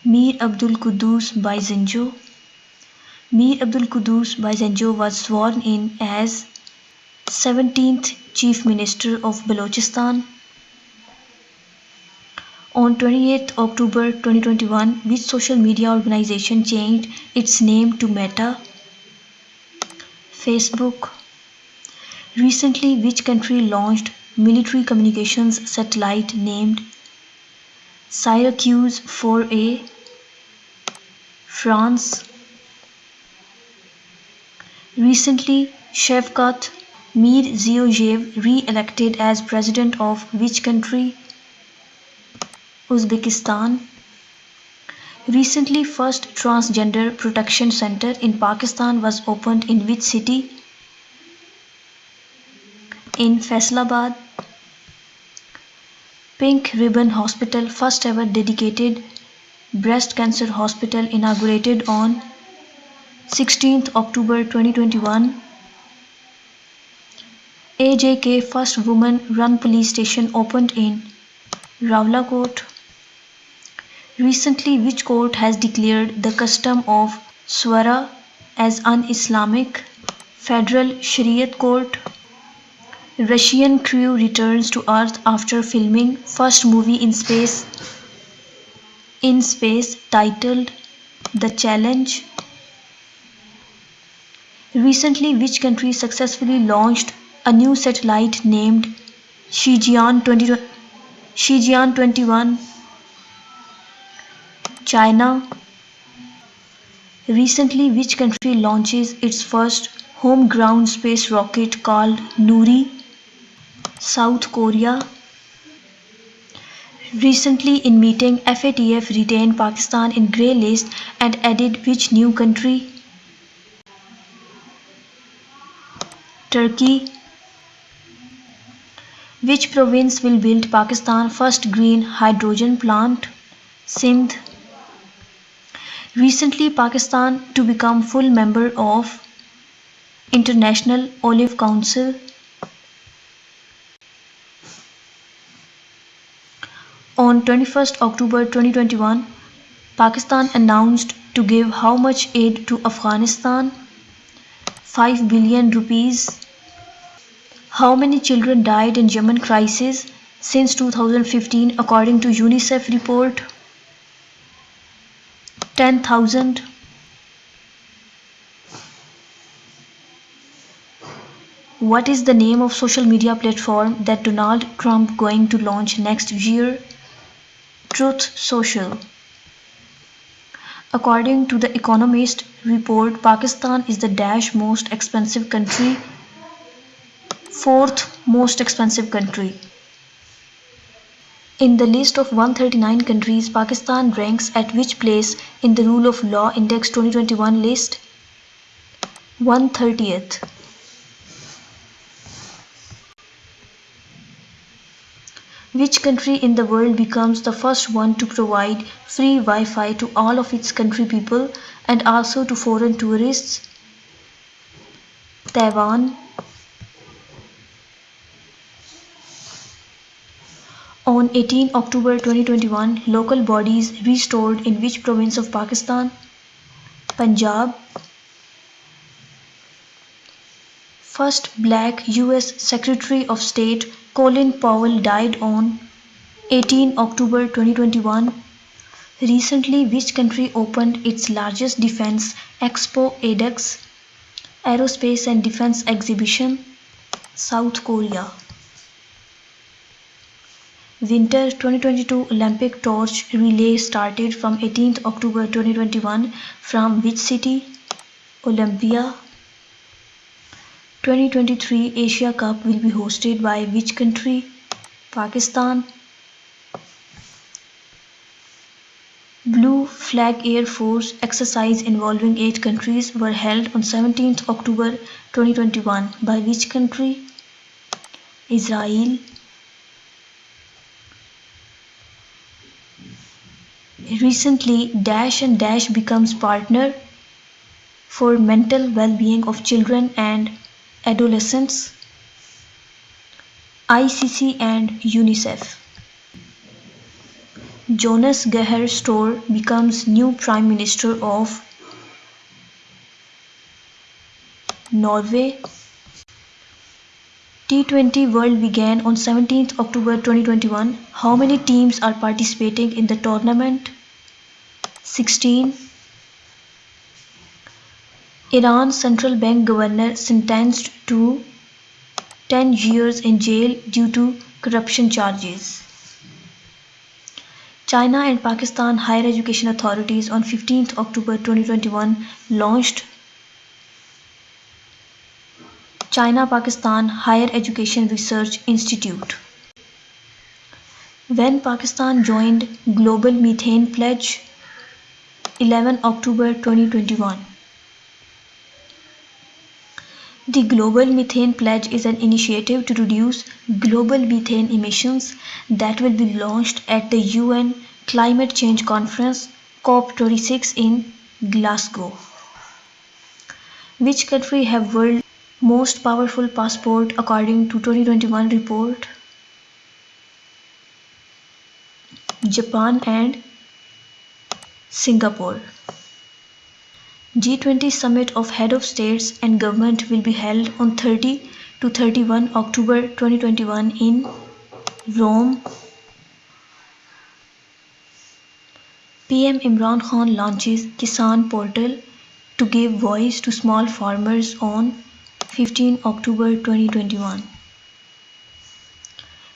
Mir Abdul Quddus Baizenjo. Mir Abdul Quddus Baizenjo was sworn in as 17th Chief Minister of Balochistan. On 28th October 2021, which social media organization changed its name to Meta? Facebook. Recently, which country launched military communications satellite named Syracuse 4A? France. Recently, Shavkat Mirziyoyev re-elected as president of which country? Uzbekistan. Recently, first transgender protection center in Pakistan was opened in which city? In Faisalabad. Pink Ribbon Hospital, first ever dedicated breast cancer hospital, inaugurated on 16th October 2021. AJK first woman-run police station opened in Rawalakot. Recently, which court has declared the custom of swara as un-Islamic? Federal Shariat Court. Russian crew returns to Earth after filming first movie in space titled The Challenge. Recently, which country successfully launched a new satellite named Jan2021? China. Recently, which country launches its first home-ground space rocket called Nuri? South Korea. Recently, in meeting, FATF retained Pakistan in grey list and added which new country? Turkey. Which province will build Pakistan's first green hydrogen plant? Sindh. Recently, Pakistan to become full member of International Olive Council. On 21st October 2021, Pakistan announced to give how much aid to Afghanistan? 5 billion rupees. How many children died in Yemen crisis since 2015 according to UNICEF report? 10,000. What is the name of social media platform that Donald Trump going to launch next year? Truth Social. According to The Economist report, Pakistan is the most expensive country, fourth most expensive country. In the list of 139 countries, Pakistan ranks at which place in the Rule of Law Index 2021 list? 130th. Which country in the world becomes the first one to provide free Wi-Fi to all of its country people and also to foreign tourists? Taiwan. On 18 October 2021, local bodies restored in which province of Pakistan? Punjab. First black US Secretary of State Colin Powell died on 18 October 2021. Recently, which country opened its largest defense expo ADEX Aerospace and Defense Exhibition? South Korea. Winter 2022 Olympic torch relay started from 18th October 2021 from which city? Olympia. 2023 Asia Cup will be hosted by which country? Pakistan. Blue Flag Air Force exercise involving 8 countries were held on 17th October 2021 by which country? Israel. Recently, Dash and Dash becomes partner for mental well-being of children and adolescents. ICC and UNICEF. Jonas Gahr Store becomes new Prime Minister of Norway. T20 World began on 17th October 2021. How many teams are participating in the tournament? 16. Iran Central Bank Governor sentenced to 10 years in jail due to corruption charges. China and Pakistan Higher Education Authorities on 15th October 2021 launched China-Pakistan Higher Education Research Institute. When Pakistan joined Global Methane Pledge? 11 October 2021. The Global Methane Pledge is an initiative to reduce global methane emissions that will be launched at the UN Climate Change Conference COP26 in Glasgow. Which country have world's most powerful passport according to 2021 report? Japan and Singapore. G20 Summit of Head of States and Government will be held on 30 to 31 October 2021 in Rome. PM Imran Khan launches Kisan Portal to give voice to small farmers on 15 October 2021.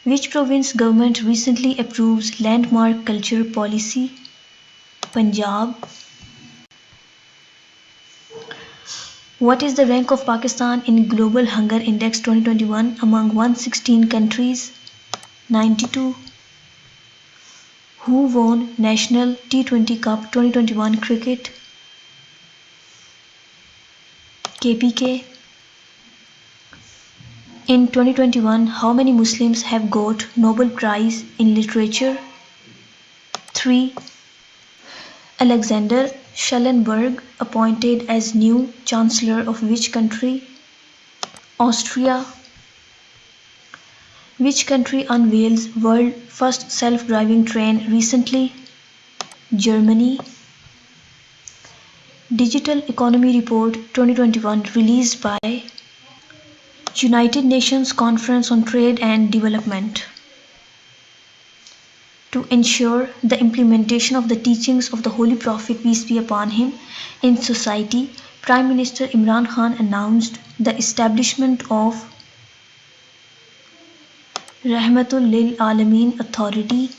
Which province government recently approves landmark culture policy? Punjab. What is the rank of Pakistan in Global Hunger Index 2021 among 116 countries? 92. Who won National T20 Cup 2021 cricket? KPK. In 2021, how many Muslims have got Nobel Prize in Literature? 3. Alexander Schallenberg appointed as new Chancellor of which country? Austria. Which country unveils world first self-driving train recently? Germany. Digital Economy Report 2021 released by United Nations Conference on Trade and Development. To ensure the implementation of the teachings of the Holy Prophet peace be upon him in society, Prime Minister Imran Khan announced the establishment of Rahmatul Lil Alameen Authority.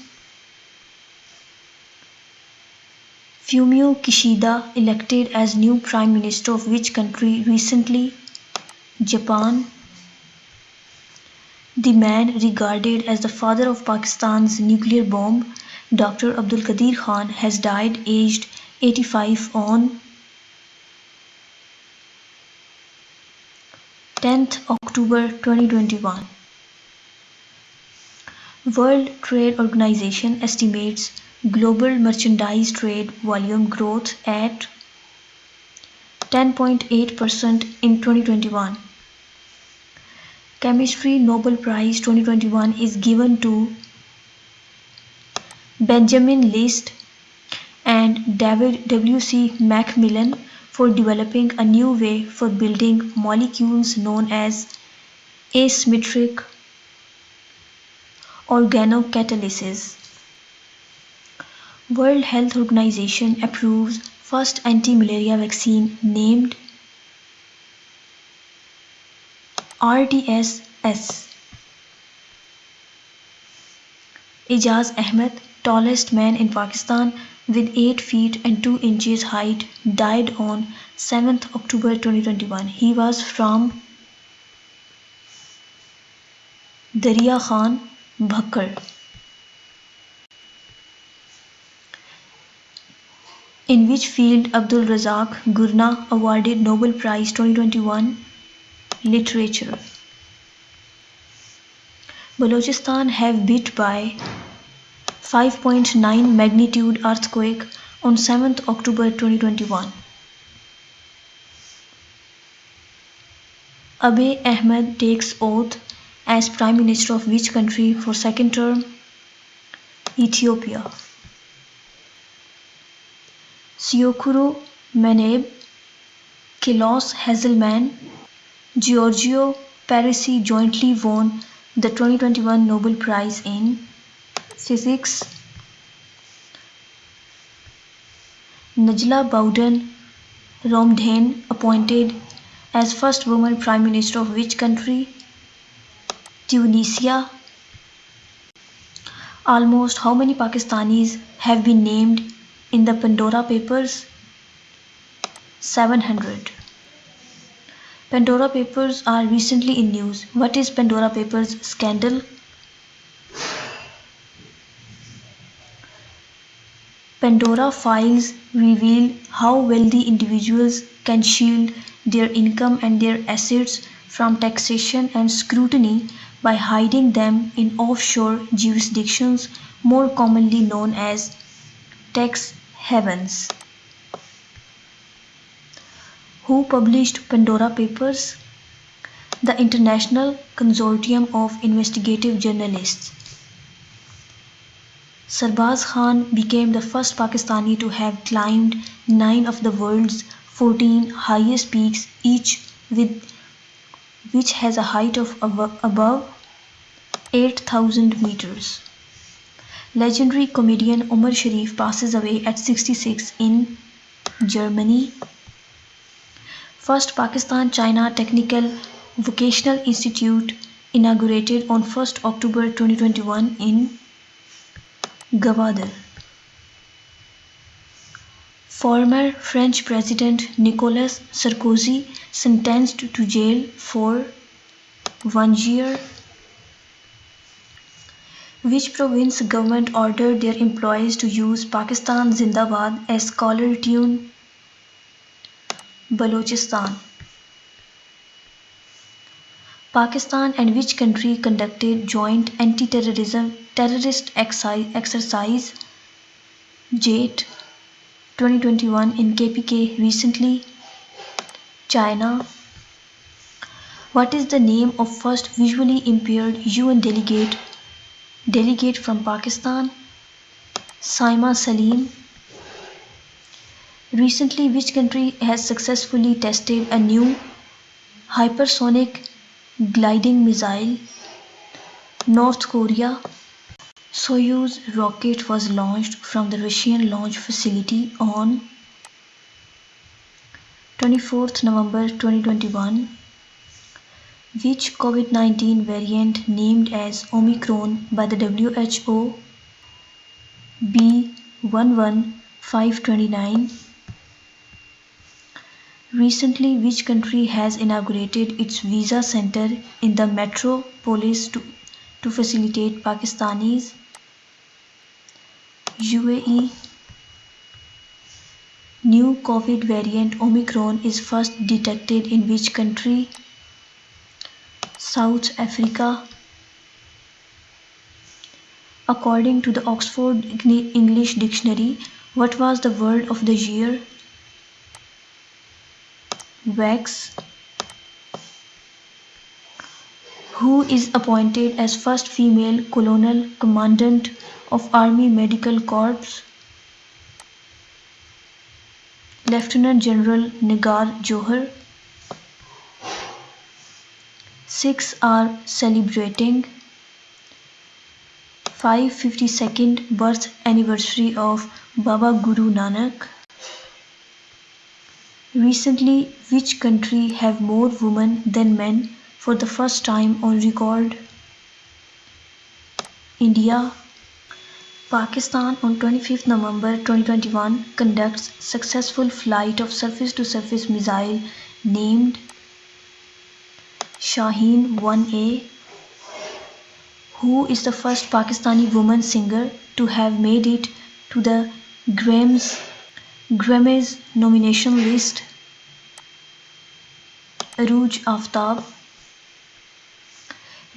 Fumio Kishida elected as new Prime Minister of which country recently? Japan. The man regarded as the father of Pakistan's nuclear bomb, Dr. Abdul Qadir Khan, has died aged 85 on 10th October 2021. World Trade Organization estimates global merchandise trade volume growth at 10.8% in 2021. Chemistry Nobel Prize 2021 is given to Benjamin List and David W.C. Macmillan for developing a new way for building molecules known as asymmetric organocatalysis. World Health Organization approves first anti-malaria vaccine named RDSS. Ijaz Ahmed, tallest man in Pakistan with 8 feet and 2 inches height, died on 7th October 2021. He was from Darya Khan, Bhakkar. In which field Abdul Razak Gurna awarded Nobel Prize 2021 Literature? Balochistan have bit by 5.9 magnitude earthquake on 7th October 2021. Abiy Ahmed takes oath as Prime Minister of which country for second term? Ethiopia. Siokuro Meneb, Kilos Hazelman, Giorgio Parisi jointly won the 2021 Nobel Prize in Physics. Najla Bowden Romdhen appointed as first woman Prime Minister of which country? Tunisia. Almost how many Pakistanis have been named in the Pandora Papers? 700. Pandora Papers are recently in news. What is Pandora Papers scandal? Pandora files reveal how wealthy individuals can shield their income and their assets from taxation and scrutiny by hiding them in offshore jurisdictions, more commonly known as tax havens. Who published Pandora Papers? The International Consortium of Investigative Journalists. Sarbaz Khan became the first Pakistani to have climbed 9 of the world's 14 highest peaks, each with which has a height of above 8,000 meters. Legendary comedian Omar Sharif passes away at 66 in Germany. First Pakistan-China Technical Vocational Institute inaugurated on 1st October 2021 in Gwadar. Former French President Nicolas Sarkozy sentenced to jail for 1 year. Which province government ordered their employees to use Pakistan Zindabad as caller tune? Balochistan. Pakistan and which country conducted joint terrorist exercise JATE 2021 in KPK recently? China. What is the name of first visually impaired UN delegate from Pakistan? Saima Salim. Recently, which country has successfully tested a new hypersonic gliding missile? North Korea. Soyuz rocket was launched from the Russian launch facility on 24th November 2021. Which COVID-19 variant named as Omicron by the WHO? B11529. Recently, which country has inaugurated its visa center in the metropolis to facilitate Pakistanis? UAE. New COVID variant Omicron is first detected in which country? South Africa. According to the Oxford English Dictionary, what was the word of the year? Wax. Who is appointed as first female colonel commandant of Army Medical Corps? Lieutenant General Nigar Johar. Sikhs are celebrating 552nd birth anniversary of Baba Guru Nanak. Recently, which country have more women than men for the first time on record? India. Pakistan on 25th November 2021 conducts successful flight of surface-to-surface missile named Shaheen-1A. Who is the first Pakistani woman singer to have made it to the Grammys nomination list? Arooj Aftab.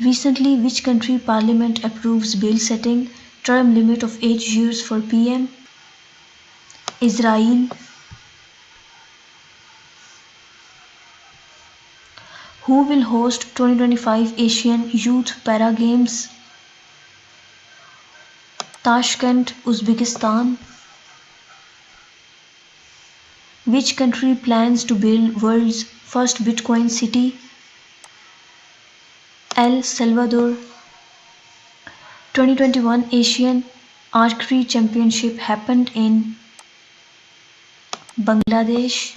Recently, which country parliament approves bill setting term limit of 8 years for PM? Israel. Who will host 2025 Asian Youth Para Games? Tashkent, Uzbekistan. Which country plans to build world's first Bitcoin city? El Salvador. 2021 Asian Archery Championship happened in Bangladesh.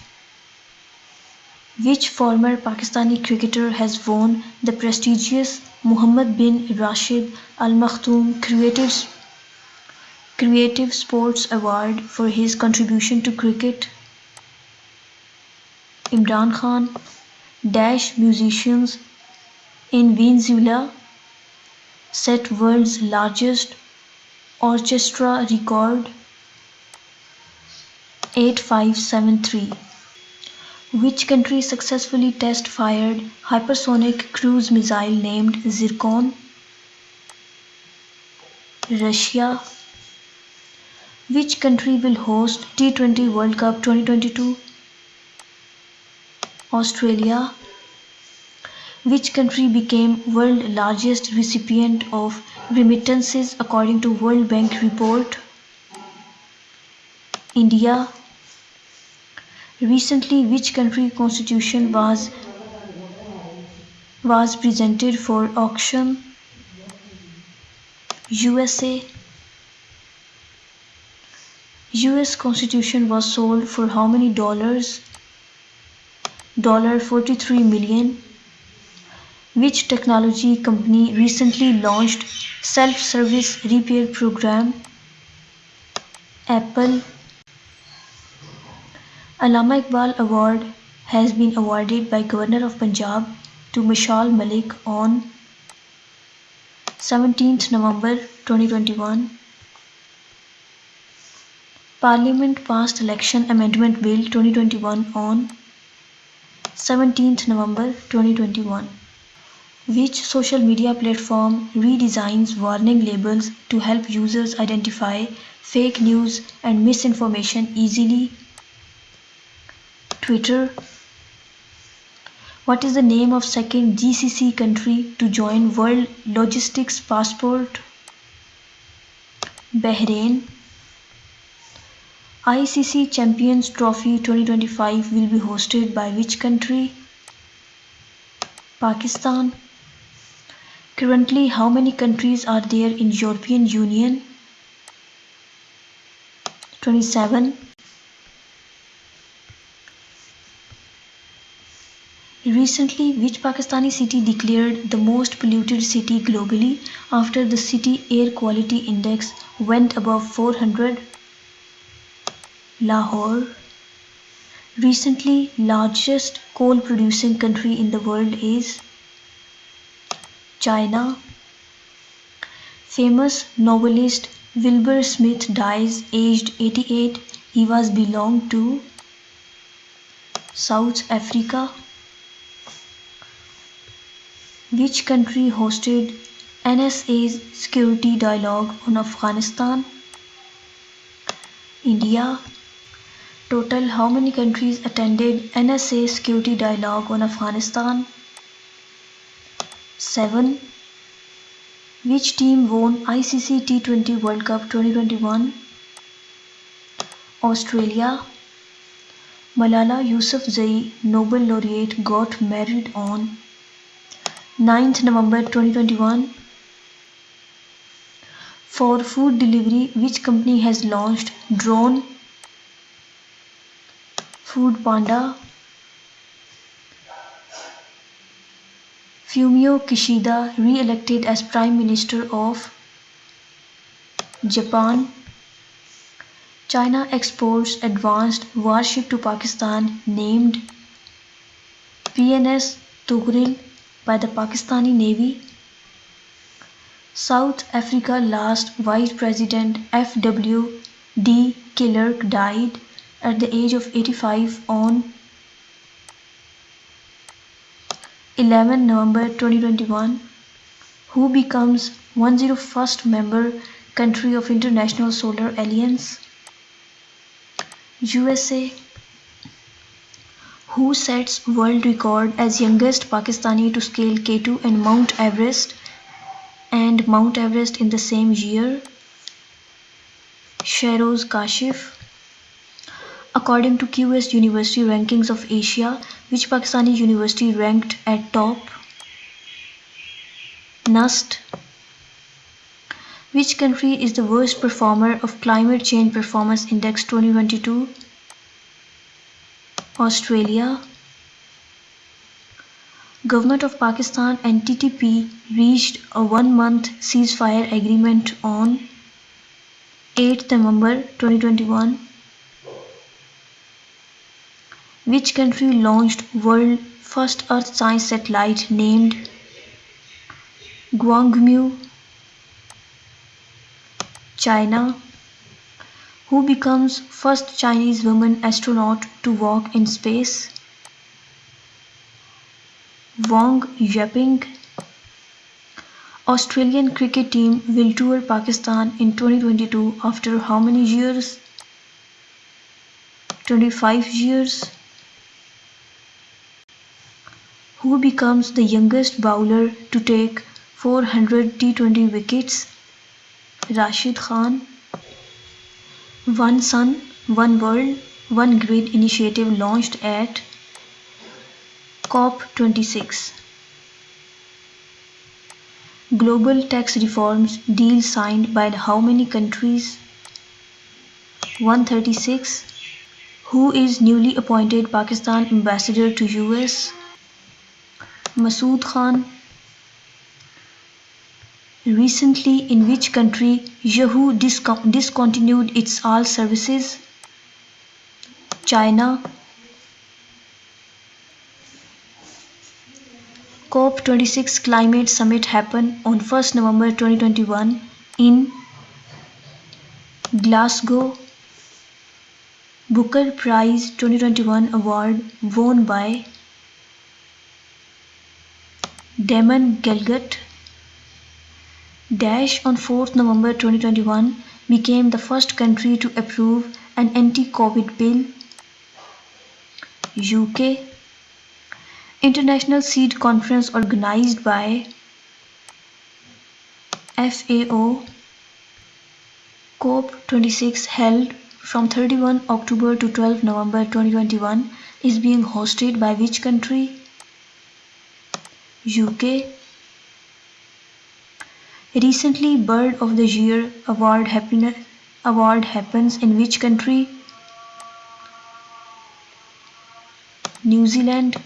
Which former Pakistani cricketer has won the prestigious Muhammad bin Rashid Al Maktoum Creative Sports Award for his contribution to cricket? Imran Khan. Dash musicians in Venezuela set world's largest orchestra record 8573. Which country successfully test-fired hypersonic cruise missile named Zircon? Russia. Which country will host T20 World Cup 2022? Australia. Which country became world largest recipient of remittances according to World Bank report? India. Recently, which country constitution was presented for auction? USA. US constitution was sold for how many dollars? $43 million. Which technology company recently launched self-service repair program? Apple. Allama Iqbal Award has been awarded by Governor of Punjab to Mashal Malik on 17th November 2021. Parliament passed Election Amendment Bill 2021 on 17th November 2021. Which social media platform redesigns warning labels to help users identify fake news and misinformation easily? Twitter. What is the name of second GCC country to join World Logistics Passport? Bahrain. ICC Champions Trophy 2025 will be hosted by which country? Pakistan. Currently, how many countries are there in European Union? 27. Recently, which Pakistani city declared the most polluted city globally after the city air quality index went above 400? Lahore. Recently, largest coal producing country in the world is China. Famous novelist Wilbur Smith dies aged 88. He was belonged to South Africa. Which country hosted NSA's security dialogue on Afghanistan? India. Total, how many countries attended NSA security dialogue on Afghanistan? 7. Which team won ICC T20 World Cup 2021? Australia. Malala Yousafzai, Nobel laureate, got married on 9th November 2021. For food delivery, which company has launched drone Food Panda? Fumio Kishida re-elected as Prime Minister of Japan. China exports advanced warship to Pakistan named PMS Tughril by the Pakistani Navy. South Africa last Vice President F.W. de Klerk died at the age of 85 on 11 November 2021, who becomes 101st member country of International Solar Alliance. USA, who sets world record as youngest Pakistani to scale K2 and Mount Everest in the same year. Shahroz Kashif. According to QS University Rankings of Asia, which Pakistani university ranked at top? NUST. Which country is the worst performer of Climate Change Performance Index 2022? Australia. Government of Pakistan and TTP reached a one-month ceasefire agreement on 8 November 2021. Which country launched world first Earth science satellite named Guangmu? China, who becomes first Chinese woman astronaut to walk in space? Wang Yaping. Australian cricket team will tour Pakistan in 2022 after how many years? 25 years. Who becomes the youngest bowler to take 400 T20 wickets? Rashid Khan. One Sun, One World, One Grid initiative launched at COP26. Global tax reforms deal signed by how many countries? 136. Who is newly appointed Pakistan ambassador to US? Masood Khan. Recently, in which country Yahoo discontinued its all services? China. COP26 Climate Summit happened on 1st November 2021 in Glasgow. Booker Prize 2021 award won by Damon Galgut. Dash on 4th November 2021 became the first country to approve an anti-COVID bill. UK. International Seed Conference organized by FAO. COP26 held from 31 October to 12 November 2021 is being hosted by which country? UK. Recently, Bird of the Year award happens in which country? New Zealand.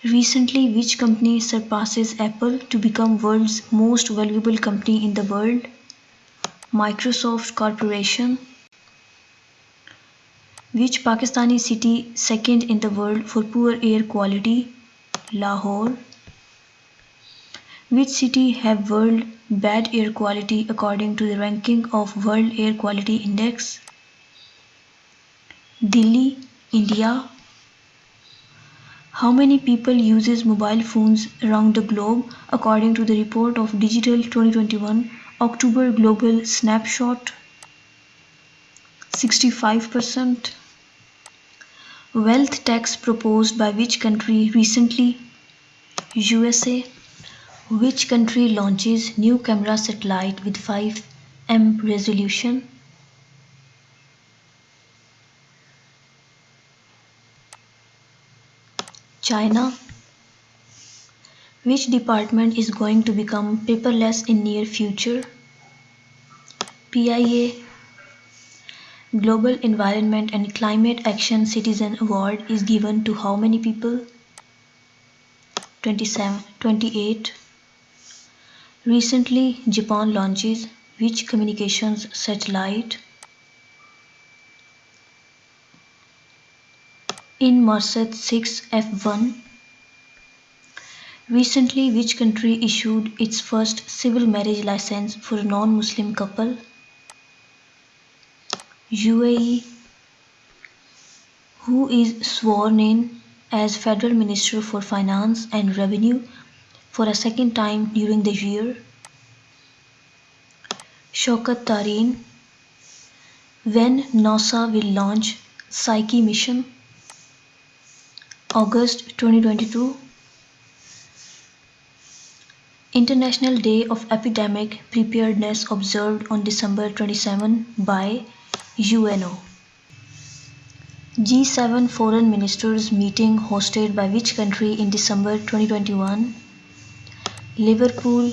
Recently, which company surpasses Apple to become world's most valuable company in the world? Microsoft Corporation. Which Pakistani city second in the world for poor air quality? Lahore. Which city have world bad air quality according to the ranking of World Air Quality Index? Delhi, India. How many people uses mobile phones around the globe according to the report of Digital 2021 October Global Snapshot? 65%. Wealth tax proposed by which country recently? USA. Which country launches new camera satellite with 5M resolution? China. Which department is going to become paperless in near future? PIA. Global Environment and Climate Action Citizen Award is given to how many people? 28. Recently, Japan launches which communications satellite? Inmarsat 6 F1. Recently, which country issued its first civil marriage license for a non-Muslim couple? UAE. Who is sworn in as Federal Minister for Finance and Revenue for a second time during the year? Shaukat Tareen. When NASA will launch Psyche mission? August 2022. International Day of Epidemic Preparedness observed on December 27 by UNO. G7 Foreign Ministers meeting hosted by which country in December 2021? Liverpool.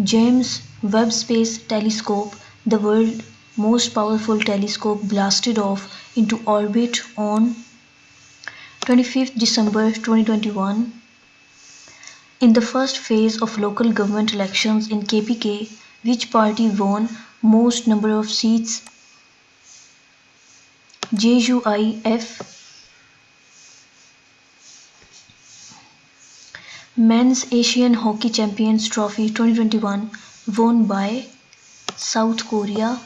James Webb Space Telescope, the world's most powerful telescope, blasted off into orbit on 25th December 2021. In the first phase of local government elections in KPK, which party won most number of seats? JUIF. Men's Asian Hockey Champions Trophy 2021 won by South Korea.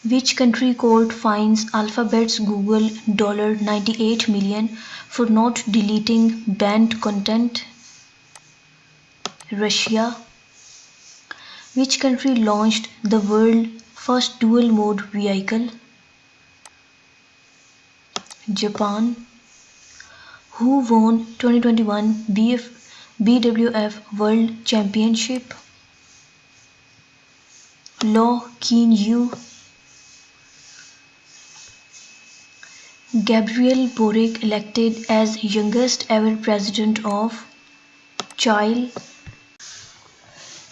Which country court fines Alphabet's Google $98 million for not deleting banned content? Russia. Which country launched the world's first dual-mode vehicle? Japan. Who won 2021 BWF World Championship? Loh Keen Yew. Gabriel Boric elected as youngest ever president of Chile.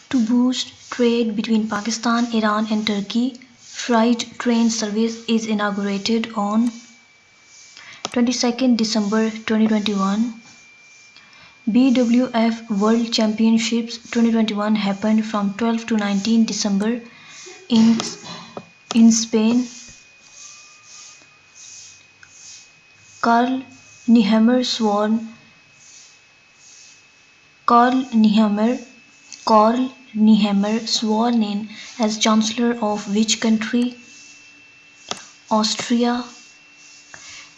To boost trade between Pakistan, Iran and Turkey, freight train service is inaugurated on 22nd December 2021. BWF World Championships 2021 happened from 12 to 19 December in Spain. Karl Nehammer sworn in as Chancellor of which country? Austria.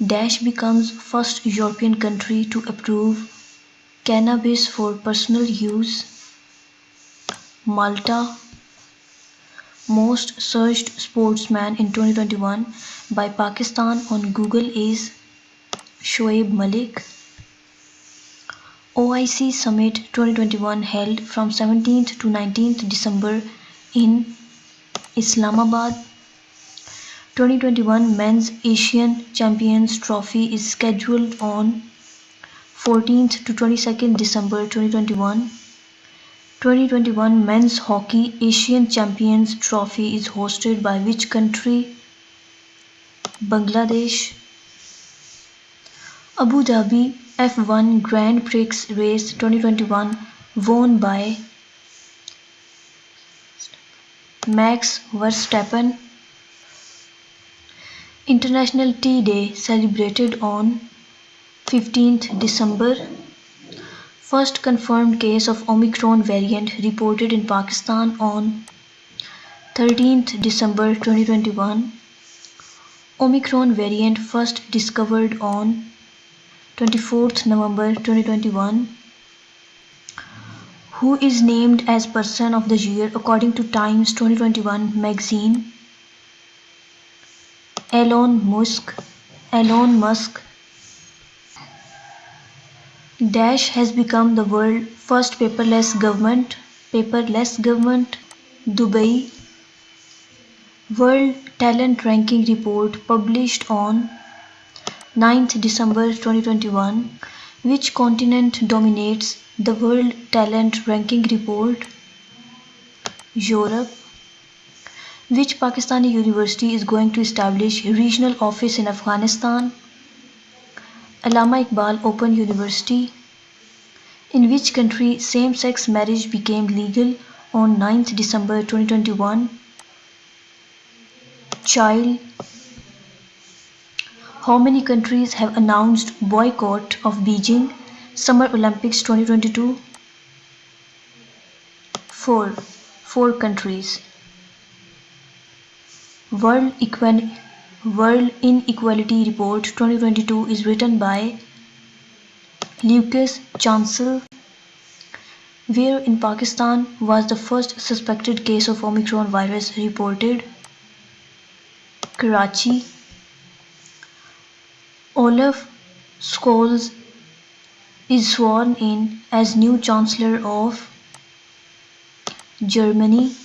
Dash becomes first European country to approve cannabis for personal use. Malta. Most searched sportsman in 2021 by Pakistan on Google is Shoaib Malik. OIC Summit 2021 held from 17th to 19th December in Islamabad. 2021 Men's Asian Champions Trophy is scheduled on 14th to 22nd December 2021. 2021 Men's Hockey Asian Champions Trophy is hosted by which country? Bangladesh. Abu Dhabi F1 Grand Prix Race 2021 won by Max Verstappen. International Tea Day celebrated on 15th December. First confirmed case of Omicron variant reported in Pakistan on 13th December 2021. Omicron variant first discovered on 24th November 2021. Who is named as Person of the Year according to Times 2021 magazine? Elon Musk. Dash has become the world's first paperless government. Dubai. World Talent Ranking Report published on 9th December 2021. Which continent dominates the World Talent Ranking Report? Europe. Which Pakistani university is going to establish a regional office in Afghanistan? Allama Iqbal Open University. In which country same-sex marriage became legal on 9th December 2021? Chile. How many countries have announced boycott of Beijing Summer Olympics 2022? 4. 4 countries. World Inequality Report 2022 is written by Lucas Chancel. Where in Pakistan was the first suspected case of Omicron virus reported? Karachi. Olaf Scholz is sworn in as new Chancellor of Germany.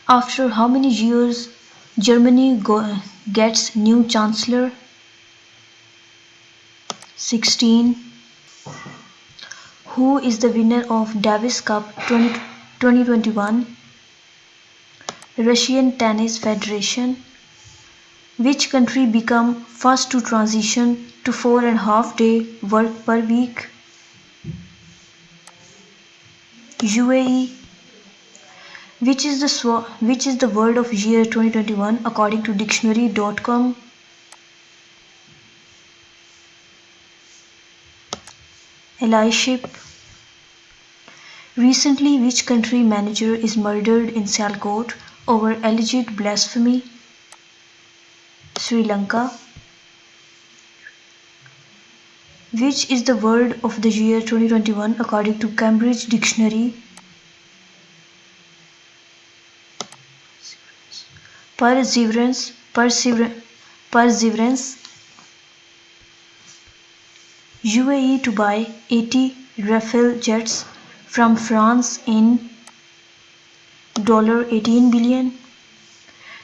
After how many years Germany gets new Chancellor? 16. Who is the winner of Davis Cup 2021? Russian Tennis Federation. Which country became first to transition to 4.5-day work per week? UAE. Which is the word of year 2021 according to dictionary.com? Allyship. Recently, which country manager is murdered in Sialkot over alleged blasphemy? Sri Lanka. Which is the word of the year 2021 according to Cambridge Dictionary? Perseverance. UAE to buy 80 Rafale jets from France in $18 billion.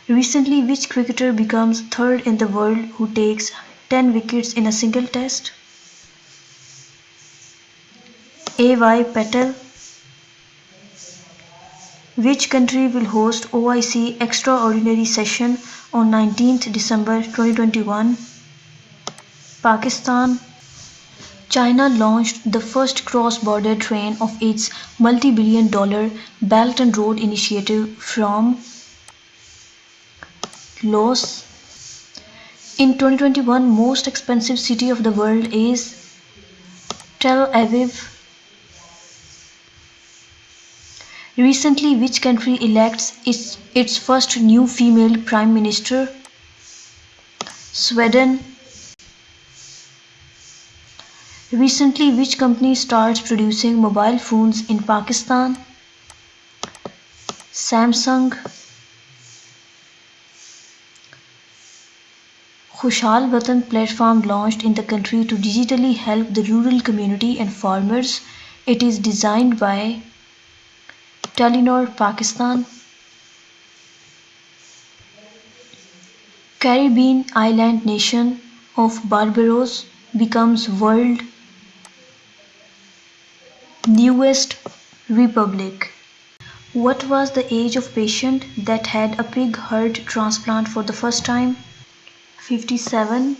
Recently, which cricketer becomes third in the world who takes 10 wickets in a single test? A.Y. Patel. Which country will host OIC Extraordinary Session on 19th December 2021? Pakistan. China launched the first cross-border train of its multi-billion-dollar Belt and Road Initiative from Laos. In 2021, most expensive city of the world is Tel Aviv. Recently, which country elects its first new female prime minister? Sweden. Recently, which company starts producing mobile phones in Pakistan? Samsung. Khushal Watan platform launched in the country to digitally help the rural community and farmers. It is designed by Telenor Pakistan. Caribbean island nation of Barbados becomes world newest republic. What was the age of patient that had a pig heart transplant for the first time? 57.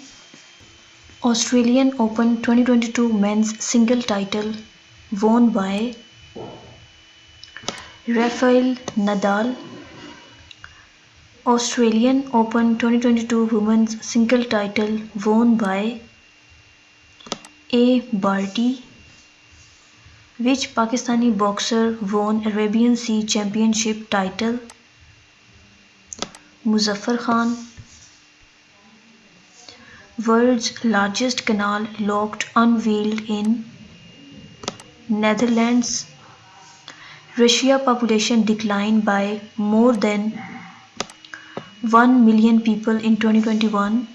Australian Open 2022 men's single title won by Rafael Nadal. Australian Open 2022 women's single title won by A. Barty. Which Pakistani boxer won Arabian Sea Championship title? Muzaffar Khan. World's largest canal locked unveiled in Netherlands. Russia population declined by more than 1 million people in 2021.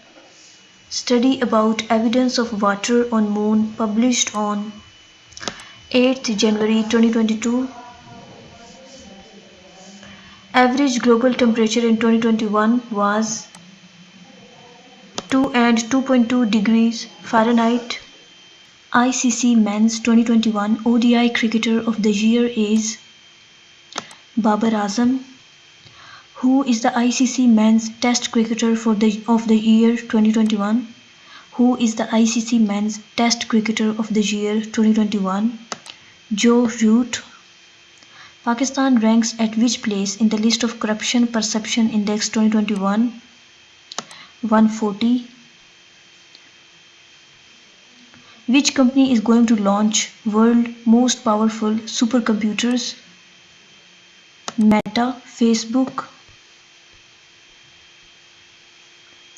Study about evidence of water on moon published on 8th January 2022. Average global temperature in 2021 was 2.2 degrees Fahrenheit. ICC Men's 2021 ODI Cricketer of the Year is Babar Azam. Who is the ICC Men's Test Cricketer of the Year 2021? Who is the ICC Men's Test Cricketer of the Year 2021? Joe Root. Pakistan ranks at which place in the list of Corruption Perception Index 2021? 140. Which company is going to launch world most powerful supercomputers? Meta, Facebook.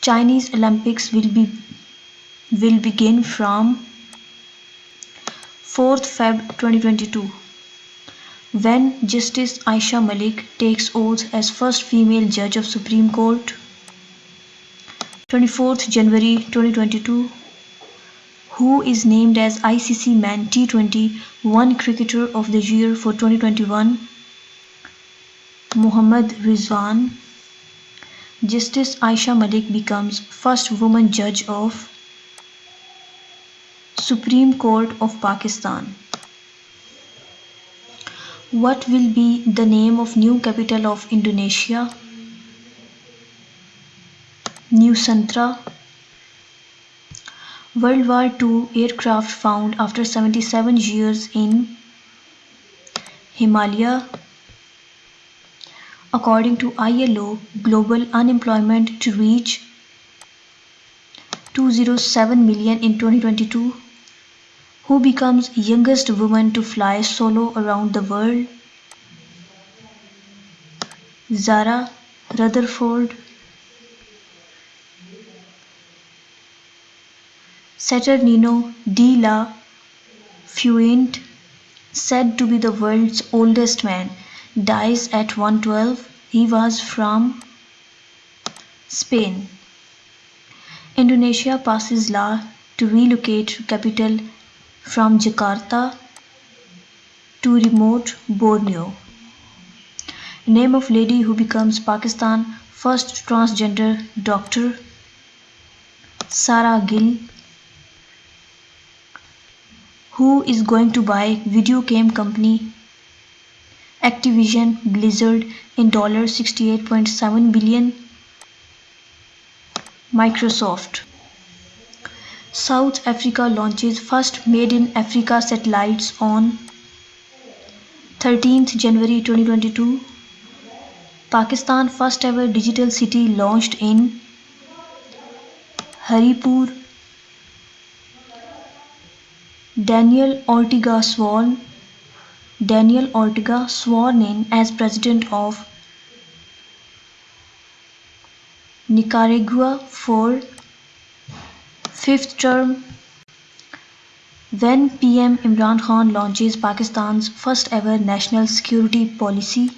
Chinese Olympics will begin from 4th Feb 2022. When Justice Aisha Malik takes oath as first female judge of Supreme Court. 24th January 2022. Who is named as ICC Man T21 Cricketer of the Year for 2021? Mohammad Rizwan. Justice Aisha Malik becomes first woman judge of Supreme Court of Pakistan. What will be the name of new capital of Indonesia? Nusantara. World War II aircraft found after 77 years in Himalaya. According to ILO, global unemployment to reach 207 million in 2022. Who becomes youngest woman to fly solo around the world? Zara Rutherford. Saturnino de la Fuente, said to be the world's oldest man, dies at 112. He was from Spain. Indonesia passes law to relocate capital from Jakarta to remote Borneo. Name of lady who becomes Pakistan's first transgender doctor. Sarah Gill. Who is going to buy video game company Activision Blizzard in $68.7 billion? Microsoft. South Africa launches first Made in Africa satellites on 13th January 2022. Pakistan first ever digital city launched in Haripur. Daniel Ortega sworn in as president of Nicaragua for fifth term. When PM Imran Khan launches Pakistan's first ever national security policy.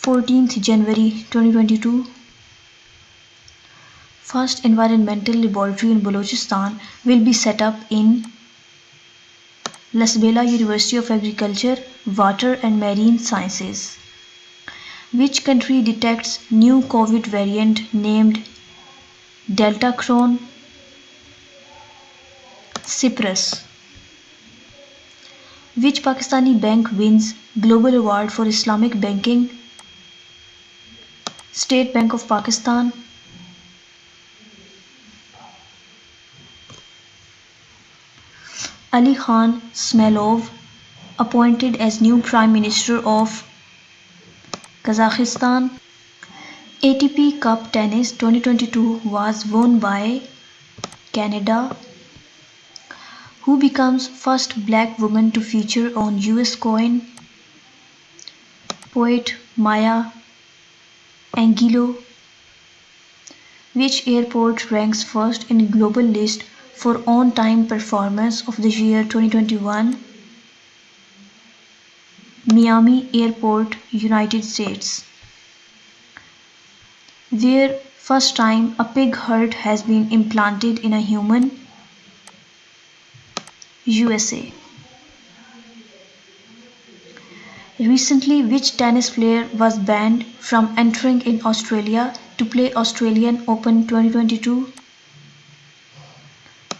14th January 2022. First environmental laboratory in Balochistan will be set up in Lasbela University of Agriculture, Water and Marine Sciences. Which country detects new COVID variant named Deltacron? Cyprus. Which Pakistani bank wins Global Award for Islamic Banking? State Bank of Pakistan. Ali Khan Smailov appointed as new Prime Minister of Kazakhstan. ATP Cup Tennis 2022 was won by Canada. Who becomes first black woman to feature on US coin? Poet Maya Angelou. Which airport ranks first in global list for on-time performance of the year 2021? Miami Airport, United States. Where first time a pig heart has been implanted in a human? USA. Recently, which tennis player was banned from entering in Australia to play Australian Open 2022?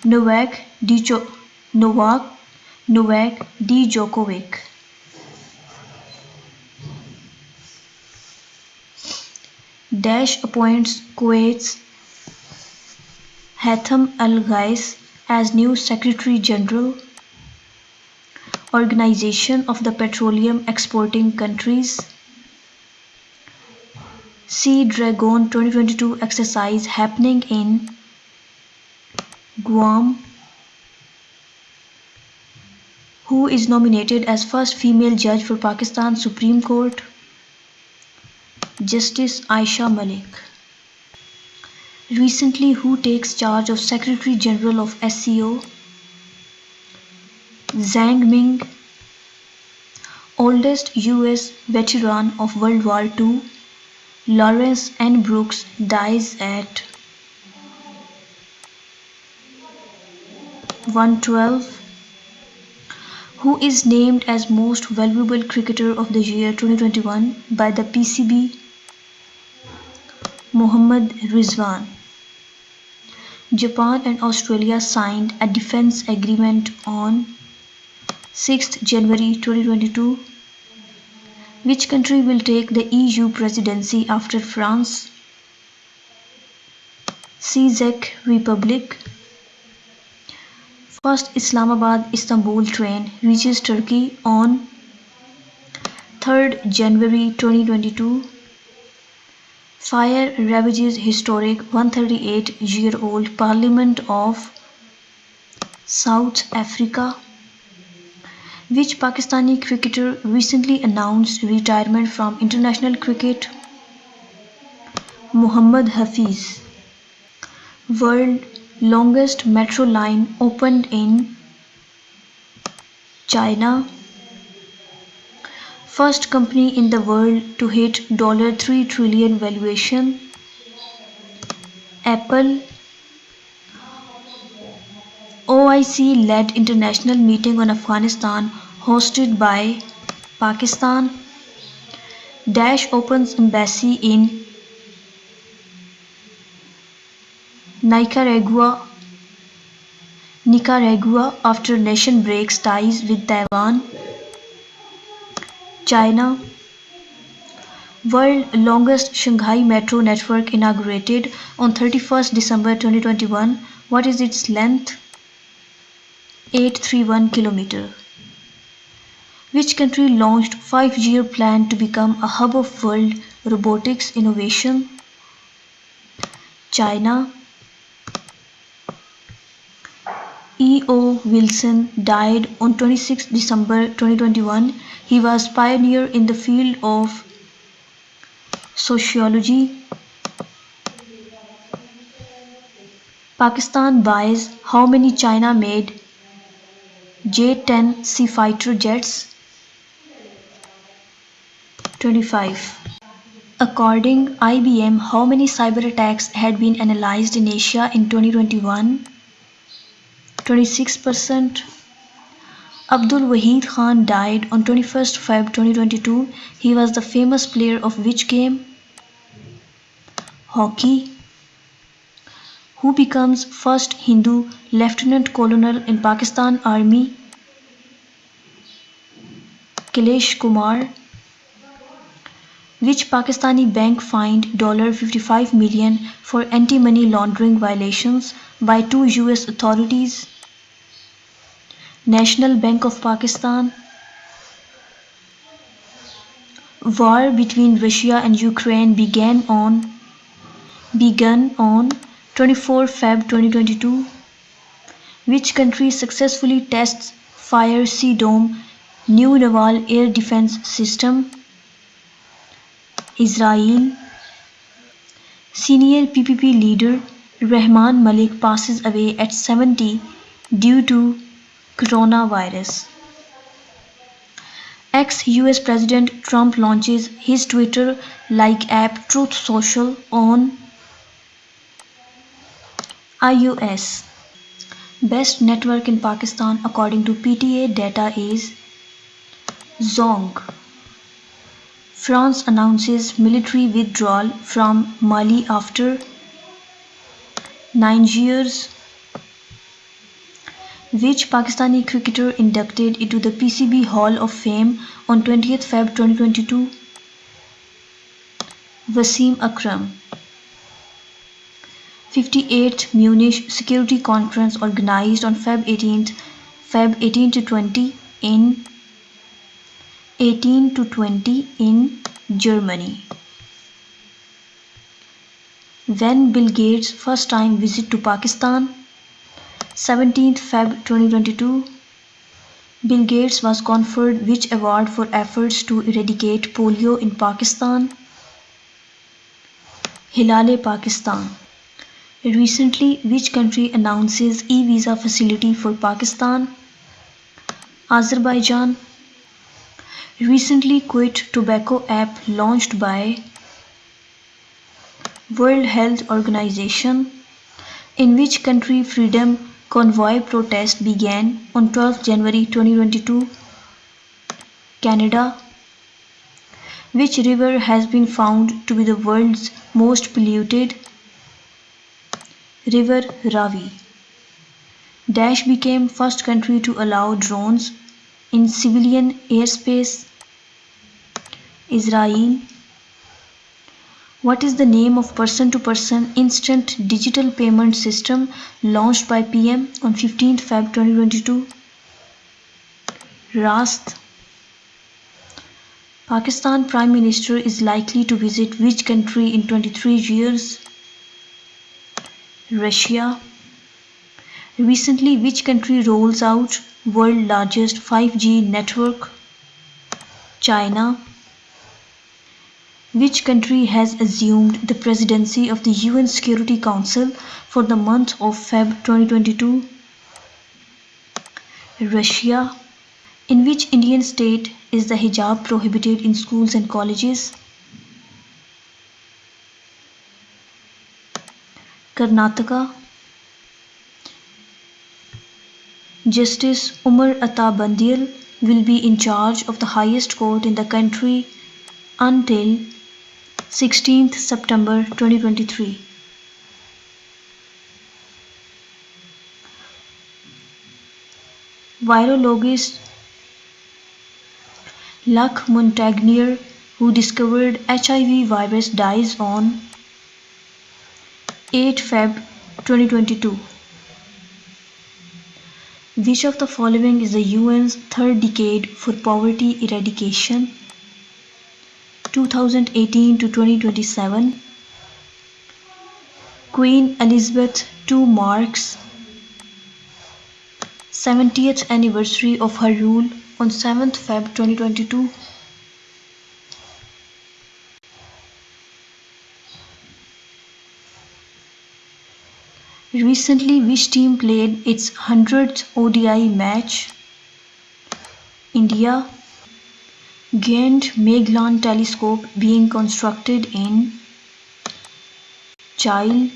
Novak Djokovic. Dash appoints Kuwait's Haitham Al-Ghais as new Secretary General, Organization of the Petroleum Exporting Countries. Sea Dragon 2022 exercise happening in Guam. Who is nominated as first female judge for Pakistan Supreme Court? Justice Aisha Malik. Recently, who takes charge of Secretary General of SCO? Zhang Ming. Oldest US veteran of World War II, Lawrence N. Brooks, dies at 112. Who is named as Most Valuable Cricketer of the Year 2021 by the PCB? Mohammad Rizwan. Japan and Australia signed a defense agreement on 6th January 2022. Which country will take the EU presidency after France? Czech Republic. First Islamabad-Istanbul train reaches Turkey on 3rd January 2022. Fire ravages historic 138-year-old Parliament of South Africa. Which Pakistani cricketer recently announced retirement from international cricket? Muhammad Hafiz. World longest metro line opened in China. First company in the world to hit $3 trillion valuation. Apple. OIC-led international meeting on Afghanistan hosted by Pakistan. Dash opens embassy in Nicaragua after nation breaks ties with Taiwan. China. World longest Shanghai metro network inaugurated on 31st December 2021. What is its length? 831 km. Which country launched 5-year plan to become a hub of world robotics innovation? China. E.O. Wilson died on 26 December 2021. He was pioneer in the field of sociology. Pakistan buys how many China-made J-10C fighter jets? 25. According IBM, how many cyber attacks had been analyzed in Asia in 2021? 26%. Abdul Wahid Khan died on 21st Feb 2022. He was the famous player of which game? Hockey. Who becomes first Hindu Lieutenant Colonel in Pakistan Army? Kailash Kumar. Which Pakistani bank fined $55 million for anti-money laundering violations by 2 US authorities? National Bank of Pakistan. War between Russia and Ukraine began on 24 Feb 2022. Which country successfully tests Fire Sea Dome new naval air defense system? Israel. Senior PPP leader Rahman Malik passes away at 70 due to coronavirus. Ex-US President Trump launches his Twitter-like app Truth Social on iOS. Best network in Pakistan according to PTA data is Zong. France announces military withdrawal from Mali after 9 years. Which Pakistani cricketer inducted into the PCB Hall of Fame on 20th Feb 2022? Wasim Akram. 58th Munich Security Conference organized on Feb 18 to 20 in 18 to 20 in Germany. When Bill Gates' first time visit to Pakistan? 17th Feb 2022. Bill Gates was conferred which award for efforts to eradicate polio in Pakistan? Hilal-e Pakistan. Recently, which country announces e-visa facility for Pakistan? Azerbaijan. Recently quit tobacco app launched by World Health Organization. In which country freedom convoy protest began on 12 January 2022? Canada. Which river has been found to be the world's most polluted? River Ravi. Dash became first country to allow drones in civilian airspace? Israel. What is the name of person-to-person instant digital payment system launched by PM on 15th Feb 2022? Rast. Pakistan Prime Minister is likely to visit which country in 23 years? Russia. Recently, which country rolls out world largest 5G network? China. Which country has assumed the presidency of the UN Security Council for the month of Feb 2022? Russia. In which Indian state is the hijab prohibited in schools and colleges? Karnataka. Justice Umar Atta Bandial will be in charge of the highest court in the country until 16th September 2023. Virologist Luc Montagnier, who discovered HIV virus, dies on 8 Feb 2022. Which of the following is the UN's third decade for poverty eradication? 2018 to 2027. Queen Elizabeth II marks 70th anniversary of her rule on 7th Feb 2022. Recently, which team played its 100th ODI match? India. Giant Magellan telescope being constructed in Chile.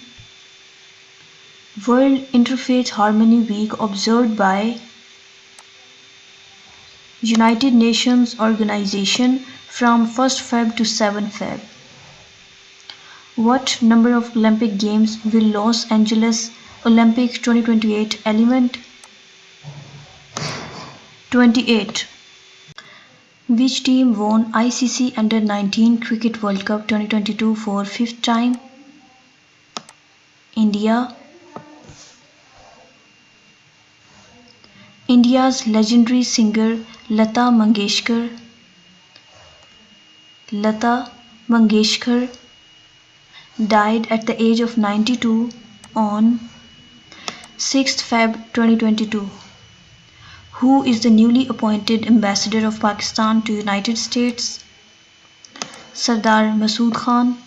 World Interfaith Harmony Week observed by United Nations Organization from 1st Feb to 7 Feb. What number of Olympic Games will Los Angeles Olympic 2028 element? 28. Which team won ICC Under-19 Cricket World Cup 2022 for 5th time? India. India's legendary singer Lata Mangeshkar died at the age of 92 on 6th Feb 2022. Who is the newly appointed ambassador of Pakistan to United States? Sardar Masood Khan.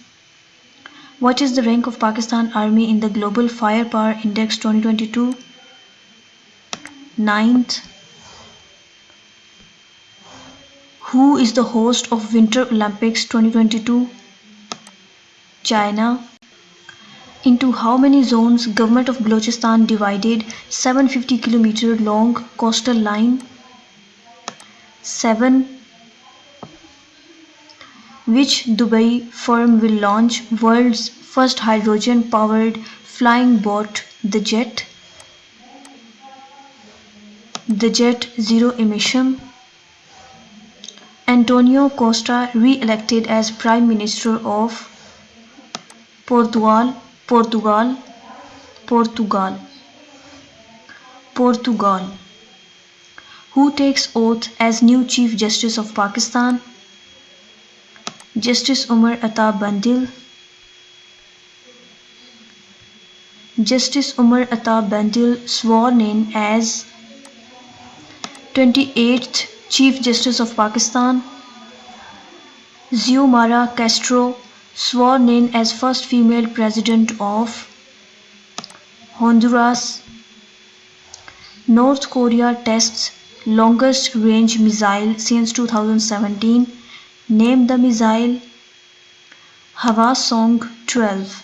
What is the rank of Pakistan Army in the Global Firepower Index 2022? 9th. Who is the host of Winter Olympics 2022? China. Into how many zones Government of Balochistan divided 750 km long coastal line? 7. Which Dubai firm will launch world's first hydrogen-powered flying boat, the Jet? The Jet Zero Emission. Antonio Costa re-elected as Prime Minister of Portugal, Portugal, Portugal, Portugal. Who takes oath as new Chief Justice of Pakistan? Justice Umar Ata Bandil. Justice Umar Ata Bandil sworn in as 28th Chief Justice of Pakistan. Xiomara Castro sworn in as first female President of Honduras. North Korea tests longest range missile since 2017. Name the missile. Hwasong 12.